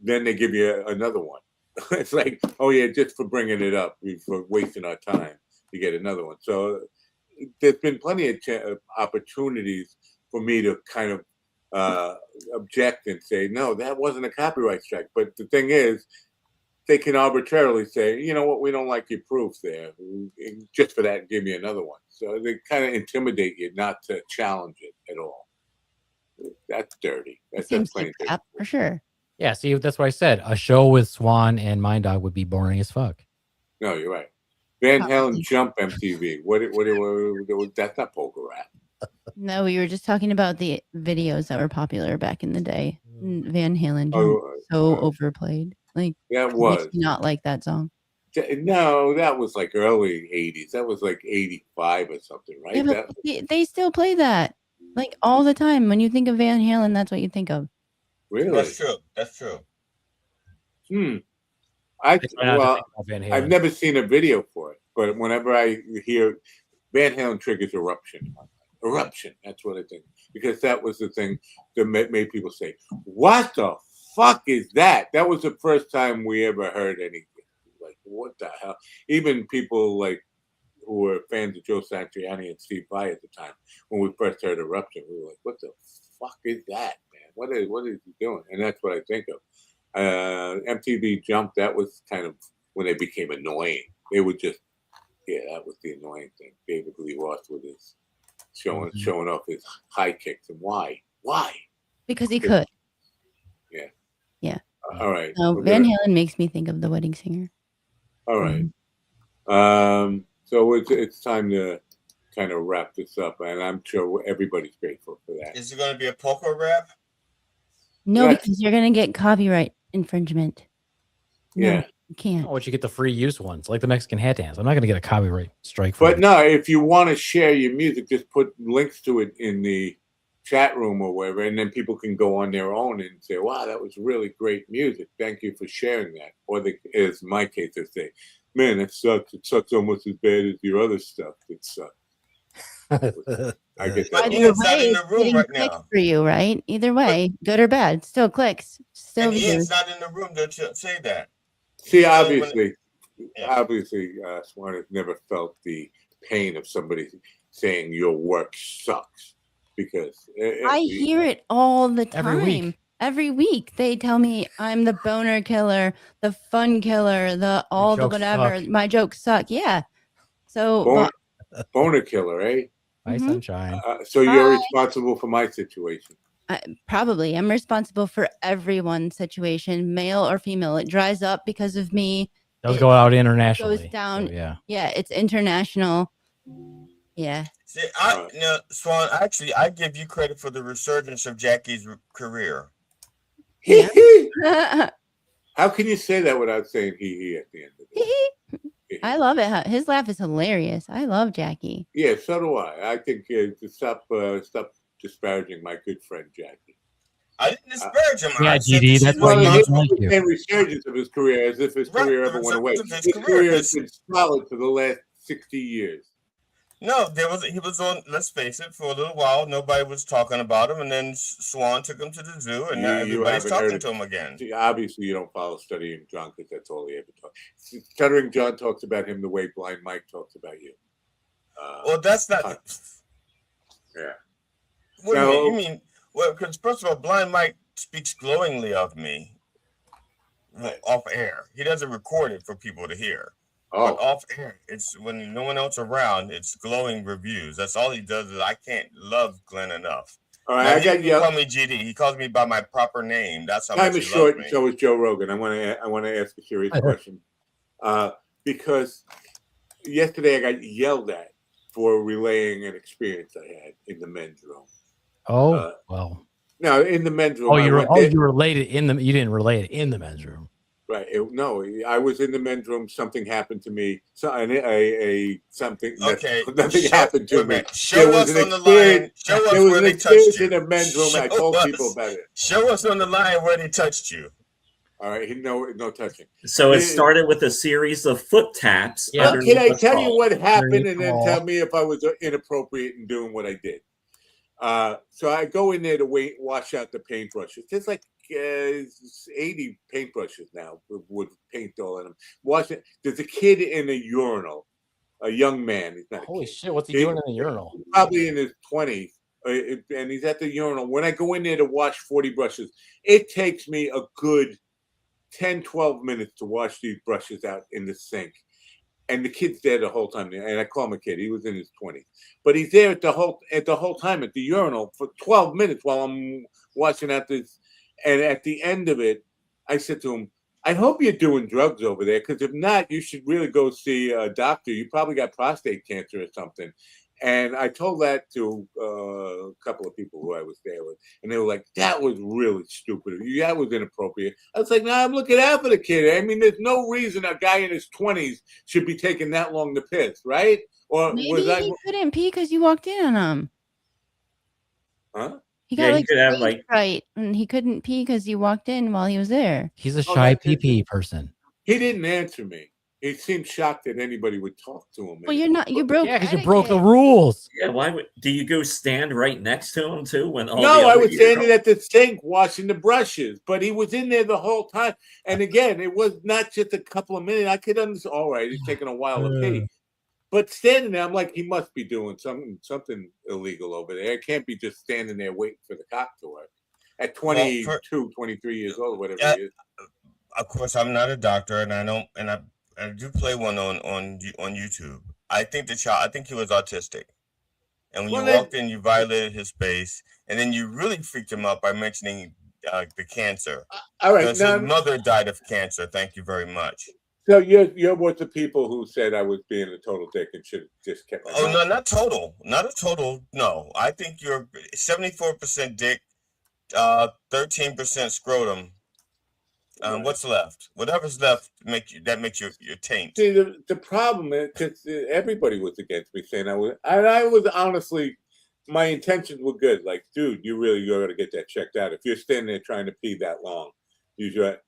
then they give you another one. It's like, oh yeah, just for bringing it up, for wasting our time, you get another one. So there's been plenty of opportunities for me to kind of object and say, no, that wasn't a copyright strike. But the thing is, they can arbitrarily say, you know what, we don't like your proof there. Just for that, give me another one. So they kind of intimidate you not to challenge it at all. That's dirty. That Seems plain like dirty. crap for sure. Yeah, see, that's what I said. A show with Swan and Mind Dog would be boring as fuck. No, you're right. Van Halen Jump MTV. What that's not poker rap. No, we were just talking about the videos that were popular back in the day. Van Halen so overplayed. Like that was not like that song. No, that was like early 80s. That was like 85 or something, right? Yeah, but they still play that like all the time. When you think of Van Halen, that's what you think of. Really? That's true. I've never seen a video for it, but whenever I hear Van Halen triggers eruption. That's what I think, because that was the thing that made people say, "What the fuck is that?" That was the first time we ever heard anything like, "What the hell?" Even people like who were fans of Joe Satriani and Steve Vai at the time, when we first heard eruption, we were like, "What the fuck is that, man? What is he doing?" And that's what I think of. MTV Jump, that was kind of when they became annoying. They would just, that was the annoying thing. David Lee Roth with his showing off his high kicks. And why? Because he could. Yeah. All right. No, Van Halen makes me think of The Wedding Singer. All right. So it's time to kind of wrap this up, and I'm sure everybody's grateful for that. Is it going to be a poker rap? No, because you're going to get copyright infringement. No, you can't. Oh, but you get the free use ones, like the Mexican hat dance. I'm not going to get a copyright strike for But no, if you want to share your music, just put links to it in the chat room or wherever, and then people can go on their own and say, wow, that was really great music. Thank you for sharing that. Or as my case, they say, man, it sucks. It sucks almost as bad as your other stuff. It sucks. I get that. But Ian's not in the room right now. For you, right? Either way, good or bad, still clicks. Still and Ian's not in the room to say that. See, obviously, Swan has never felt the pain of somebody saying your work sucks, because I hear it all the time. Every week they tell me I'm the boner killer, the fun killer, the whatever. Suck. My jokes suck. Yeah. So boner killer, eh? My sunshine. So you're responsible for my situation. Probably. I'm responsible for everyone's situation, male or female. It dries up because of me. Does go out internationally. Goes down. So, yeah, it's international. Yeah. See, Swan, actually, I give you credit for the resurgence of Jackie's career. Yeah. How can you say that without saying he at the end of it? I love it. His laugh is hilarious. I love Jackie. Yeah, so do I. I think to stop disparaging my good friend Jackie. I didn't disparage him. Yeah, I said GD, that that's she why was he not- doesn't like you. And resurgence of his career, as if his career ever went away. resurgence of His his career career, has been solid for the last 60 years. No, he was on. Let's face it, for a little while, nobody was talking about him, and then Swan took him to the zoo, and now everybody's talking to him again. See, obviously, you don't follow Stuttering John because that's all he ever talks. Stuttering John talks about him the way Blind Mike talks about you. Well, that's not. Yeah. What do you mean? You mean, well, because first of all, Blind Mike speaks glowingly of me off air. He doesn't record it for people to hear. Oh. But off air, it's when no one else around, it's glowing reviews. That's all he does. Is I can't love Glenn enough. All right, now, he call me GD. He calls me by my proper name. That's how time much is he short, loves me. so is Joe Rogan. I want to ask a serious question, because yesterday I got yelled at for relaying an experience I had in the men's room. Oh, well. No, in the men's room. Oh, you relayed it in the. You didn't relay it in the men's room. Right. No, I was in the men's room. Something happened to me. Something. Okay. Nothing happened to me. Show us on the line. Show us where they touched you. In the men's room. I told people about it. Show us on the line where they touched you. All right. No touching. So it started with a series of foot taps. Yeah. Can I tell you what happened and then tell me if I was inappropriate in doing what I did? So I go in there to wash out the paintbrushes. There's like 80 paintbrushes now with paint all in them. There's a kid in a urinal, a young man. He's not. Holy shit! What's he doing in the urinal? Probably in his 20s, and he's at the urinal. When I go in there to wash 40 brushes, it takes me a good 10, 12 minutes to wash these brushes out in the sink. And the kid's there the whole time. And I call him a kid. He was in his 20s. But he's there the whole time at the urinal for 12 minutes while I'm washing out this. And at the end of it, I said to him, I hope you're doing drugs over there, because if not, you should really go see a doctor. You probably got prostate cancer or something. And I told that to a couple of people who I was there with. And they were like, that was really stupid. That was inappropriate. I was like, no, I'm looking out for the kid. I mean, there's no reason a guy in his 20s should be taking that long to piss, right? Or maybe he couldn't pee because you walked in on him. Huh? He got stage fright, and he couldn't pee because you walked in while he was there. He's a shy pee person. He didn't answer me. He seemed shocked that anybody would talk to him. Well, you're not. You broke. Yeah, because you broke the rules. Yeah, why do you go stand right next to him too? When no, I was standing at the sink washing the brushes, but he was in there the whole time. And again, it was not just a couple of minutes. I could understand. All right, he's taking a while to pee, but standing there, I'm like, he must be doing something illegal over there. It can't be just standing there waiting for the cock to work at 22, 23 years old, whatever it is. Of course, I'm not a doctor, and I don't, and I do play one on YouTube. I think he was autistic, and when you walked in, you violated his space, and then you really freaked him out by mentioning the cancer. All right, because his mother died of cancer. Thank you very much. So you're with the people who said I was being a total dick and should have just kept my mouth. Oh no, not a total. No, I think you're 74% dick, 13% scrotum. What's left? Whatever's left makes your taint. See, the problem is because everybody was against me saying I was honestly, my intentions were good. Like, dude, you're going to get that checked out. If you're standing there trying to pee that long, you should.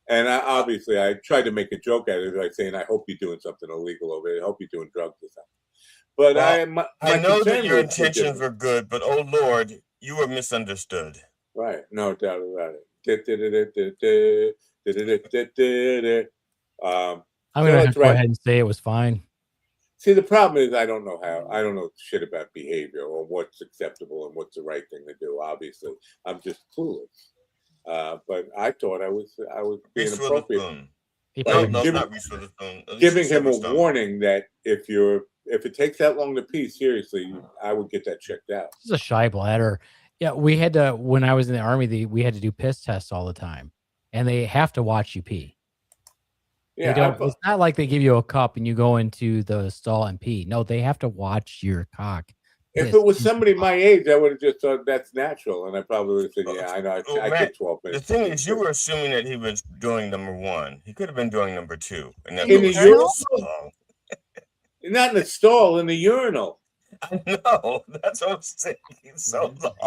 And I tried to make a joke out of it, like saying, I hope you're doing something illegal over there. I hope you're doing drugs or something. But I know that your intentions were good, but oh Lord, you were misunderstood. Right, no doubt about it. I'm going to go ahead and say it was fine. See, the problem is I don't know shit about behavior or what's acceptable and what's the right thing to do. Obviously, I'm just clueless. But I thought I was being appropriate. Giving him a warning that if it takes that long to pee, seriously, I would get that checked out. This is a shy bladder. Yeah, we had to, when I was in the Army, we had to do piss tests all the time, and they have to watch you pee. They Yeah, don't. It's not like they give you a cup and you go into the stall and pee. No, they have to watch your cock. if piss it was into somebody the my age, I would have just thought that's natural, and I probably would have said, Well, "Yeah, I know. well, I Matt, took 12 the minutes." thing is, you were assuming that he was doing number one. He could have been doing number two, and that's In what in the a was taking urinal? so urinal, long. not in the stall, in the urinal. I know. That's what I'm saying. So long.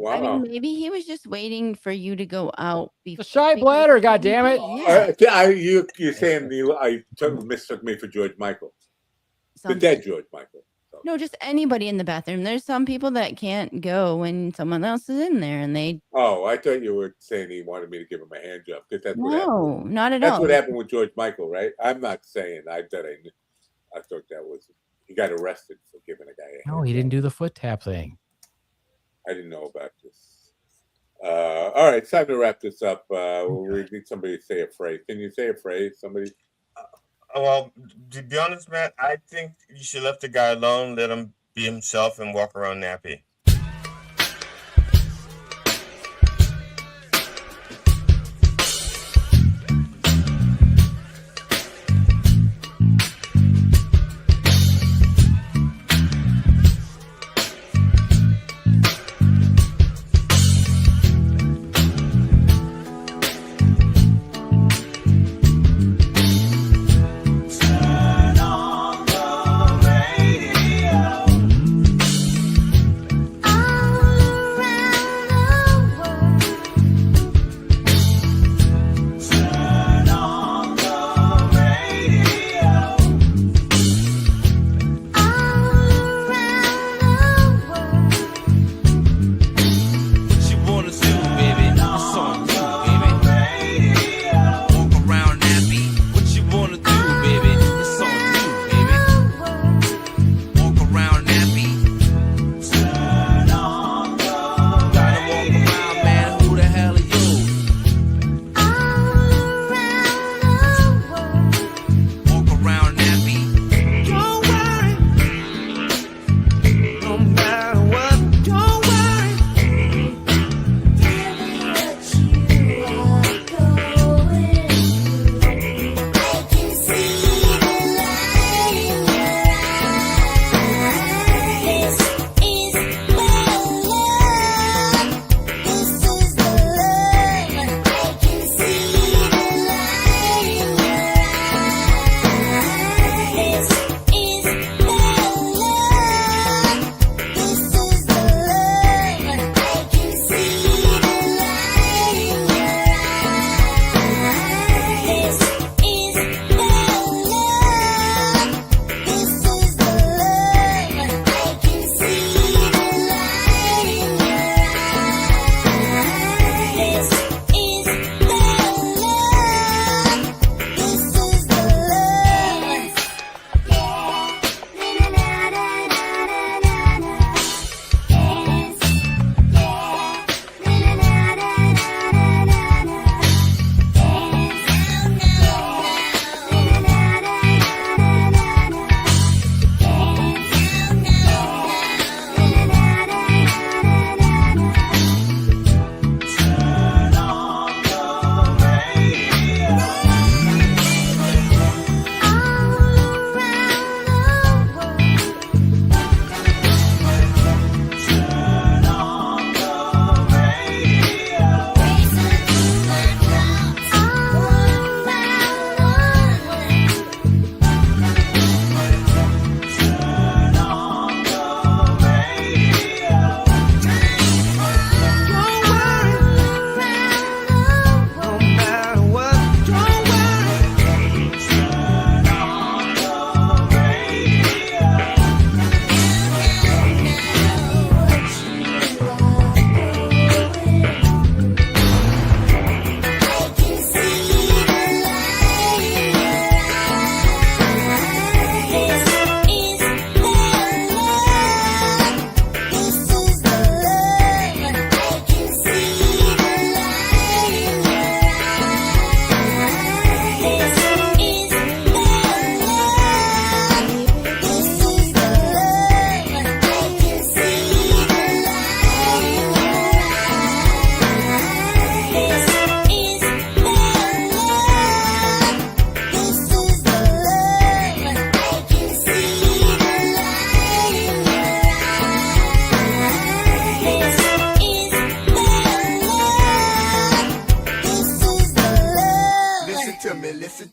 I Wow. mean, maybe he was just waiting for you to go out The before. shy bladder, goddammit. Yeah. You're saying mistook me for George Michael, the Some dead George Michael. So, No, just anybody in the bathroom. There's some people that can't go when someone else is in there, and they oh, I thought you were saying he wanted me to give him a hand job because that's what happened. no, not at That's all. what happened with George Michael, right? I'm not saying I thought I knew. I thought that was he got arrested for giving a guy a hand No, he job. didn't do the foot tap thing. I didn't know about this. All right, it's time to wrap this up. We need somebody to say a phrase. Can you say a phrase? Somebody? Well, to be honest, Matt, I think you should let the guy alone, let him be himself, and walk around nappy.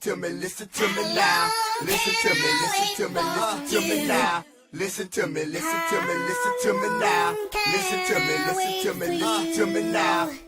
to me, listen to me now. Listen to me, listen to me, listen to me now. Listen to me, listen to me, listen to me now. Listen to me, listen to me, listen to me now.